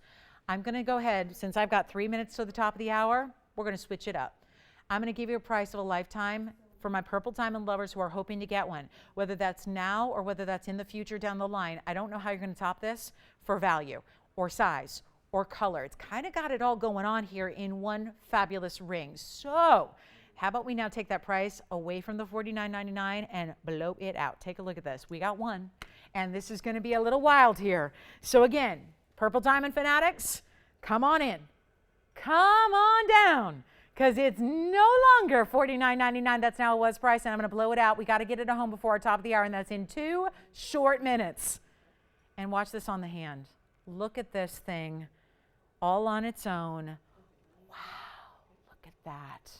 I'm going to go ahead, since I've got 3 minutes to the top of the hour, we're going to switch it up. I'm going to give you a price of a lifetime for my purple diamond lovers who are hoping to get one, whether that's now or whether that's in the future down the line. I don't know how you're going to top this for value or size or color. It's kind of got it all going on here in one fabulous ring. So how about we now take that price away from the $49.99 and blow it out. Take a look at this. We got one, and this is going to be a little wild here. So again, purple diamond fanatics, come on in. Come on down. Because it's no longer $49.99. That's now a was price, and I'm going to blow it out. We got to get it at home before our top of the hour, and that's in 2 short minutes. And watch this on the hand. Look at this thing all on its own. Wow, look at that.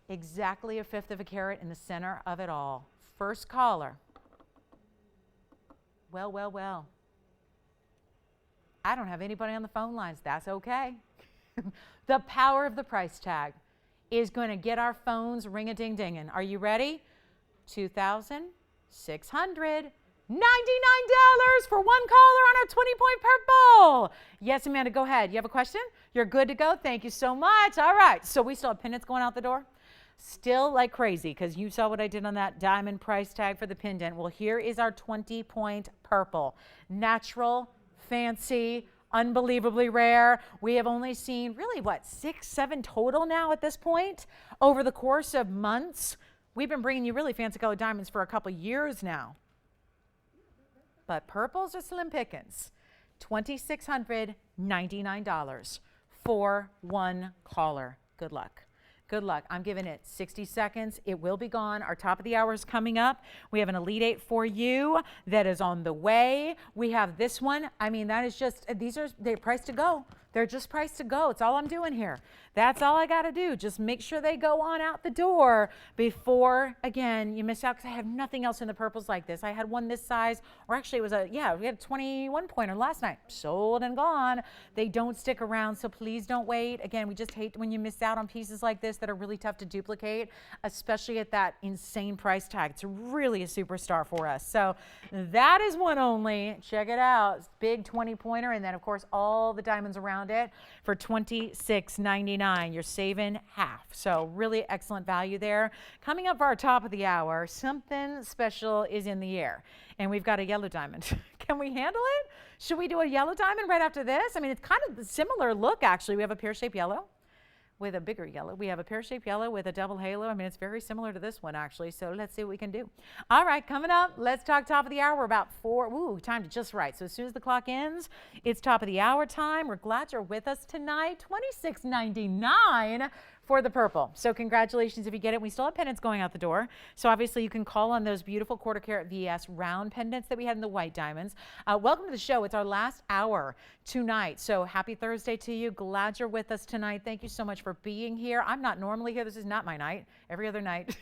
Exactly 1/5 of a carat in the center of it all. First caller. Well, well, well. I don't have anybody on the phone lines. That's okay. The power of the price tag is going to get our phones ring-a-ding-dinging. Are you ready? $2,699 for one caller on our 20-point purple. Yes, Amanda, go ahead. You have a question? You're good to go. Thank you so much. All right. So we still have pendants going out the door? Still like crazy, because you saw what I did on that diamond price tag for the pendant. Well, here is our 20-point purple. Natural, fancy, unbelievably rare. We have only seen really, what, 6, 7 total now at this point over the course of months. We've been bringing you really fancy colored diamonds for a couple years now. But purples are slim pickings. $2,699 for one caller. Good luck. Good luck. I'm giving it 60 seconds. It will be gone. Our top of the hour is coming up. We have an Elite 8 for you that is on the way. We have this one. I mean, that is just, they're priced to go. They're just priced to go. It's all I'm doing here. That's all I got to do. Just make sure they go on out the door before, again, you miss out, because I have nothing else in the purples like this. I had one this size, or actually it was we had a 21 pointer last night. Sold and gone. They don't stick around, so please don't wait. Again, we just hate when you miss out on pieces like this that are really tough to duplicate, especially at that insane price tag. It's really a superstar for us. So that is one only. Check it out. It's big 20 pointer, and then of course all the diamonds around it for $26.99. You're saving half. So really excellent value there. Coming up for our top of the hour, something special is in the air, and we've got a yellow diamond. Can we handle it? Should we do a yellow diamond right after this? I mean, it's kind of a similar look, actually. We have a pear-shaped yellow with a bigger yellow. We have a pear-shaped yellow with a double halo. I mean, it's very similar to this one, actually. So let's see what we can do. All right, coming up, let's talk top of the hour. We're about 4. Ooh, timed just right. So as soon as the clock ends, it's top of the hour time. We're glad you're with us tonight. $26.99 for the purple. So congratulations if you get it. We still have pendants going out the door. So obviously you can call on those beautiful 1/4 carat VS round pendants that we had in the white diamonds. Welcome to the show. It's our last hour tonight. So happy Thursday to you. Glad you're with us tonight. Thank you so much for being here. I'm not normally here. This is not my night. Every other night.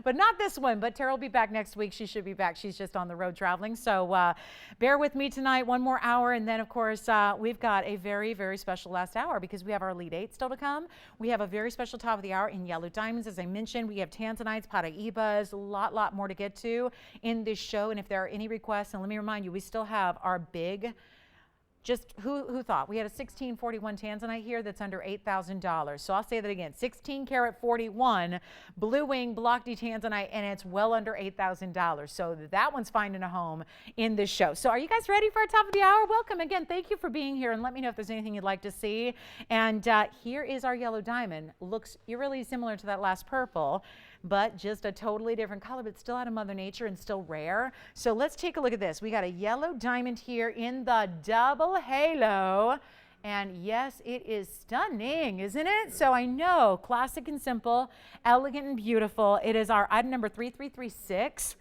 But not this one. But Tara will be back next week. She should be back. She's just on the road traveling. So bear with me tonight. One more hour. And then, of course, we've got a very, very special last hour, because we have our Elite 8 still to come. We have a very special top of the hour in yellow diamonds. As I mentioned, we have tanzanites, paraibas, a lot more to get to in this show. And if there are any requests, and let me remind you, we still have our big, just who thought? We had a 1641 tanzanite here that's under $8,000. So I'll say that again, 16 karat 41 blue wing block D tanzanite, and it's well under $8,000. So that one's finding a home in this show. So are you guys ready for our top of the hour? Welcome again. Thank you for being here, and let me know if there's anything you'd like to see. And here is our yellow diamond. Looks eerily similar to that last purple, but just a totally different color, but still out of Mother Nature and still rare. So let's take a look at this. We got a yellow diamond here in the double halo. And yes, it is stunning, isn't it? So I know, classic and simple, elegant and beautiful. It is our item number 3336.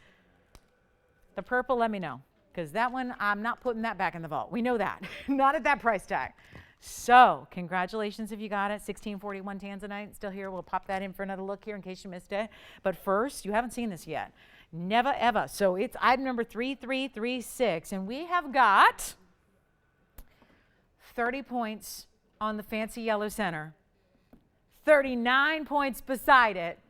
The purple, let me know, because that one, I'm not putting that back in the vault. We know that. Not at that price tag. So congratulations if you got it. 1641 Tanzanite, still here. We'll pop that in for another look here in case you missed it. But first, you haven't seen this yet. Never ever. So it's item number 3336, and we have got 30 points on the fancy yellow center, 39 points beside it,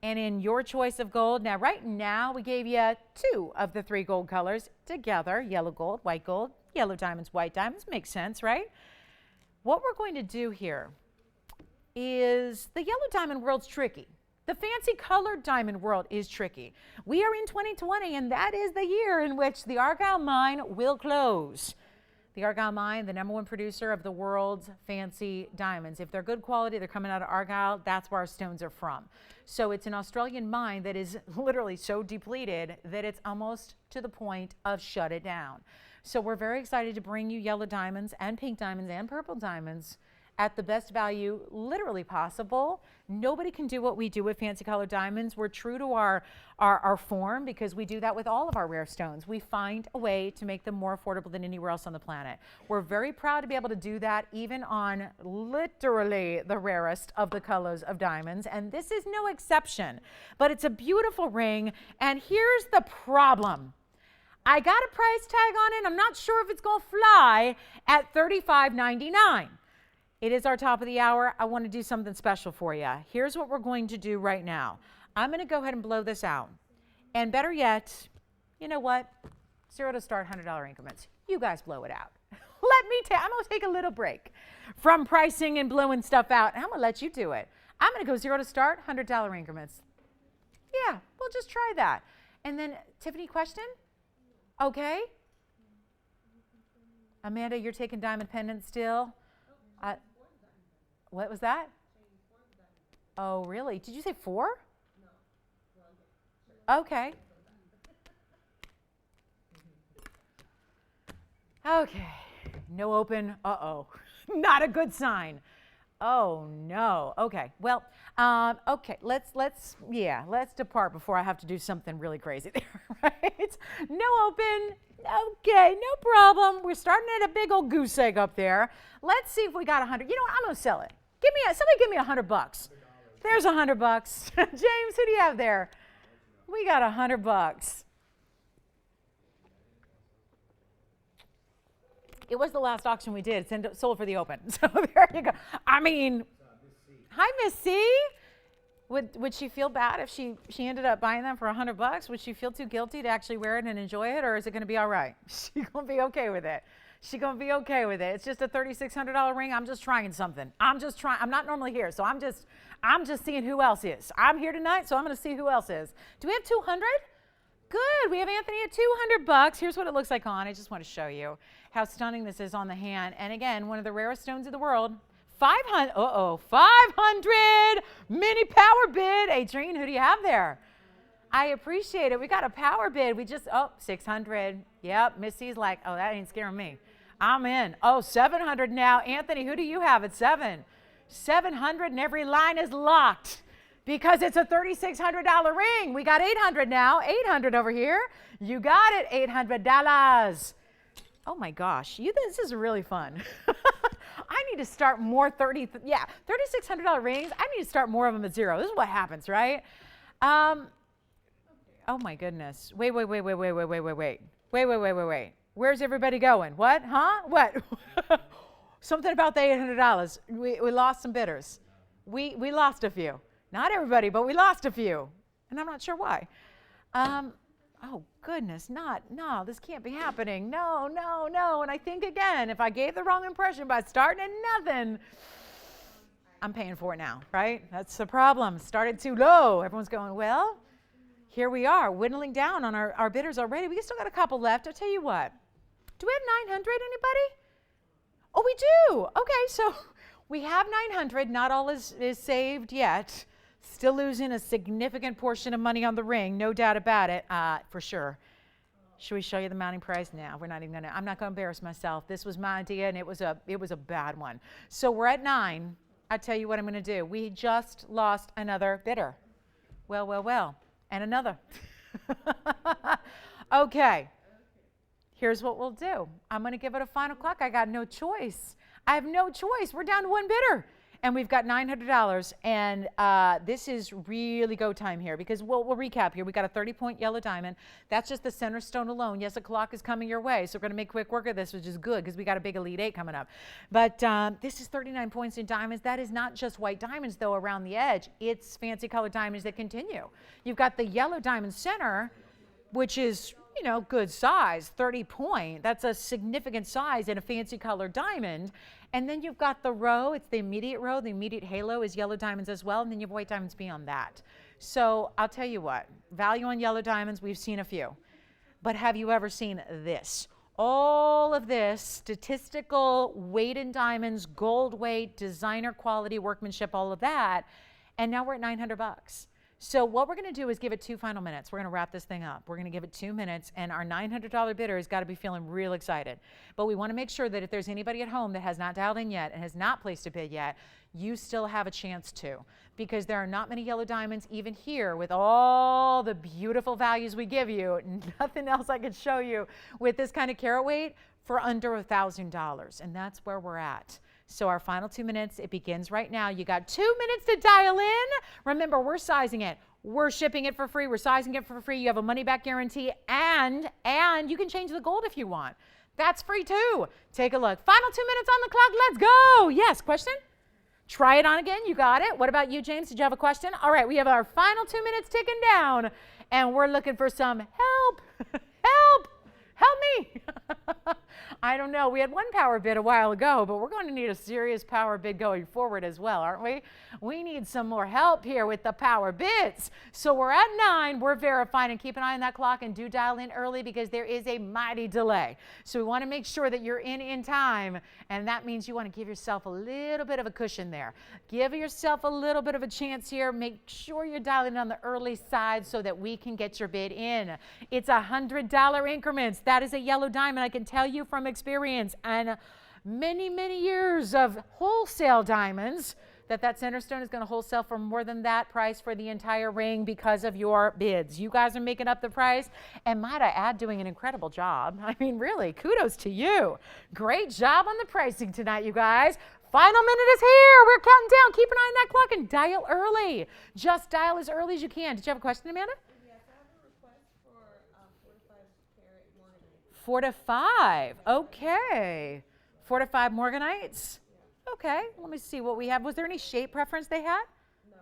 and in your choice of gold. Now, right now, we gave you 2 of the 3 gold colors together, yellow gold, yellow diamonds, white diamonds. Makes sense, right? What we're going to do here is the yellow diamond world's tricky. The fancy colored diamond world is tricky. We are in 2020, and that is the year in which the Argyle mine will close. The Argyle mine, the #1 producer of the world's fancy diamonds. If they're good quality, they're coming out of Argyle. That's where our stones are from. So it's an Australian mine that is literally so depleted that it's almost to the point of shut it down. So we're very excited to bring you yellow diamonds and pink diamonds and purple diamonds at the best value literally possible. Nobody can do what we do with fancy colored diamonds. We're true to our form because we do that with all of our rare stones. We find a way to make them more affordable than anywhere else on the planet. We're very proud to be able to do that even on literally the rarest of the colors of diamonds, and this is no exception. But it's a beautiful ring, and here's the problem. I got a price tag on it. I'm not sure if it's going to fly at $35.99. It is our top of the hour. I want to do something special for you. Here's what we're going to do right now. I'm going to go ahead and blow this out. And better yet, you know what? 0 to start, $100 increments. You guys blow it out. I'm going to take a little break from pricing and blowing stuff out, and I'm going to let you do it. I'm going to go 0 to start, $100 increments. Yeah, we'll just try that. And then, Tiffany, question? Okay. Amanda, you're taking diamond pendants still? What was that? Oh, really? Did you say 4? No. Okay. Okay. No open. Uh-oh. Not a good sign. Oh, no. Okay. Well, okay. Let's depart before I have to do something really crazy there, right? No open. Okay, no problem. We're starting at a big old goose egg up there. Let's see if we got 100. You know what? I'm going to sell it. Somebody give me $100. There's $100. James, who do you have there? We got $100. It was the last auction we did. It's sold for the open. So there you go. I mean, hi, Miss C. Would she feel bad if she ended up buying them for $100? Would she feel too guilty to actually wear it and enjoy it, or is it going to be all right? She's going to be okay with it. She's going to be okay with it. It's just a $3,600 ring. I'm just trying something. I'm not normally here, so I'm just seeing who else is. I'm here tonight, so I'm going to see who else is. Do we have 200? Good. We have Anthony at $200. Here's what it looks like on. I just want to show you how stunning this is on the hand. And again, one of the rarest stones in the world. 500. 500 mini power bid. Adrienne, who do you have there? I appreciate it. We got a power bid. 600. Yep. Missy's like, oh, that ain't scaring me. I'm in. Oh, 700 now. Anthony, who do you have at 700, and every line is locked because it's a $3,600 ring. We got 800 now. 800 over here. You got it. $800. Oh my gosh. This is really fun. I need to start more $3,600 rings. I need to start more of them at 0. This is what happens, right? Oh my goodness. Wait. Where's everybody going? What? Huh? What? Something about the $800. We lost some bidders. We lost a few. Not everybody, but we lost a few. And I'm not sure why. Oh goodness, no, this can't be happening. No. And I think again, if I gave the wrong impression by starting at nothing, I'm paying for it now, right? That's the problem. Started too low. Everyone's going, well, here we are, whittling down on our bidders already. We still got a couple left. I'll tell you what. Do we have 900, anybody? Oh, we do. Okay, so we have 900. Not all is saved yet. Still losing a significant portion of money on the ring, no doubt about it, for sure. Should we show you the mounting price? No, we're not even gonna. I'm not gonna embarrass myself. This was my idea, and it was a bad one. So we're at 9. I tell you what I'm gonna do. We just lost another bidder. Well, and another. Okay. Here's what we'll do. I'm going to give it a final clock. I got no choice. I have no choice. We're down to one bidder. And we've got $900. And this is really go time here because we'll recap here. We got a 30-point yellow diamond. That's just the center stone alone. Yes, a clock is coming your way. So we're going to make quick work of this, which is good because we got a big Elite 8 coming up. But this is 39 points in diamonds. That is not just white diamonds, though, around the edge. It's fancy colored diamonds that continue. You've got the yellow diamond center, which is, you know, good size, 30 point. That's a significant size in a fancy colored diamond. And then you've got the row, it's the immediate row, the immediate halo is yellow diamonds as well, and then you have white diamonds beyond that. So I'll tell you what, value on yellow diamonds, we've seen a few. But have you ever seen this? All of this statistical weight in diamonds, gold weight, designer quality, workmanship, all of that, and now we're at $900. So what we're going to do is give it 2 final minutes. We're going to wrap this thing up. We're going to give it 2 minutes, and our $900 bidder has got to be feeling real excited. But we want to make sure that if there's anybody at home that has not dialed in yet and has not placed a bid yet, you still have a chance to, because there are not many yellow diamonds even here with all the beautiful values we give you. Nothing else I could show you with this kind of carat weight for under $1,000, and that's where we're at. So our final 2 minutes, it begins right now. You got 2 minutes to dial in. Remember, we're sizing it. We're shipping it for free. We're sizing it for free. You have a money-back guarantee, and you can change the gold if you want. That's free too. Take a look. Final 2 minutes on the clock. Let's go. Yes, question? Try it on again. You got it. What about you, James? Did you have a question? All right, we have our final 2 minutes ticking down, and we're looking for some help. Help. Help me. I don't know. We had one power bid a while ago, but we're going to need a serious power bid going forward as well, aren't we? We need some more help here with the power bids. So we're at 9. We're verifying, and keep an eye on that clock and do dial in early because there is a mighty delay. So we want to make sure that you're in time, and that means you want to give yourself a little bit of a cushion there. Give yourself a little bit of a chance here. Make sure you're dialing on the early side so that we can get your bid in. It's $100 increments. That is a yellow diamond, I can tell you from experience and many, many years of wholesale diamonds that center stone is going to wholesale for more than that price for the entire ring because of your bids. You guys are making up the price, and might I add, doing an incredible job. I mean, really, kudos to you. Great job on the pricing tonight, you guys. Final minute is here. We're counting down. Keep an eye on that clock and dial early. Just dial as early as you can. Did you have a question, Amanda? 4 to 5. Okay. 4 to 5 Morganites. Okay. Let me see what we have. Was there any shape preference they had? No.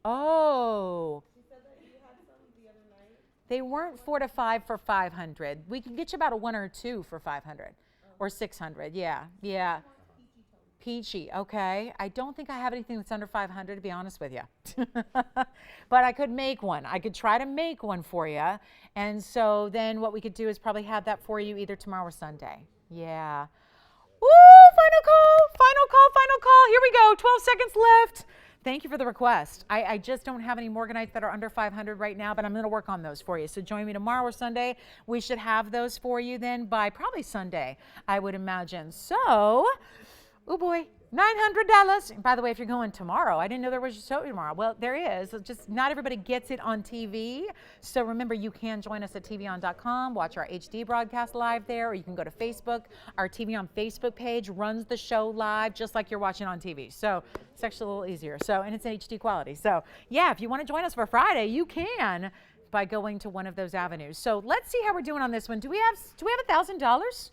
Oh. She said that you had some the other night. They weren't 4 to 5 for 500. We can get you about a 1 or 2 for 500 or 600. Yeah. Yeah. Peachy. Okay. I don't think I have anything that's under 500, to be honest with you. But I could make one. I could try to make one for you. And so then what we could do is probably have that for you either tomorrow or Sunday. Yeah. Ooh, final call, final call, final call. Here we go. 12 seconds left. Thank you for the request. I just don't have any Morganites that are under 500 right now, but I'm going to work on those for you. So join me tomorrow or Sunday. We should have those for you then by probably Sunday, I would imagine. So, oh boy, $900. By the way, if you're going tomorrow, I didn't know there was a show tomorrow. Well, there is. It's just not everybody gets it on TV. So remember, you can join us at TVON.com, watch our HD broadcast live there, or you can go to Facebook. Our TVON Facebook page runs the show live just like you're watching on TV. So it's actually a little easier. So, and it's in HD quality. So yeah, if you want to join us for Friday, you can by going to one of those avenues. So let's see how we're doing on this one. Do we have $1,000?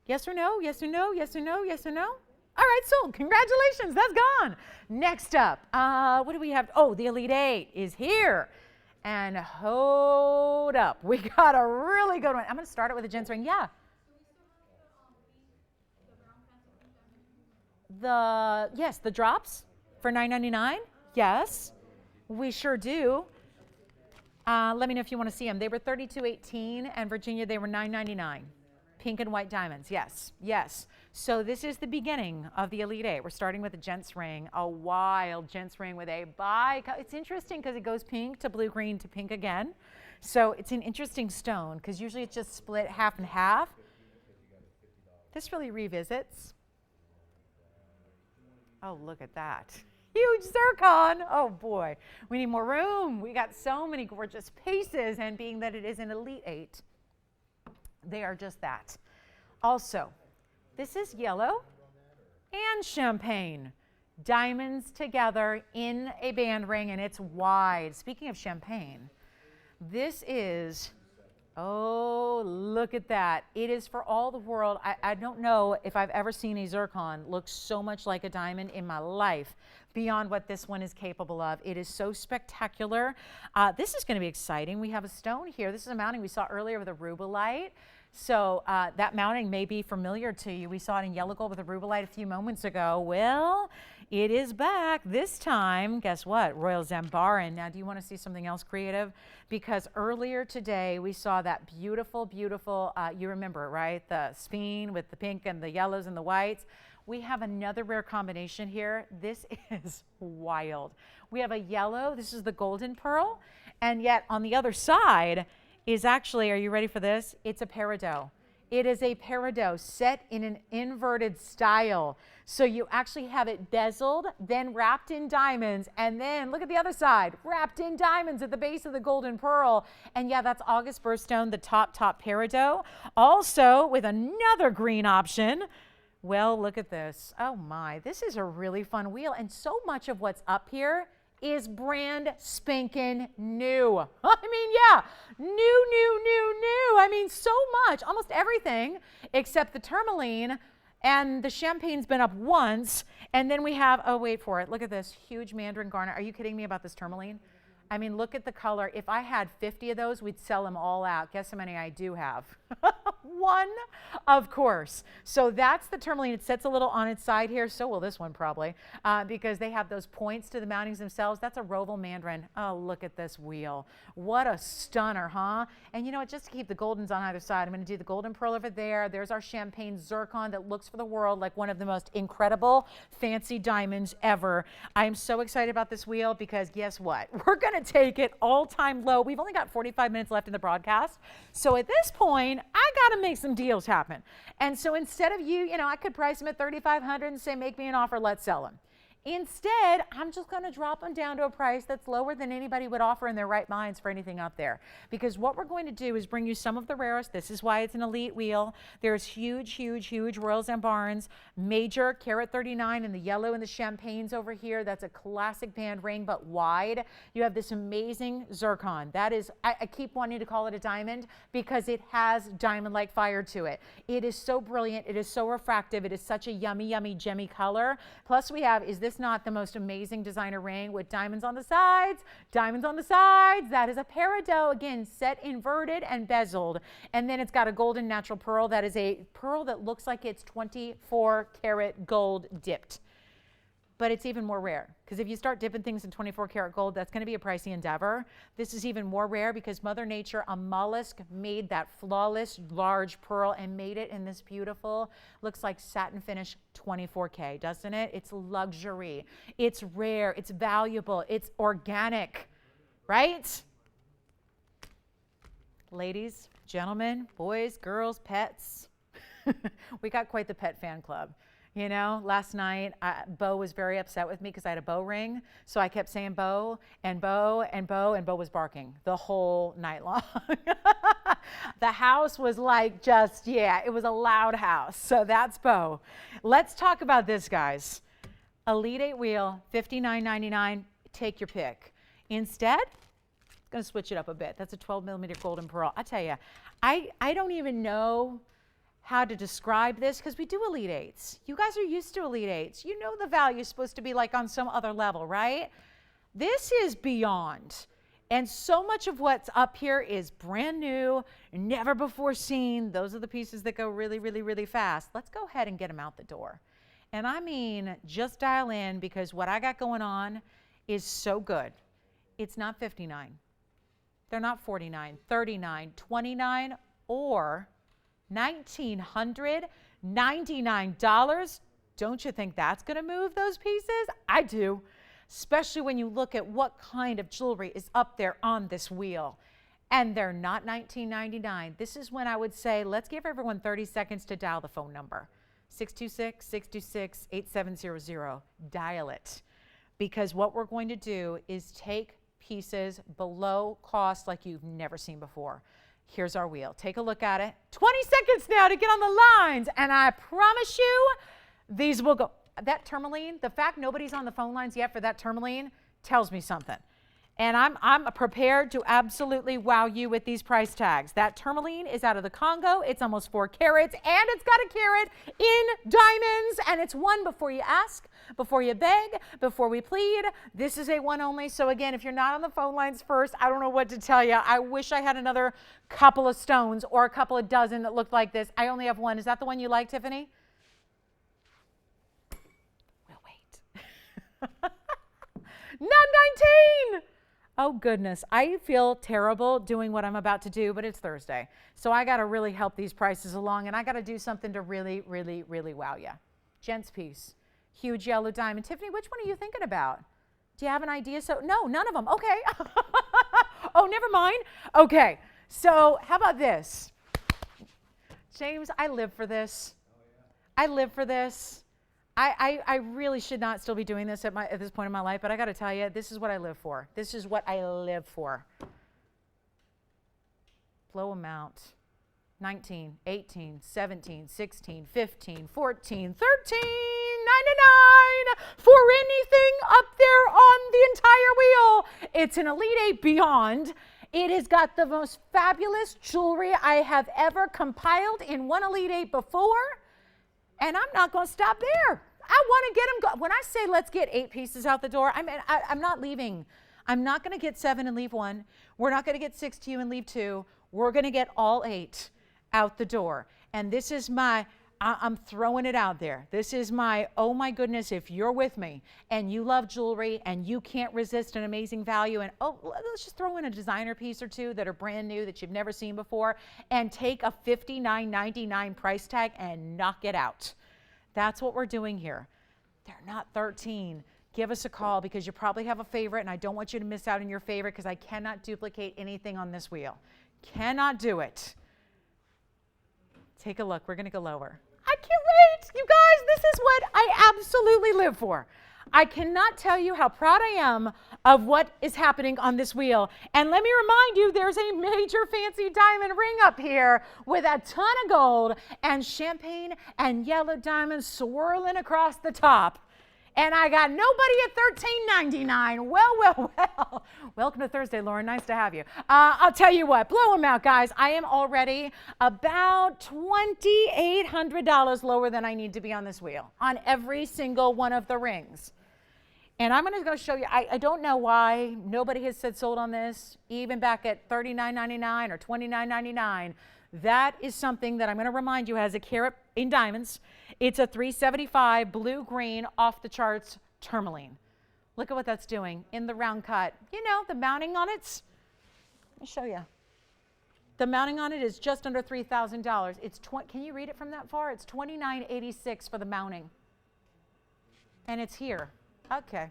Yes or no? Yes or no? Yes or no? Yes or no? All right, sold. Congratulations. That's gone. Next up, what do we have? Oh, the Elite 8 is here. And hold up. We got a really good one. I'm going to start it with a gents ring. Yeah. Yes, the drops for $9.99. Yes, we sure do. Let me know if you want to see them. They were $32.18, and Virginia, they were $9.99. Pink and white diamonds, yes, yes. So this is the beginning of the Elite 8. We're starting with a gents ring, a wild gents ring with a it's interesting because it goes pink to blue, green to pink again. So it's an interesting stone because usually it's just split half and half. This really revisits. Oh, look at that. Huge zircon. Oh boy, we need more room. We got so many gorgeous pieces, and being that it is an Elite 8, They are just that. Also, this is yellow and champagne. Diamonds together in a band ring, and it's wide. Speaking of champagne, this is, oh, look at that. It is for all the world. I don't know if I've ever seen a zircon look so much like a diamond in my life, beyond what this one is capable of. It is so spectacular. This is going to be exciting. We have a stone here. This is a mounting we saw earlier with a rubellite. So that mounting may be familiar to you. We saw it in yellow gold with a rubellite a few moments ago. Well, it is back this time. Guess what? Royal Zambaran. Now, do you want to see something else creative? Because earlier today we saw that beautiful, beautiful, you remember, right? The speen with the pink and the yellows and the whites. We have another rare combination here. This is wild. We have a yellow. This is the golden pearl. And yet on the other side is actually, are you ready for this? It's a peridot. It is a peridot set in an inverted style. So you actually have it bezeled, then wrapped in diamonds, and then look at the other side, wrapped in diamonds at the base of the golden pearl. And yeah, that's August Birthstone, the top peridot. Also with another green option. Well, look at this. Oh my, this is a really fun wheel. And so much of what's up here is brand spanking new. I mean, yeah, new. I mean, so much, almost everything except the tourmaline, and the champagne's been up once. And then we have, oh, wait for it. Look at this huge mandarin garnet. Are you kidding me about this tourmaline? I mean, look at the color. If I had 50 of those, we'd sell them all out. Guess how many I do have? One, of course. So that's the tourmaline. It sits a little on its side here. So will this one probably, because they have those points to the mountings themselves. That's a Roval mandarin. Oh, look at this wheel. What a stunner, huh? And you know what? Just to keep the goldens on either side, I'm going to do the golden pearl over there. There's our champagne zircon that looks for the world like one of the most incredible fancy diamonds ever. I am so excited about this wheel because guess what? We're going to take it all-time low. We've only got 45 minutes left in the broadcast. So at this point, I got to make some deals happen. And so instead of you know, I could price them at $3,500 and say, make me an offer, let's sell them. Instead, I'm just going to drop them down to a price that's lower than anybody would offer in their right minds for anything up there. Because what we're going to do is bring you some of the rarest. This is why it's an elite wheel. There's huge Royal Zambarans, major carat 39 in the yellow and the champagnes over here. That's a classic band ring, but wide. You have this amazing zircon. That is, I keep wanting to call it a diamond because it has diamond-like fire to it. It is so brilliant. It is so refractive. It is such a yummy, gemmy color. Plus we have, is this not the most amazing designer ring with diamonds on the sides? Diamonds on the sides. That is a peridot, again, set inverted and bezeled. And then it's got a golden natural pearl. That is a pearl that looks like it's 24 karat gold dipped. But it's even more rare because if you start dipping things in 24 karat gold, that's going to be a pricey endeavor. This is even more rare because Mother Nature, a mollusk, made that flawless large pearl and made it in this beautiful, looks like satin finish 24K, doesn't it? It's luxury. It's rare. It's valuable. It's organic, right? Ladies, gentlemen, boys, girls, pets. We got quite the pet fan club. You know, last night, Bo was very upset with me because I had a Bo ring. So I kept saying Bo and Bo and Bo, and Bo was barking the whole night long. The house was like just, yeah, it was a loud house. So that's Bo. Let's talk about this, guys. Elite 8 wheel, $59.99. Take your pick. Instead, it's going to switch it up a bit. That's a 12 millimeter golden pearl. I tell you, I don't even know how to describe this because we do Elite 8s. You guys are used to Elite 8s. You know the value is supposed to be like on some other level, right? This is beyond. And so much of what's up here is brand new, never before seen. Those are the pieces that go really fast. Let's go ahead and get them out the door. And I mean, just dial in because what I got going on is so good. It's not 59. They're not 49, 39, 29, or $1,999. Don't you think that's going to move those pieces? I do, especially when you look at what kind of jewelry is up there on this wheel. And they're not $19.99. This is when I would say, let's give everyone 30 seconds to dial the phone number. 626-626-8700. Dial it. Because what we're going to do is take pieces below cost like you've never seen before. Here's our wheel. Take a look at it. 20 seconds now to get on the lines. And I promise you, these will go. That tourmaline, the fact nobody's on the phone lines yet for that tourmaline tells me something. And I'm prepared to absolutely wow you with these price tags. That tourmaline is out of the Congo. It's almost 4 carats, and it's got a carat in diamonds. And it's one before you ask, before you beg, before we plead. This is a one only. So again, if you're not on the phone lines first, I don't know what to tell you. I wish I had another couple of stones or a couple of dozen that looked like this. I only have one. Is that the one you like, Tiffany? We'll wait. Not 19. Oh, goodness. I feel terrible doing what I'm about to do, but it's Thursday. So I got to really help these prices along, and I got to do something to really, really, really wow you. Gents piece. Huge yellow diamond. Tiffany, which one are you thinking about? Do you have an idea? So, no, none of them. Okay. Oh, never mind. Okay. So how about this? James, I live for this. I live for this. I really should not still be doing this at this point in my life, but I got to tell you, this is what I live for. This is what I live for. Blow them out. 19, 18, 17, 16, 15, 14, 13, 99 for anything up there on the entire wheel. It's an Elite 8 Beyond. It has got the most fabulous jewelry I have ever compiled in one Elite 8 before. And I'm not going to stop there. I want to get them. When I say let's get 8 pieces out the door, I'm not leaving. I'm not going to get 7 and leave 1. We're not going to get 6 to you and leave 2. We're going to get all 8 out the door. And this is I'm throwing it out there. This is oh my goodness, if you're with me and you love jewelry and you can't resist an amazing value, and let's just throw in a designer piece or 2 that are brand new that you've never seen before and take a $59.99 price tag and knock it out. That's what we're doing here. They're not 13. Give us a call because you probably have a favorite, and I don't want you to miss out on your favorite because I cannot duplicate anything on this wheel. Cannot do it. Take a look. We're going to go lower. I can't wait. You guys, this is what I absolutely live for. I cannot tell you how proud I am of what is happening on this wheel. And let me remind you, there's a major fancy diamond ring up here with a ton of gold and champagne and yellow diamonds swirling across the top. And I got nobody at $13.99. Well. Welcome to Thursday, Lauren. Nice to have you. I'll tell you what, blow them out, guys. I am already about $2,800 lower than I need to be on this wheel on every single one of the rings. And I'm going to go show you. I don't know why nobody has said sold on this, even back at $39.99 or $29.99. That is something that I'm going to remind you has a carat in diamonds. It's a 375 blue-green off-the-charts tourmaline. Look at what that's doing in the round cut. You know, the mounting on it, let me show you. The mounting on it is just under $3,000. Can you read it from that far? It's $29.86 for the mounting. And it's here. Okay.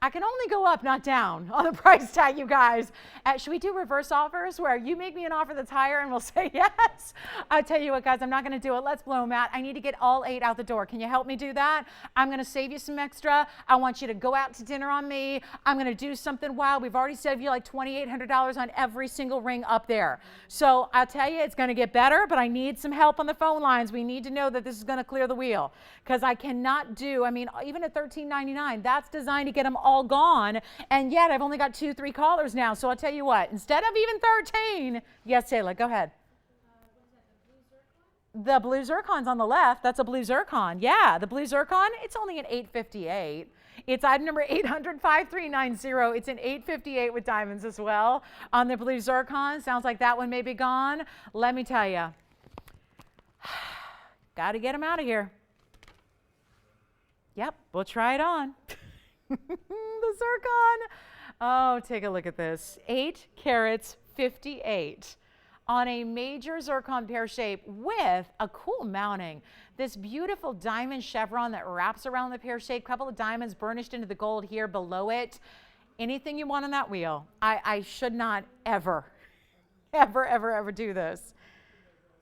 I can only go up, not down on the price tag, you guys. Should we do reverse offers where you make me an offer that's higher and we'll say yes? I tell you what, guys, I'm not going to do it. Let's blow them out. I need to get all 8 out the door. Can you help me do that? I'm going to save you some extra. I want you to go out to dinner on me. I'm going to do something wild. We've already saved you like $2,800 on every single ring up there. So I'll tell you, it's going to get better, but I need some help on the phone lines. We need to know that this is going to clear the wheel because I cannot do, even at $13.99, that's designed to get them all gone, and yet I've only got 2-3 callers now. So I'll tell you what, instead of even 13, yes, Taylor, go ahead. The blue zircon's on the left. That's a blue zircon. Yeah, the blue zircon, it's only an 858. It's item number 800-5390. It's an 858 with diamonds as well. On the blue zircon, sounds like that one may be gone. Let me tell you, got to get them out of here. Yep, we'll try it on. The zircon. Oh, take a look at this. 8 carats, 58 on a major zircon pear shape with a cool mounting. This beautiful diamond chevron that wraps around the pear shape, couple of diamonds burnished into the gold here below it. Anything you want on that wheel. I should not ever do this.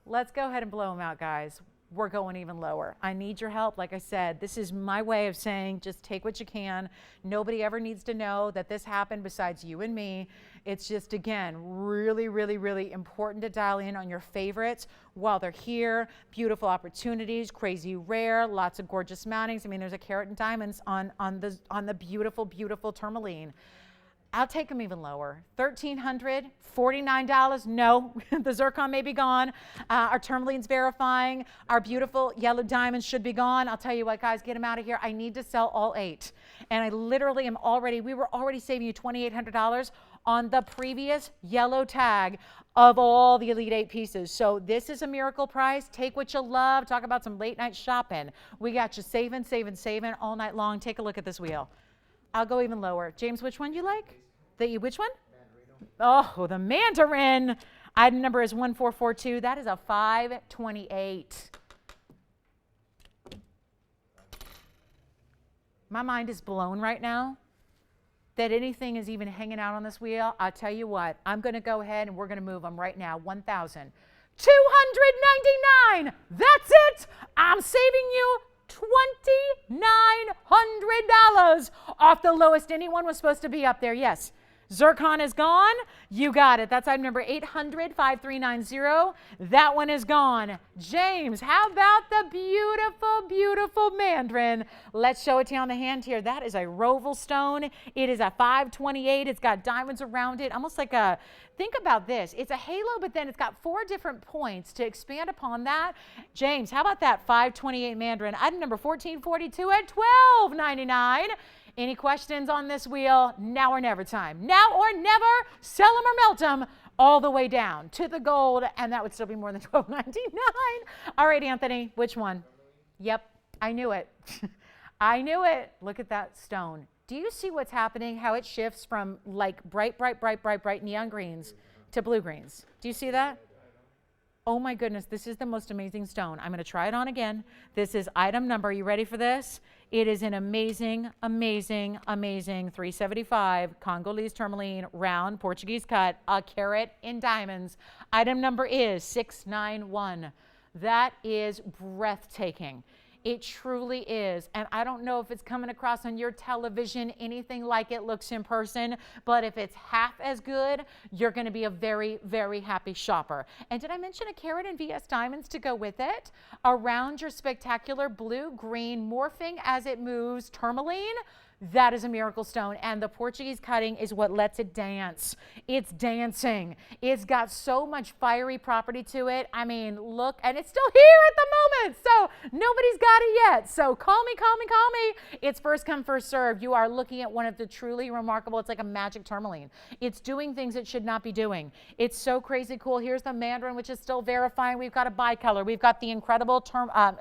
Let's go ahead and blow them out, guys. we're going even lower. I need your help. Like I said, this is my way of saying just take what you can. Nobody ever needs to know that this happened besides you and me. It's just, again, really, really, really important to dial in on your favorites while they're here. Beautiful opportunities, crazy rare, lots of gorgeous mountings. I mean, there's a carat and diamonds on the beautiful, beautiful tourmaline. I'll take them even lower. $1,349. No, the zircon may be gone. Our tourmaline's verifying. Our beautiful yellow diamonds should be gone. I'll tell you what, guys, get them out of here. I need to sell all 8. And I literally am we were already saving you $2,800 on the previous yellow tag of all the Elite 8 pieces. So this is a miracle price. Take what you love. Talk about some late night shopping. We got you saving, saving, saving all night long. Take a look at this wheel. I'll go even lower. James, which one do you like? Which one? Mandarin. Oh, the Mandarin. Item number is 1442. That is a 528. My mind is blown right now that anything is even hanging out on this wheel. I'll tell you what, I'm going to go ahead and we're going to move them right now. 1,299. That's it. I'm saving you $2,900 off the lowest anyone was supposed to be up there. Yes. Zircon is gone. You got it. That's item number 800-5390. That one is gone. James, how about the beautiful, beautiful Mandarin? Let's show it to you on the hand here. That is a Roval stone. It is a 528. It's got diamonds around it, almost like a, think about this. It's a halo, but then it's got 4 different points to expand upon that. James, how about that 528 Mandarin? Item number 1442 at $1,299. Any questions on this wheel? Now or never time. Now or never. Sell them or melt them all the way down to the gold, and that would still be more than $1,299. All right, Anthony, which one? Yep, I knew it. I knew it. Look at that stone. Do you see what's happening? How it shifts from like bright, bright, bright, bright, bright neon greens to blue greens. Do you see that? Oh my goodness, this is the most amazing stone. I'm going to try it on again. This is item number. Are you ready for this? It is an amazing, amazing, amazing 375 Congolese tourmaline, round Portuguese cut, a carat in diamonds. Item number is 691. That is breathtaking. It truly is. And I don't know if it's coming across on your television anything like it looks in person, but if it's half as good, you're going to be a very, very happy shopper. And did I mention a carat and VS diamonds to go with it? Around your spectacular blue-green morphing as it moves tourmaline. That is a miracle stone, and the Portuguese cutting is what lets it dance. It's dancing. It's got so much fiery property to it. I mean, look, and it's still here at the moment, so nobody's got it yet. So call me, call me, call me. It's first come, first served. You are looking at one of the truly remarkable, it's like a magic tourmaline. It's doing things it should not be doing. It's so crazy cool. Here's the Mandarin, which is still verifying. We've got a bicolor. We've got the incredible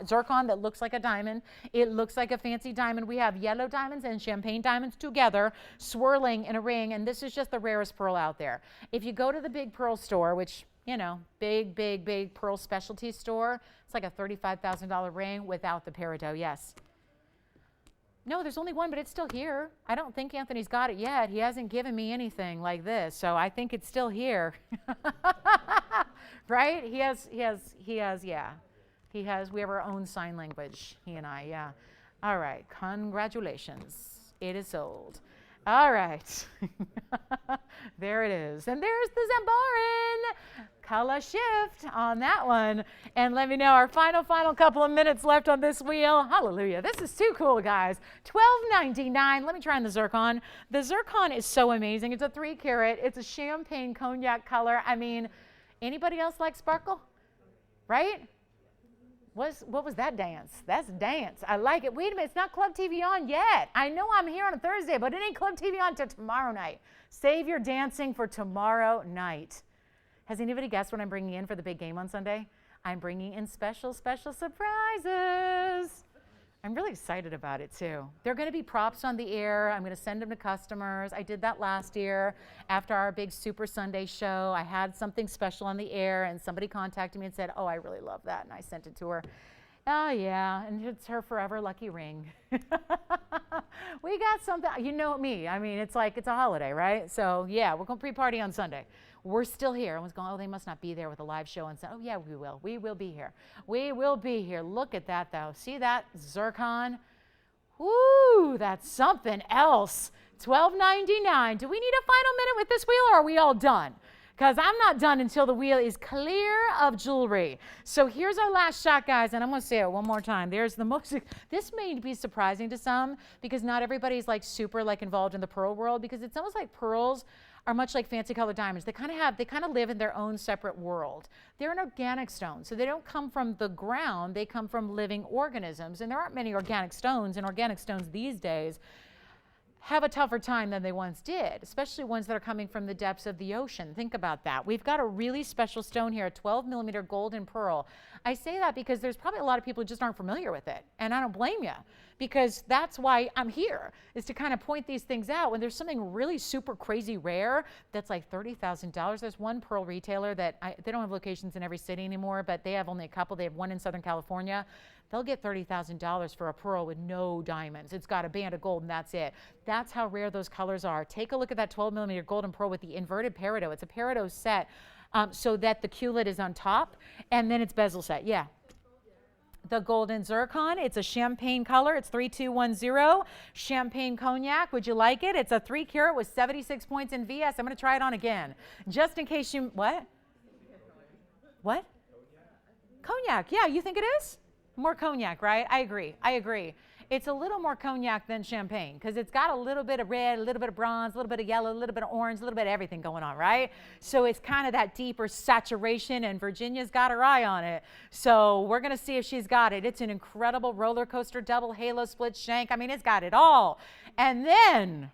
zircon that looks like a diamond. It looks like a fancy diamond. We have yellow diamonds and champagne diamonds together swirling in a ring, and this is just the rarest pearl out there. If you go to the big pearl store, which, you know, big pearl specialty store, it's like a $35,000 ring without the peridot. Yes. No, there's only one, but it's still here. I don't think Anthony's got it yet. He hasn't given me anything like this, so I think it's still here. Right? He has, yeah. We have our own sign language, he and I, yeah. All right, congratulations. It is sold. All right. There it is. And there's the Zamboran. Color shift on that one. And let me know our final couple of minutes left on this wheel. Hallelujah. This is too cool, guys. $12.99. Let me try on the zircon. The zircon is so amazing. It's a 3 carat. It's a champagne cognac color. I mean, anybody else like sparkle? Right? What was that dance? That's dance. I like it. Wait a minute, it's not Club TVON yet. I know I'm here on a Thursday, but it ain't Club TVON until tomorrow night. Save your dancing for tomorrow night. Has anybody guessed what I'm bringing in for the big game on Sunday? I'm bringing in special surprises. I'm really excited about it too. They're going to be props on the air. I'm going to send them to customers. I did that last year after our big Super Sunday show. I had something special on the air, and somebody contacted me and said, oh, I really love that, and I sent it to her. Oh yeah, and it's her forever lucky ring. We got something, you know me. I mean, it's like it's a holiday, right? So yeah, we're going to pre-party on Sunday. We're still here. Everyone's going, oh, they must not be there with a live show on Sunday. Oh yeah, we will. We will be here. We will be here. Look at that though. See that zircon? Woo, that's something else. $12.99. Do we need a final minute with this wheel, or are we all done? Because I'm not done until the wheel is clear of jewelry. So here's our last shot, guys, and I'm going to say it one more time. There's the most, this may be surprising to some because not everybody's like super like involved in the pearl world, because it's almost like pearls are much like fancy colored diamonds. They kind of live in their own separate world. They're an organic stone, so they don't come from the ground. They come from living organisms, and there aren't many organic stones, and organic stones these days have a tougher time than they once did, especially ones that are coming from the depths of the ocean. Think about that. We've got a really special stone here, a 12-millimeter golden pearl. I say that because there's probably a lot of people who just aren't familiar with it, and I don't blame you, because that's why I'm here, is to kind of point these things out. When there's something really super crazy rare that's like $30,000. There's one pearl retailer that they don't have locations in every city anymore, but they have only a couple. They have one in Southern California. They'll get $30,000 for a pearl with no diamonds. It's got a band of gold and that's it. That's how rare those colors are. Take a look at that 12-millimeter golden pearl with the inverted peridot. It's a peridot set so that the Q-lid is on top, and then it's bezel set. Yeah. The golden zircon, it's a champagne color. It's 3210. Champagne cognac, would you like it? It's a 3 carat with 76 points in VS. I'm going to try it on again. Just in case you, what? What? Cognac, yeah, you think it is? More cognac, right? I agree. It's a little more cognac than champagne because it's got a little bit of red, a little bit of bronze, a little bit of yellow, a little bit of orange, a little bit of everything going on, right? So it's kind of that deeper saturation, and Virginia's got her eye on it. So we're going to see if she's got it. It's an incredible roller coaster, double halo, split shank. I mean, it's got it all. And then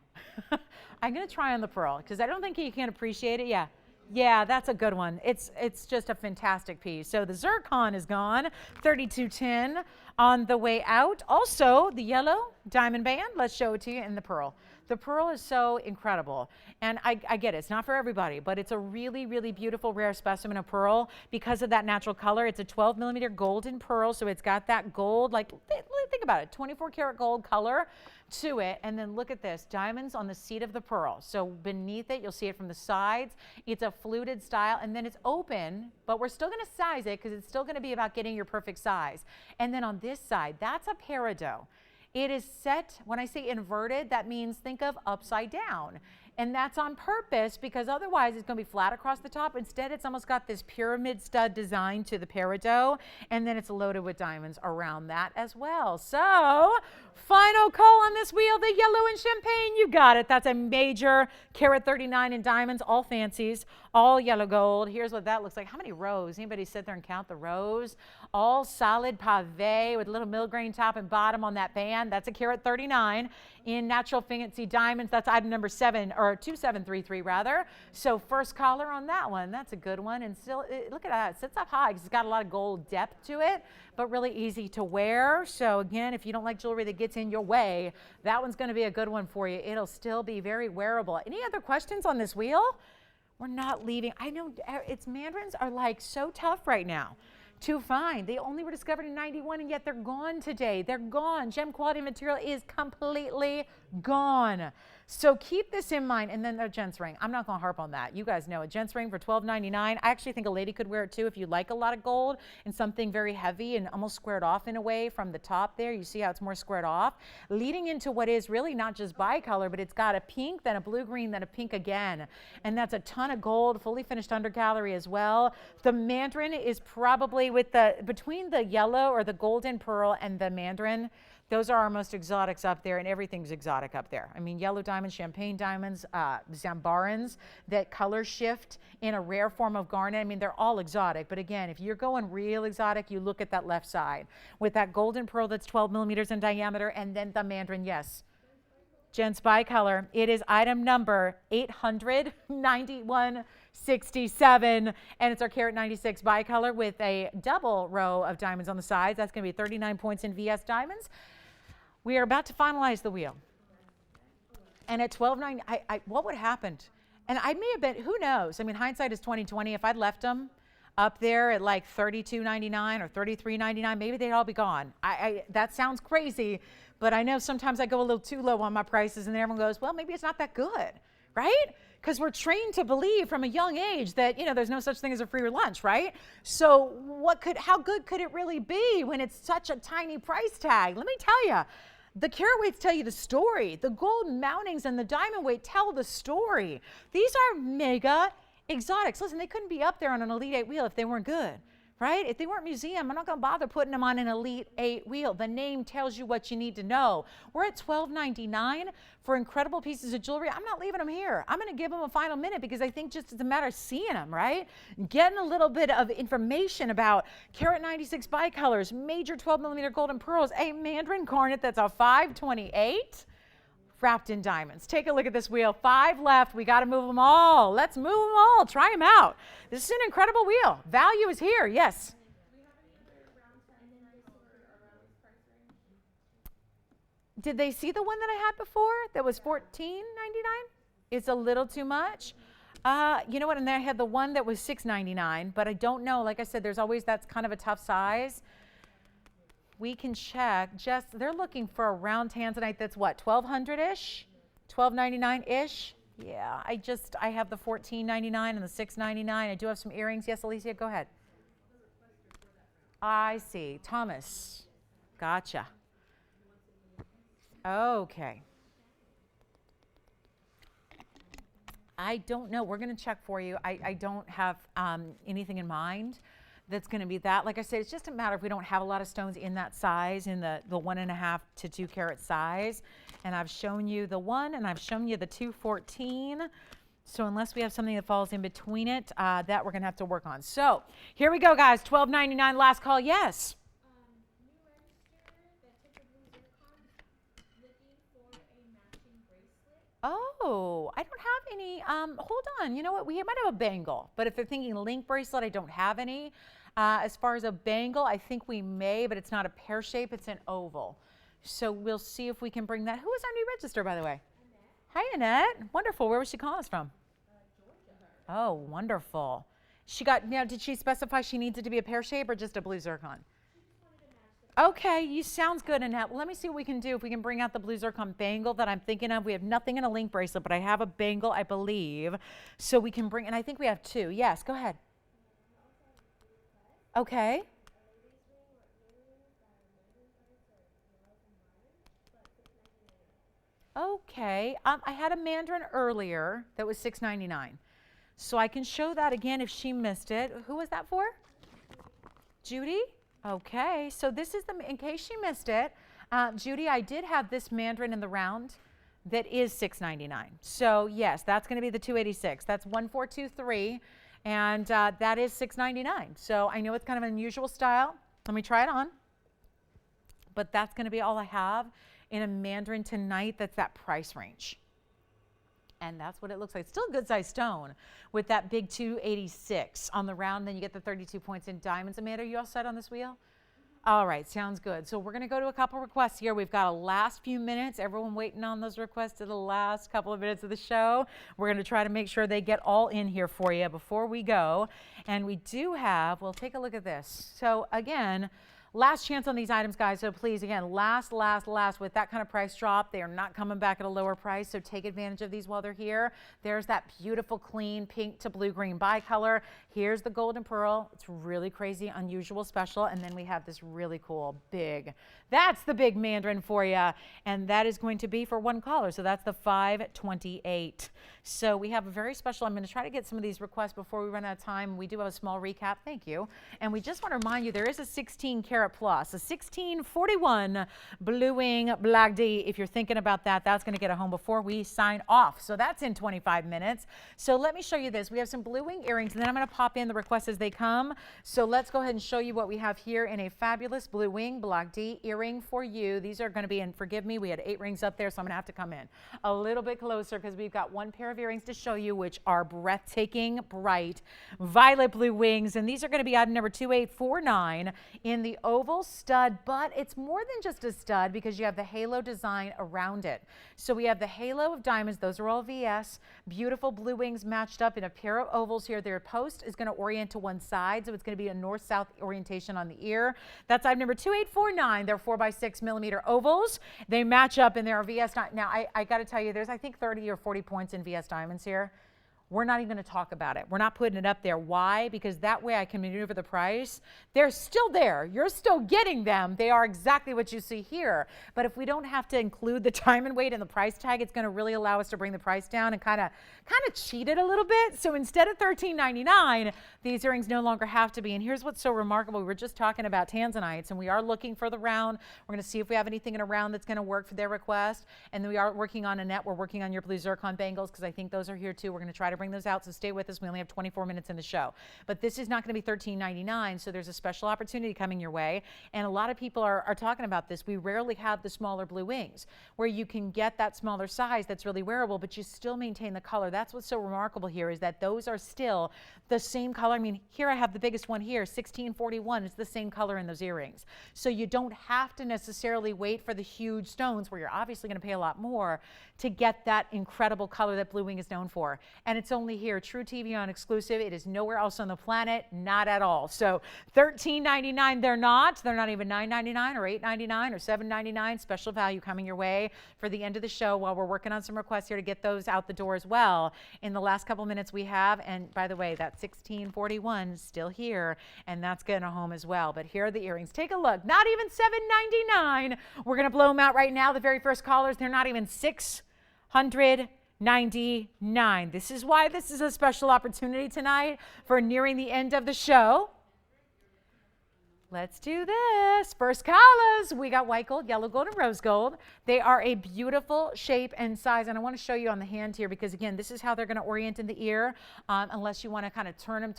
I'm going to try on the pearl because I don't think you can appreciate it. Yeah. Yeah, that's a good one. It's just a fantastic piece. So the zircon is gone, 3210 on the way out. Also, the yellow diamond band, let's show it to you in the pearl. The pearl is so incredible, and I get it. It's not for everybody, but it's a really, really beautiful, rare specimen of pearl because of that natural color. It's a 12-millimeter golden pearl, so it's got that gold, like, think about it, 24 karat gold color to it. And then look at this, diamonds on the seat of the pearl. So beneath it, you'll see it from the sides. It's a fluted style, and then it's open, but we're still going to size it because it's still going to be about getting your perfect size. And then on this side, that's a peridot. It is set, when I say inverted, that means think of upside down. And that's on purpose because otherwise it's going to be flat across the top. Instead, it's almost got this pyramid stud design to the peridot, and then it's loaded with diamonds around that as well. So, final call on this wheel, the yellow and champagne. You got it. That's a major carat 39 in diamonds, all fancies, all yellow gold. Here's what that looks like. How many rows? Anybody sit there and count the rows? All solid pave with a little mill-grain top and bottom on that band. That's a carat 39 in natural fancy diamonds. That's item number 2733 rather. So first collar on that one. That's a good one. And still, look at that. It sits up high because it's got a lot of gold depth to it, but really easy to wear. So again, if you don't like jewelry that gets in your way, that one's going to be a good one for you. It'll still be very wearable. Any other questions on this wheel? We're not leaving. I know its mandarins are like so tough right now to find. They only were discovered in 91, and yet they're gone today. They're gone. Gem quality material is completely gone. So keep this in mind. And then a gents ring. I'm not going to harp on that. You guys know a gents ring for $12.99. I actually think a lady could wear it too if you like a lot of gold and something very heavy and almost squared off in a way from the top there. You see how it's more squared off, leading into what is really not just bicolor, but it's got a pink, then a blue-green, then a pink again. And that's a ton of gold, fully finished undergallery as well. The mandarin is probably between the yellow or the golden pearl and the mandarin. Those are our most exotics up there, and everything's exotic up there. I mean, yellow diamonds, champagne diamonds, zambarans that color shift in a rare form of garnet. I mean, they're all exotic. But again, if you're going real exotic, you look at that left side with that golden pearl that's 12 millimeters in diameter, and then the mandarin, yes. Gents bicolor. It is item number 891.67, and it's our carat 96 bicolor with a double row of diamonds on the sides. That's going to be 39 points in VS diamonds. We are about to finalize the wheel. And at $12.90, what would have happened? And I may have been, who knows? I mean, hindsight is 20/20. If I'd left them, up there at like $32.99 or $33.99, maybe they'd all be gone. That sounds crazy, but I know sometimes I go a little too low on my prices and then everyone goes, well, maybe it's not that good, right? Because we're trained to believe from a young age that, there's no such thing as a free lunch, right? So how good could it really be when it's such a tiny price tag? Let me tell you, the carat weights tell you the story. The gold mountings and the diamond weight tell the story. These are mega exotics. Listen, they couldn't be up there on an Elite 8 wheel if they weren't good, right? If they weren't museum, I'm not going to bother putting them on an Elite 8 wheel. The name tells you what you need to know. We're at $12.99 for incredible pieces of jewelry. I'm not leaving them here. I'm going to give them a final minute because I think just it's a matter of seeing them, right? Getting a little bit of information about carat 96 bicolors, major 12mm gold and pearls, a mandarin garnet that's a 528. Wrapped in diamonds. Take a look at this wheel. 5 left. We got to move them all. Let's move them all. Try them out. This is an incredible wheel. Value is here. Yes. Do we have any other round 10 or around this price range? Did they see the one that I had before that was $14.99? It's a little too much. You know what? And then I had the one that was $6.99, but I don't know. Like I said, that's kind of a tough size. We can check. They're looking for a round tanzanite that's what, 1200-ish, 1299-ish. Yeah, I have the $14.99 and the $6.99. I do have some earrings. Yes, Alicia, go ahead. I see. Thomas, gotcha. Okay. I don't know. We're going to check for you. I don't have anything in mind that's going to be that. Like I said, it's just a matter if we don't have a lot of stones in that size, in the 1.5 to 2 carat size. And I've shown you the 1 and I've shown you the 214. So unless we have something that falls in between it, that we're going to have to work on. So here we go, guys. $12.99, last call. Yes. New register that took a blue zircon, looking for a matching bracelet. Oh, I don't have any. Hold on. You know what? We might have a bangle, but if they're thinking link bracelet, I don't have any. As far as a bangle, I think we may, but it's not a pear shape. It's an oval. So we'll see if we can bring that. Who is our new register, by the way? Annette. Hi, Annette. Wonderful. Where was she calling us from? Georgia. Oh, wonderful. Now, did she specify she needs it to be a pear shape or just a blue zircon? Okay, you sounds good, Annette. Well, let me see what we can do. If we can bring out the blue zircon bangle that I'm thinking of. We have nothing in a link bracelet, but I have a bangle, I believe. So we can bring, and I think we have 2. Yes, go ahead. Okay. Okay. I had a mandarin earlier that was $6.99. So I can show that again if she missed it. Who was that for? Judy? Okay, so this is in case she missed it, Judy, I did have this mandarin in the round that is $6.99. So yes, that's going to be the 286. That's 1423, and that is $6.99. So I know it's kind of an unusual style. Let me try it on. But that's going to be all I have in a mandarin tonight. That's that price range. And that's what it looks like. Still a good size stone with that big 286 on the round. Then you get the 32 points in diamonds. Amanda, are you all set on this wheel? All right, sounds good. So we're going to go to a couple requests here. We've got a last few minutes. Everyone waiting on those requests to the last couple of minutes of the show. We're going to try to make sure they get all in here for you before we go. And we do have, well, take a look at this. So again, last chance on these items, guys. So please, again, last. With that kind of price drop, they are not coming back at a lower price. So take advantage of these while they're here. There's that beautiful, clean pink to blue-green bicolor. Here's the golden pearl. It's really crazy, unusual, special. And then we have this really cool, big. That's the big mandarin for you. And that is going to be for one caller. So that's the 528. So we have a very special. I'm going to try to get some of these requests before we run out of time. We do have a small recap. Thank you. And we just want to remind you, there is a 16 karat plus, a 1641 Blue Wing Black D. If you're thinking about that, that's going to get a home before we sign off. So that's in 25 minutes. So let me show you this. We have some Blue Wing earrings, and then I'm going to pop in the requests as they come. So let's go ahead and show you what we have here in a fabulous Blue Wing Black D earring for you. These are going to be, and forgive me, we had 8 rings up there, so I'm going to have to come in a little bit closer because we've got one pair of earrings to show you, which are breathtaking, bright, violet blue wings. And these are going to be item number 2849 in the oval stud, but it's more than just a stud because you have the halo design around it. So we have the halo of diamonds. Those are all VS. Beautiful blue wings matched up in a pair of ovals here. Their post is going to orient to one side, so it's going to be a north-south orientation on the ear. That's item number 2849. They're 4x6 millimeter ovals. They match up in their VS. Now, I got to tell you, there's I think 30 or 40 points in VS diamonds here. We're not even going to talk about it. We're not putting it up there. Why? Because that way I can maneuver the price. They're still there. You're still getting them. They are exactly what you see here. But if we don't have to include the diamond weight in the price tag, it's going to really allow us to bring the price down and kind of cheat it a little bit. So instead of $13.99, these earrings no longer have to be. And here's what's so remarkable. We were just talking about tanzanites, and we are looking for the round. We're going to see if we have anything in a round that's going to work for their request. And then we are working on a net. We're working on your blue zircon bangles because I think those are here too. We're going to try to bring those out, so stay with us. We only have 24 minutes in the show, but this is not going to be $13.99, so there's a special opportunity coming your way. And a lot of people are talking about this. We rarely have the smaller blue wings where you can get that smaller size that's really wearable, but you still maintain the color. That's what's so remarkable here, is that those are still the same color. I mean, here I have the biggest one here, 1641. It's the same color in those earrings. So you don't have to necessarily wait for the huge stones where you're obviously going to pay a lot more to get that incredible color that blue wing is known for. And it's only here, true TVON exclusive. It is nowhere else on the planet, not at all. So $13.99, they're not even $9.99 or $8.99 or $7.99. Special value coming your way for the end of the show while we're working on some requests here to get those out the door as well in the last couple minutes we have. And by the way, that 1641 is still here, and that's going home as well. But here are the earrings. Take a look. Not even $7.99. We're going to blow them out right now. The very first callers, they're not even $699. This is why this is a special opportunity tonight for nearing the end of the show. Let's do this. First callers, we got white gold, yellow gold, and rose gold. They are a beautiful shape and size, and I want to show you on the hand here because, again, this is how they're going to orient in the ear, unless you want to kind of turn them.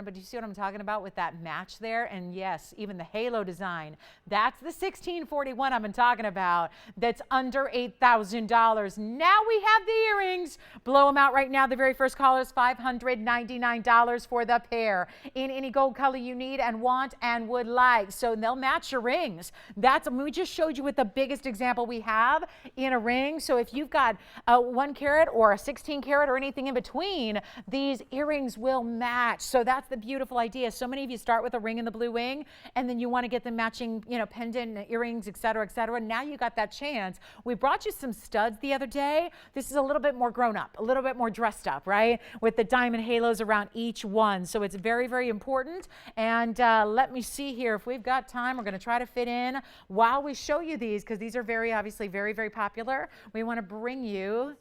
But do you see what I'm talking about with that match there? And yes, even the halo design. That's the 1641 I've been talking about. That's under $8,000. Now we have the earrings. Blow them out right now. The very first caller is $599 for the pair in any gold color you need and want and would like. So they'll match your rings. We just showed you with the biggest example we have in a ring. So if you've got a 1 carat or a 16 carat or anything in between, these earrings will match. So that's the beautiful idea. So many of you start with a ring in the blue wing, and then you want to get the matching, pendant and earrings, et cetera, et cetera. Now you got that chance. We brought you some studs the other day. This is a little bit more grown up, a little bit more dressed up, right? With the diamond halos around each one. So it's very, very important. And let me see here. If we've got time, we're going to try to fit in while we show you these, because these are obviously very, very popular. We want to bring you.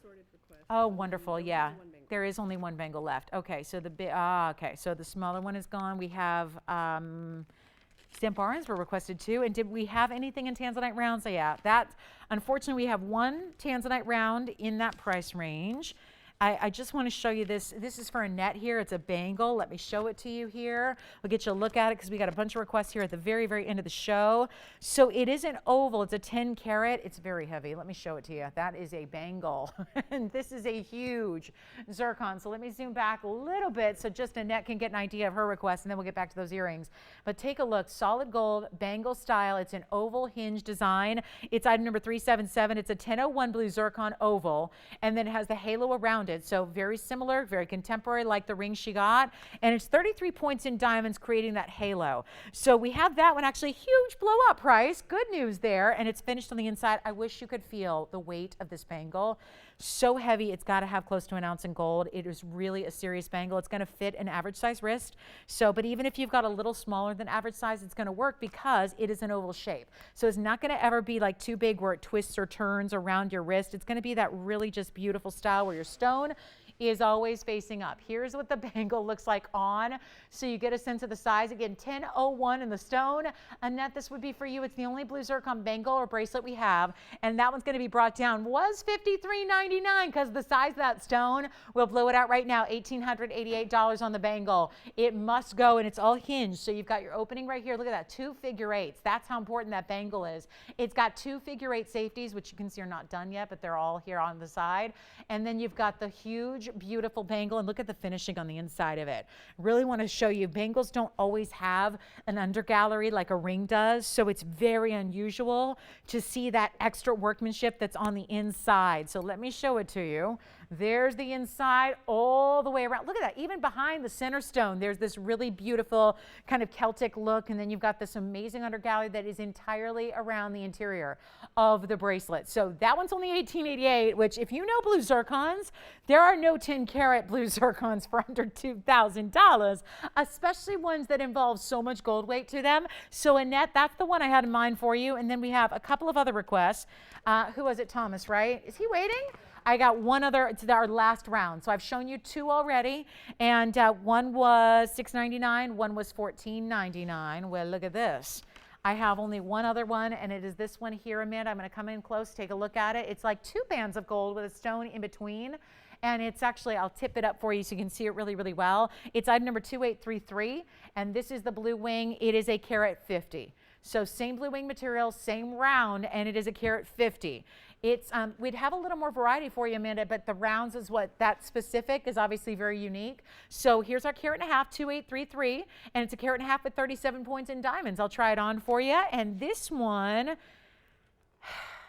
Oh, wonderful. Yeah. There is only one bangle left. Okay. So so the smaller one is gone. We have stamp orange were requested too. And did we have anything in tanzanite rounds? So yeah, unfortunately we have one tanzanite round in that price range. I just want to show you this. This is for a net here. It's a bangle. Let me show it to you here. We'll get you a look at it because we got a bunch of requests here at the very, very end of the show. So it is an oval. It's a 10 carat. It's very heavy. Let me show it to you. That is a bangle. And this is a huge zircon. So let me zoom back a little bit so just Annette can get an idea of her request, and then we'll get back to those earrings. But take a look. Solid gold, bangle style. It's an oval hinge design. It's item number 377. It's a 1001 blue zircon oval, and then it has the halo around it. So very similar, very contemporary, like the ring she got. And it's 33 points in diamonds, creating that halo. So we have that one, actually huge blow up price. Good news there. And it's finished on the inside. I wish you could feel the weight of this bangle. So heavy, it's got to have close to an ounce in gold. It is really a serious bangle. It's going to fit an average size wrist. So, but even if you've got a little smaller than average size, it's going to work because it is an oval shape. So it's not going to ever be like too big where it twists or turns around your wrist. It's going to be that really just beautiful style where your stone is always facing up. Here's what the bangle looks like on, so you get a sense of the size. Again, 1001 in the stone. Annette, this would be for you. It's the only blue zircon bangle or bracelet we have, and that one's going to be brought down. Was $53.99 because the size of that stone. We'll blow it out right now. $1,888 on the bangle. It must go, and it's all hinged. So you've got your opening right here. Look at that, 2 figure eights. That's how important that bangle is. It's got 2 figure eight safeties, which you can see are not done yet, but they're all here on the side. And then you've got the huge beautiful bangle, and look at the finishing on the inside of it. Really want to show you, bangles don't always have an undergallery like a ring does, so it's very unusual to see that extra workmanship that's on the inside. So let me show it to you. There's the inside all the way around. Look at that. Even behind the center stone, there's this really beautiful kind of Celtic look. And then you've got this amazing undergallery that is entirely around the interior of the bracelet. So that one's only $18.88, which if you know blue zircons, there are no 10-carat blue zircons for under $2,000, especially ones that involve so much gold weight to them. So Annette, that's the one I had in mind for you. And then we have a couple of other requests. Who was it? Thomas, right? Is he waiting? I got one other, it's our last round. So I've shown you two already, and one was $6.99, one was $14.99. Well, look at this. I have only one other one, and it is this one here, Amanda. I'm going to come in close, take a look at it. It's like 2 bands of gold with a stone in between, and it's actually, I'll tip it up for you so you can see it really, really well. It's item number 2833, and this is the blue wing. It is a carat 50. So same blue wing material, same round, and it is a carat 50. It's we'd have a little more variety for you, Amanda, but the rounds is what that specific is obviously very unique. So here's our carat and a half, 2833, and it's a carat and a half with 37 points in diamonds. I'll try it on for you. And this one,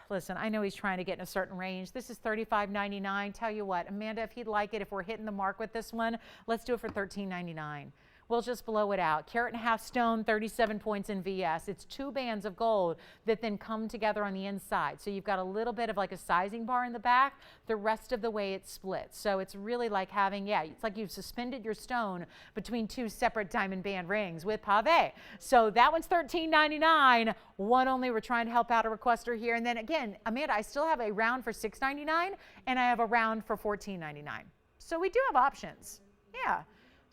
listen, I know he's trying to get in a certain range. This is $35.99. Tell you what, Amanda, if he'd like it, if we're hitting the mark with this one, let's do it for $13.99. We'll just blow it out. Carat and a half stone, 37 points in VS. It's 2 bands of gold that then come together on the inside. So you've got a little bit of like a sizing bar in the back. The rest of the way it splits. So it's really like having, yeah, it's like you've suspended your stone between 2 separate diamond band rings with pave. So that one's $13.99. One only, we're trying to help out a requester here. And then again, Amanda, I still have a round for $6.99 and I have a round for $14.99. So we do have options. Yeah.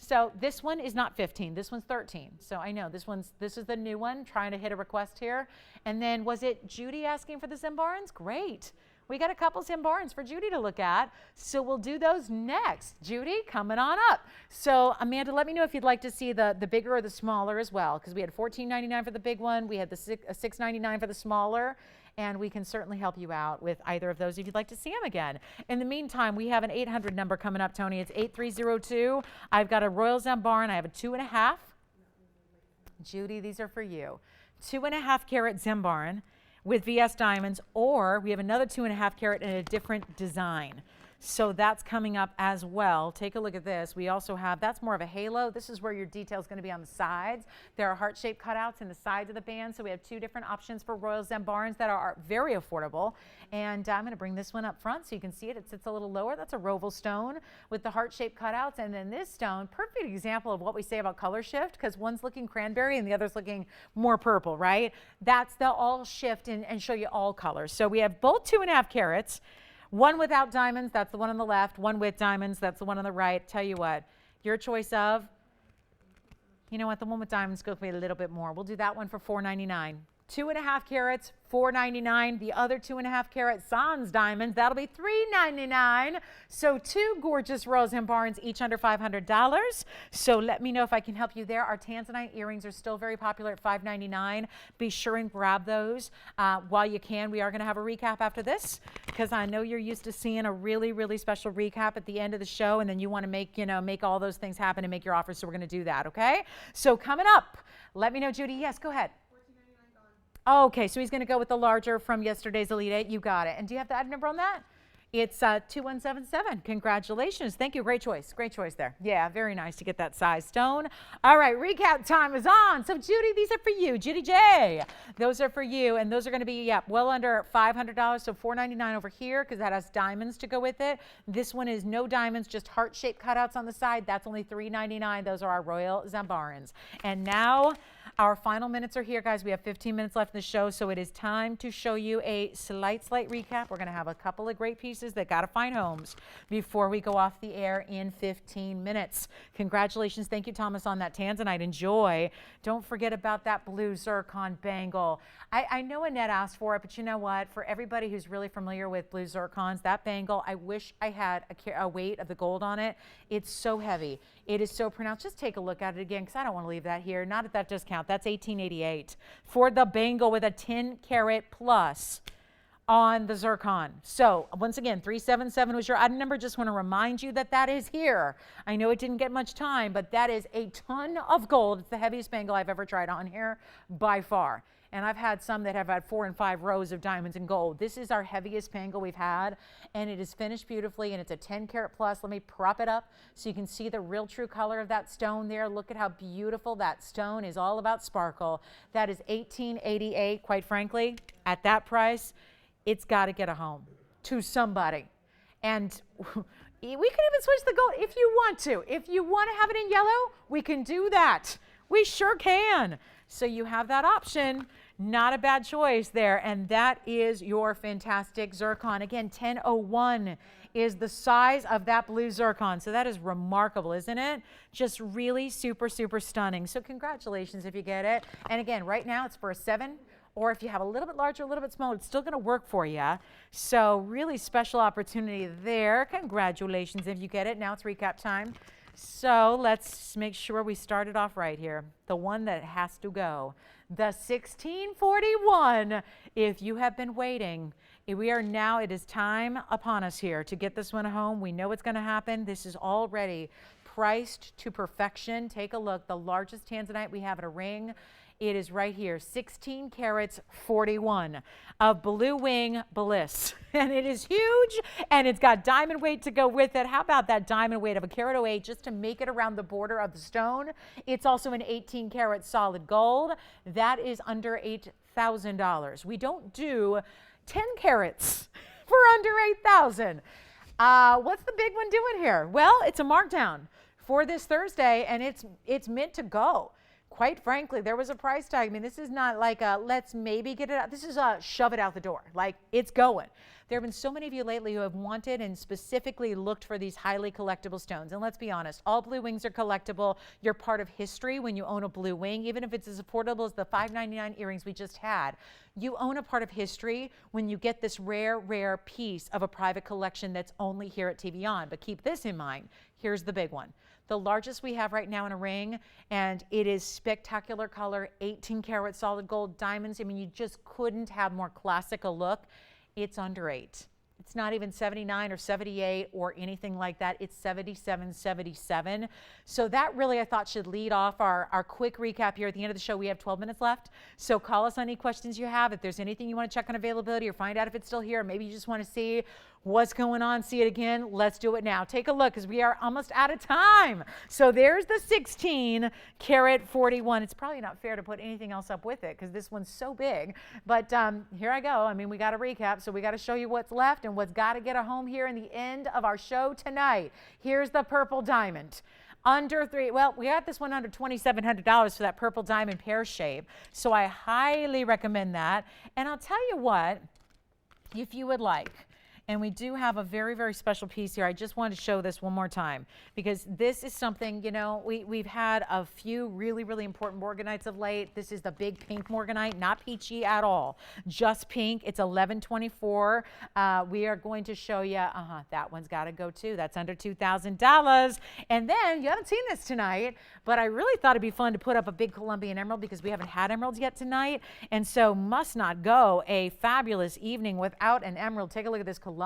So this one is not 15, this one's 13. So I know this is the new one, trying to hit a request here. And then was it Judy asking for the Zimbarans? Great. We got a couple Zimbarans for Judy to look at. So we'll do those next. Judy, coming on up. So Amanda, let me know if you'd like to see the bigger or the smaller as well, because we had $14.99 for the big one. We had the $6.99 for the smaller. And we can certainly help you out with either of those if you'd like to see them again. In the meantime, we have an 800 number coming up, Tony. It's 8302. I've got a Royal Zambaran. I have a 2.5. Judy, these are for you. 2.5 carat Zambaran with VS diamonds, or we have another 2.5 carat in a different design. So that's coming up as well. Take a look at this. We also have, that's more of a halo. This is where your detail is going to be on the sides. There are heart-shaped cutouts in the sides of the band. So we have 2 different options for Royal Zambarans that are very affordable. And I'm going to bring this one up front so you can see it. It sits a little lower. That's a Roval stone with the heart-shaped cutouts. And then this stone, perfect example of what we say about color shift, because one's looking cranberry and the other's looking more purple, right? They'll all shift and show you all colors. So we have both 2.5 carats. One without diamonds, that's the one on the left. One with diamonds, that's the one on the right. Tell you what, your choice of, you know what, the one with diamonds goes me a little bit more. We'll do that one for $4.99. 2.5 carats, $4.99. The other 2.5 carat Sans diamonds, that'll be $3.99. So 2 gorgeous Royal Zambarans, each under $500. So let me know if I can help you there. Our tanzanite earrings are still very popular at $5.99. Be sure and grab those while you can. We are going to have a recap after this, because I know you're used to seeing a really, really special recap at the end of the show, and then you want to make all those things happen and make your offers. So we're going to do that, okay? So coming up, let me know, Judy. Yes, go ahead. Okay, so he's going to go with the larger from yesterday's Elite 8. You got it. And do you have the item number on that? It's 2177. Congratulations. Thank you. Great choice. Great choice there. Yeah, very nice to get that size stone. All right, recap time is on. So, Judy, these are for you. Judy J. Those are for you. And those are going to be, well under $500. So $4.99 over here, because that has diamonds to go with it. This one is no diamonds, just heart-shaped cutouts on the side. That's only $3.99. Those are our Royal Zambarans. And now our final minutes are here, guys. We have 15 minutes left in the show, so it is time to show you a slight recap. We're going to have a couple of great pieces that got to find homes before we go off the air in 15 minutes. Congratulations. Thank you, Thomas, on that tanzanite. Enjoy. Don't forget about that blue zircon bangle. I know Annette asked for it, but you know what? For everybody who's really familiar with blue zircons, that bangle, I wish I had a weight of the gold on it. It's so heavy. It is so pronounced. Just take a look at it again, because I don't want to leave that here. Not at that discount. That's $18.88 for the bangle with a 10 carat plus. on the zircon. So once again, 377 was your item number. Just want to remind you that that is here. I know it didn't get much time, but that is a ton of gold. It's the heaviest bangle I've ever tried on here by far. And I've had some that have had 4 and 5 rows of diamonds and gold. This is our heaviest bangle we've had, and it is finished beautifully, and it's a 10 karat plus. Let me prop it up so you can see the real true color of that stone there. Look at how beautiful that stone is, all about sparkle. That is $1888, quite frankly. At that price, it's got to get a home to somebody. And we can even switch the gold if you want to. If you want to have it in yellow, we can do that. We sure can. So you have that option. Not a bad choice there. And that is your fantastic zircon. Again, 1001 is the size of that blue zircon. So that is remarkable, isn't it? Just really super, super stunning. So congratulations if you get it. And again, right now it's for a 7. Or if you have a little bit larger, a little bit smaller, it's still going to work for you. So really special opportunity there. Congratulations if you get it. Now it's recap time. So let's make sure we start it off right here. The one that has to go. The 1641. If you have been waiting, we are now, it is time upon us here to get this one home. We know it's going to happen. This is already priced to perfection. Take a look. The largest tanzanite we have in a ring. It is right here, 16 carats 41 of blue wing bliss. And it is huge, and it's got diamond weight to go with it. How about that diamond weight of a carat 08 just to make it around the border of the stone? It's also an 18 karat solid gold. That is under $8,000. We don't do 10 carats for under 8,000. What's the big one doing here? Well, it's a markdown for this Thursday, and it's meant to go. Quite frankly, there was a price tag. I mean, this is not like a let's maybe get it out. This is a shove it out the door. Like, it's going. There have been so many of you lately who have wanted and specifically looked for these highly collectible stones. And let's be honest, all blue wings are collectible. You're part of history when you own a blue wing, even if it's as affordable as the $5.99 earrings we just had. You own a part of history when you get this rare, rare piece of a private collection that's only here at TVON. But keep this in mind. Here's the big one. The largest we have right now in a ring, and it is spectacular color, 18 karat solid gold diamonds. I mean, you just couldn't have more classic a look. It's under 8. It's not even 79 or 78 or anything like that. It's 77, 77. So that really, I thought, should lead off our quick recap here at the end of the show. We have 12 minutes left. So call us on any questions you have. If there's anything you want to check on availability or find out if it's still here, maybe you just want to see what's going on, see it again, let's do it now. Take a look because we are almost out of time. So there's the 16 karat 41. It's probably not fair to put anything else up with it because this one's so big. But here I go. I mean, we got to recap, so we got to show you what's left and what's got to get a home here in the end of our show tonight. Here's the purple diamond. Under $3, well, we got this one under $2,700 for that purple diamond pear shape. So I highly recommend that. And I'll tell you what, if you would like, and we do have a very, very special piece here. I just wanted to show this one more time because this is something, you know, we've had a few really, really important morganites of late. This is the big pink morganite, not peachy at all, just pink. It's 1124. We are going to show you, that one's got to go too. That's under $2,000. And then you haven't seen this tonight, but I really thought it'd be fun to put up a big Colombian emerald because we haven't had emeralds yet tonight. And so must not go a fabulous evening without an emerald. Take a look at this Colombian,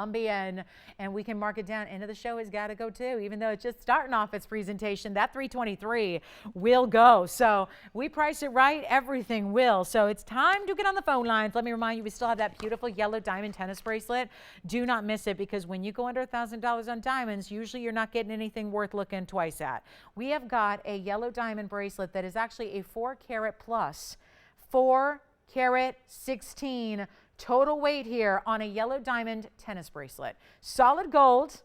and we can mark it down. End of the show has got to go too, even though it's just starting off its presentation. That 323 will go. So we price it right, everything will. So it's time to get on the phone lines. Let me remind you, we still have that beautiful yellow diamond tennis bracelet. Do not miss it because when you go under $1,000 on diamonds, usually you're not getting anything worth looking twice at. We have got a yellow diamond bracelet that is actually a 4 karat plus, 4 karat 16 total weight here on a yellow diamond tennis bracelet. Solid gold,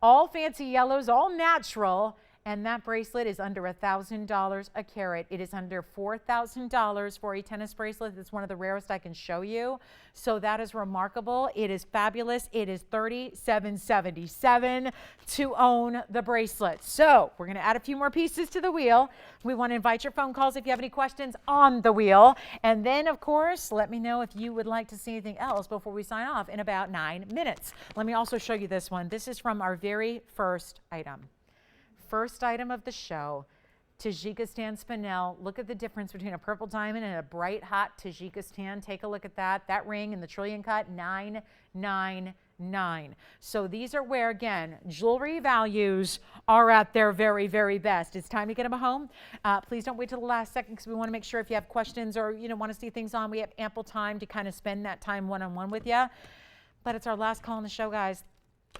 all fancy yellows, all natural, and that bracelet is under $1,000 a carat. It is under $4,000 for a tennis bracelet. It's one of the rarest I can show you. So that is remarkable. It is fabulous. It is $3,777 to own the bracelet. So we're going to add a few more pieces to the wheel. We want to invite your phone calls if you have any questions on the wheel. And then, of course, let me know if you would like to see anything else before we sign off in about 9 minutes. Let me also show you this one. This is from our very first item. First item of the show, Tajikistan spinel. Look at the difference between a purple diamond and a bright, hot Tajikistan. Take a look at that. That ring in the trillion cut, 999. So these are where, again, jewelry values are at their very, very best. It's time to get them home. Please don't wait till the last second because we want to make sure if you have questions or want to see things on, we have ample time to kind of spend that time one-on-one with you. But it's our last call on the show, guys.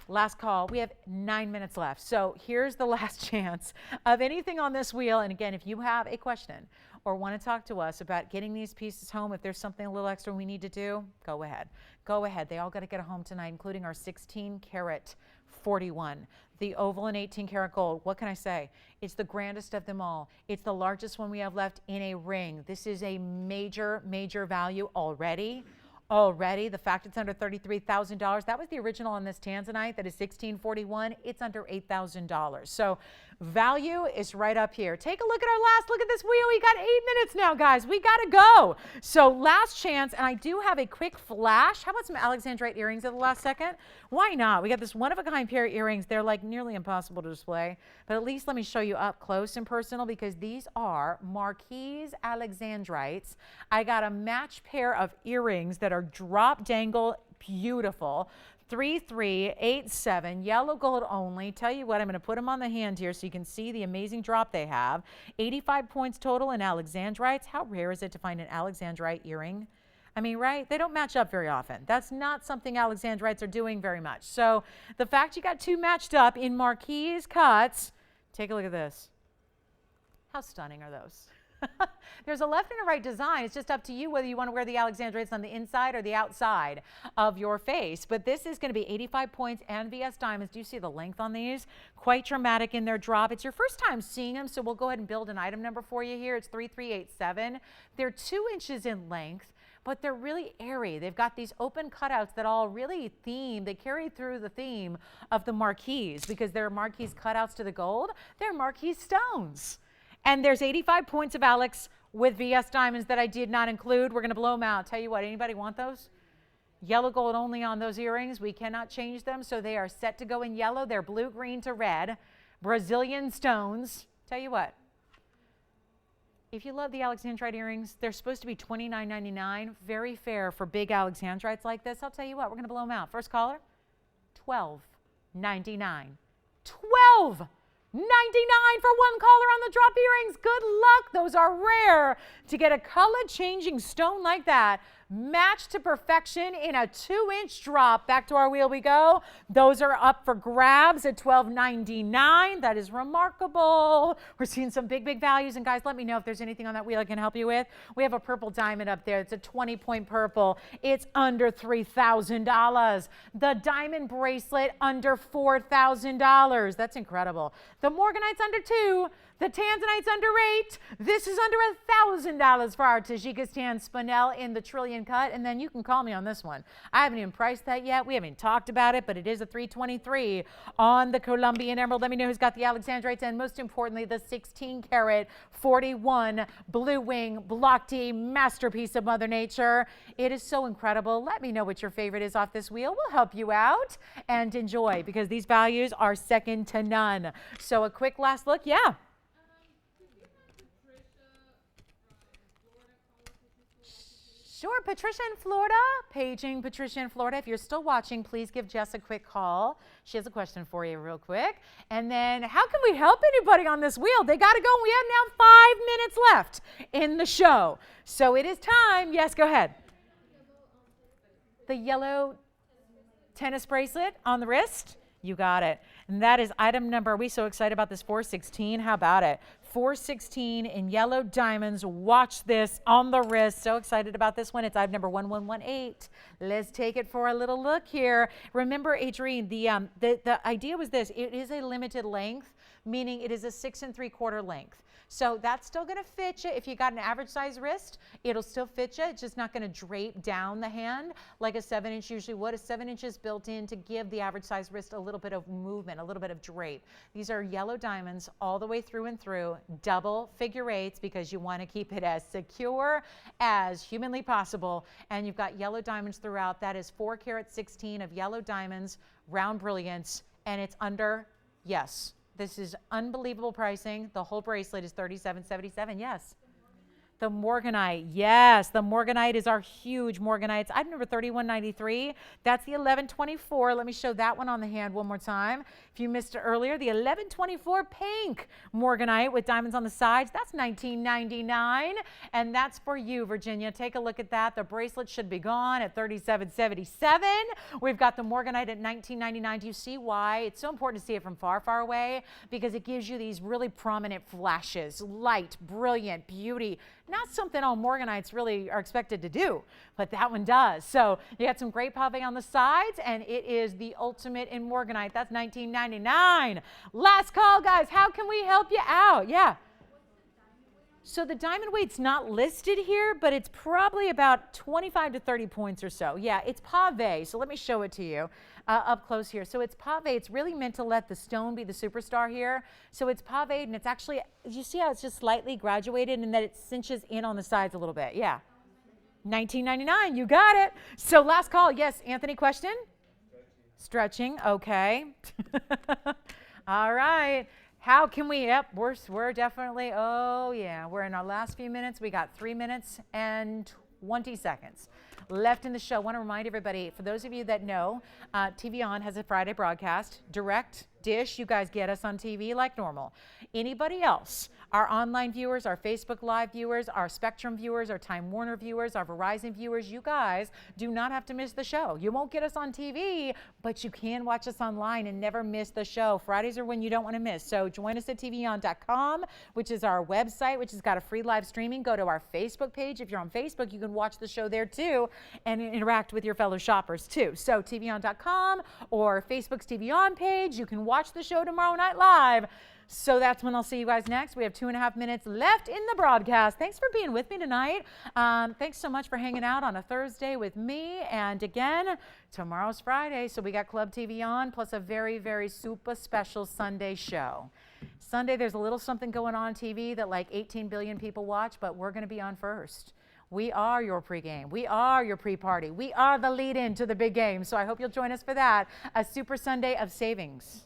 Last call. We have 9 minutes left. So here's the last chance of anything on this wheel. And again, if you have a question or want to talk to us about getting these pieces home, if there's something a little extra we need to do, go ahead. Go ahead. They all got to get home tonight, including our 16 karat 41. The oval and 18 karat gold. What can I say? It's the grandest of them all. It's the largest one we have left in a ring. This is a major, major value already. The fact it's under $33,000, that was the original on this tanzanite that is $1,641. It's under $8,000. So value is right up here. Take a look at our last look at this wheel. We got 8 minutes now, guys. We got to go. So last chance, and I do have a quick flash. How about some Alexandrite earrings at the last second? Why not? We got this one-of-a-kind pair of earrings. They're like nearly impossible to display, but at least let me show you up close and personal because these are Marquise Alexandrites. I got a match pair of earrings that are drop dangle, beautiful. 3387, yellow gold only. Tell you what, I'm going to put them on the hand here so you can see the amazing drop they have. 85 points total in Alexandrites. How rare is it to find an Alexandrite earring? I mean, right? They don't match up very often. That's not something Alexandrites are doing very much. So the fact you got two matched up in Marquise cuts, take a look at this. How stunning are those? There's a left and a right design. It's just up to you whether you want to wear the Alexandrites on the inside or the outside of your face. But this is going to be 85 points and VS diamonds. Do you see the length on these? Quite dramatic in their drop. It's your first time seeing them, so we'll go ahead and build an item number for you here. It's 3387. They're 2 inches in length, but they're really airy. They've got these open cutouts that all really they carry through the theme of the Marquise because they're Marquise cutouts to the gold. They're Marquise stones. And there's 85 points of Alex with VS diamonds that I did not include. We're going to blow them out. Tell you what, anybody want those? Yellow gold only on those earrings. We cannot change them, so they are set to go in yellow. They're blue, green to red. Brazilian stones. Tell you what, if you love the Alexandrite earrings, they're supposed to be $29.99. Very fair for big Alexandrites like this. I'll tell you what, we're going to blow them out. First caller, $12.99. $12.99 for one caller on the drop earrings. Good luck. Those are rare to get a color changing stone like that matched to perfection in a 2-inch drop. Back to our wheel we go. Those are up for grabs at $12.99. That is remarkable. We're seeing some big, big values. And guys, let me know if there's anything on that wheel I can help you with. We have a purple diamond up there. It's a 20-point purple. It's under $3,000. The diamond bracelet under $4,000. That's incredible. The Morganite's under $2,000. The Tanzanite's under $8,000. This is under $1,000 for our Tajikistan spinel in the trillion cut. And then you can call me on this one. I haven't even priced that yet. We haven't talked about it, but it is a $323 on the Colombian emerald. Let me know who's got the Alexandrites and most importantly, the 16 karat 41 blue wing block D masterpiece of Mother Nature. It is so incredible. Let me know what your favorite is off this wheel. We'll help you out and enjoy because these values are second to none. So a quick last look. Yeah. Sure, Patricia in Florida, paging Patricia in Florida. If you're still watching, please give Jess a quick call. She has a question for you real quick. And then how can we help anybody on this wheel? They got to go. We have now 5 minutes left in the show. So it is time. Yes, go ahead. The yellow tennis bracelet on the wrist. You got it. And that is item number, are we so excited about this 416? How about it? 416 in yellow diamonds. Watch this on the wrist. So excited about this one. It's item number 1118. Let's take it for a little look here. Remember, Adrienne, the idea was this. It is a limited length, meaning it is a 6 3/4 length. So that's still going to fit you. If you got an average size wrist, it'll still fit you. It's just not going to drape down the hand like a 7-inch usually would. A 7 inches built in to give the average size wrist a little bit of movement, a little bit of drape. These are yellow diamonds all the way through and through, double figure 8s because you want to keep it as secure as humanly possible. And you've got yellow diamonds throughout. That is 4 karat 16 of yellow diamonds, round brilliance, and it's under, yes, This is unbelievable pricing. The whole bracelet is $37.77. Yes. The Morganite, yes, the Morganite is our huge Morganites. I remember $31.93. That's the 1124. Let me show that one on the hand one more time. If you missed it earlier, the 1124 pink Morganite with diamonds on the sides, that's $19.99. And that's for you, Virginia. Take a look at that. The bracelet should be gone at $37.77. We've got the Morganite at $19.99. Do you see why? It's so important to see it from far, far away because it gives you these really prominent flashes, light, brilliant, beauty. Not something all Morganites really are expected to do, but that one does. So you got some great pave on the sides, and it is the ultimate in Morganite. That's $19.99. Last call, guys. How can we help you out? Yeah. So the diamond weight's not listed here, but it's probably about 25 to 30 points or so. Yeah, it's pave. So let me show it to you up close here. So it's pave. It's really meant to let the stone be the superstar here. So it's pave, and it's actually, you see how it's just slightly graduated and that it cinches in on the sides a little bit. Yeah. $19.99. You got it. So last call. Yes, Anthony, question? Stretching. Okay. All right. How can we, yep, we're definitely, oh yeah, we're in our last few minutes. We got 3 minutes and 20 seconds left in the show. I want to remind everybody, for those of you that know, TVON has a Friday broadcast, direct dish. You guys get us on TV like normal. Anybody else, our online viewers, our Facebook Live viewers, our Spectrum viewers, our Time Warner viewers, our Verizon viewers, you guys do not have to miss the show. You won't get us on TV, but you can watch us online and never miss the show. Fridays are when you don't want to miss. So join us at TVON.com, which is our website, which has got a free live streaming. Go to our Facebook page. If you're on Facebook, you can watch the show there too and interact with your fellow shoppers too. So TVON.com or Facebook's TVON page. You can watch the show tomorrow night live. So that's when I'll see you guys next. We have 2.5 minutes left in the broadcast. Thanks for being with me tonight. Thanks so much for hanging out on a Thursday with me. And again, tomorrow's Friday, so we got Club TV on, plus a very, very super special Sunday show. Sunday, there's a little something going on TV that like 18 billion people watch, but we're going to be on first. We are your pregame. We are your pre-party. We are the lead-in to the big game. So I hope you'll join us for that. A Super Sunday of savings.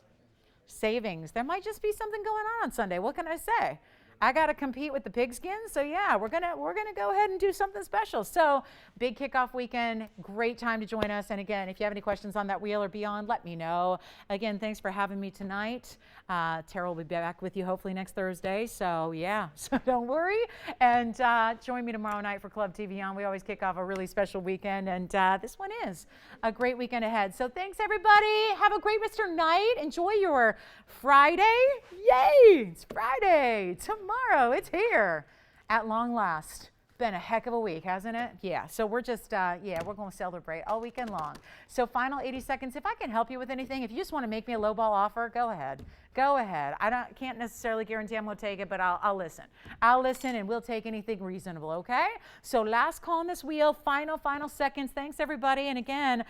Savings. There might just be something going on Sunday. What can I say? I got to compete with the pigskin. So yeah, we're gonna go ahead and do something special. So big kickoff weekend, great time to join us. And again, if you have any questions on that wheel or beyond, let me know. Again, thanks for having me tonight. Tara will be back with you hopefully next Thursday. So yeah, so don't worry. And join me tomorrow night for Club TV On. We always kick off a really special weekend, and this one is a great weekend ahead. So thanks everybody. Have a great rest of your night. Enjoy your Friday. Yay! It's Friday. Tomorrow, it's here at long last. Been a heck of a week, hasn't it? Yeah, so we're just, we're going to celebrate all weekend long. So final 80 seconds. If I can help you with anything, if you just want to make me a lowball offer, go ahead. Go ahead. Can't necessarily guarantee I'm going to take it, but I'll listen. I'll listen, and we'll take anything reasonable, okay? So last call on this wheel, final seconds. Thanks, everybody. And again,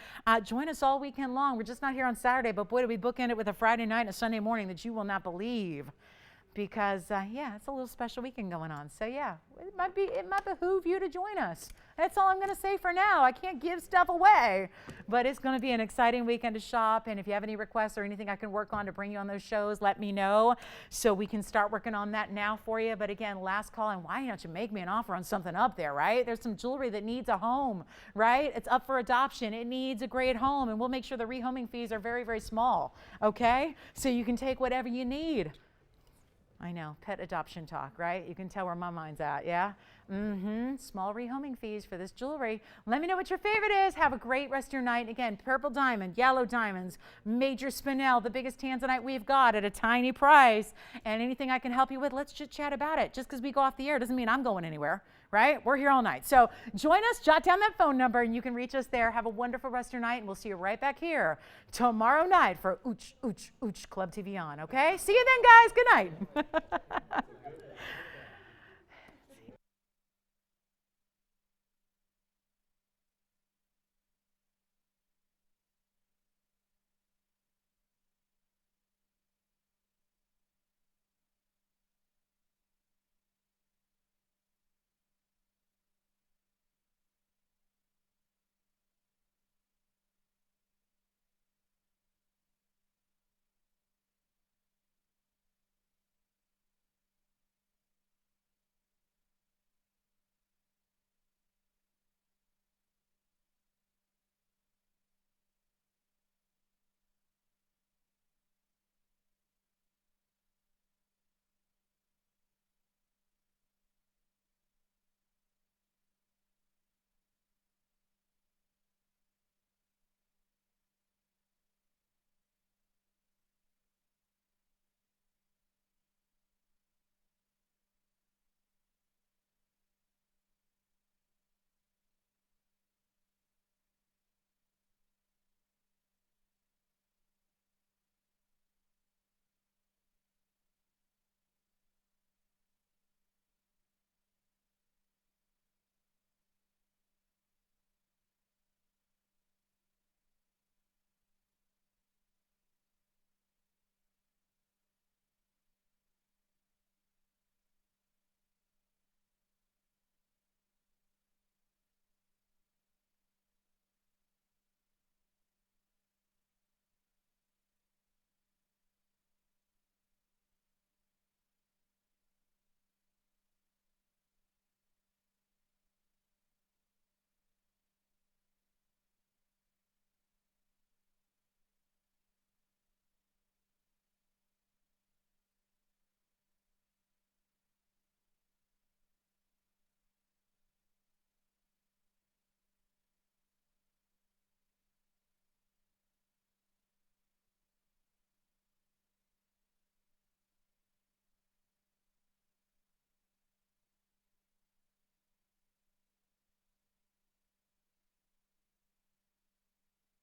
join us all weekend long. We're just not here on Saturday, but boy, did we bookend it with a Friday night and a Sunday morning that you will not believe. Because, it's a little special weekend going on. So, yeah, it might behoove you to join us. That's all I'm going to say for now. I can't give stuff away. But it's going to be an exciting weekend to shop. And if you have any requests or anything I can work on to bring you on those shows, let me know so we can start working on that now for you. But, again, last call, and why don't you make me an offer on something up there, right? There's some jewelry that needs a home, right? It's up for adoption. It needs a great home. And we'll make sure the rehoming fees are very, very small, okay? So you can take whatever you need. I know, pet adoption talk, right? You can tell where my mind's at, yeah? Small rehoming fees for this jewelry. Let me know what your favorite is. Have a great rest of your night. Again, purple diamond, yellow diamonds, major spinel, the biggest tanzanite we've got at a tiny price. And anything I can help you with, let's just chat about it. Just because we go off the air doesn't mean I'm going anywhere, right? We're here all night. So join us, jot down that phone number, and you can reach us there. Have a wonderful rest of your night, and we'll see you right back here tomorrow night for Ooch Club TV On, okay? See you then, guys. Good night.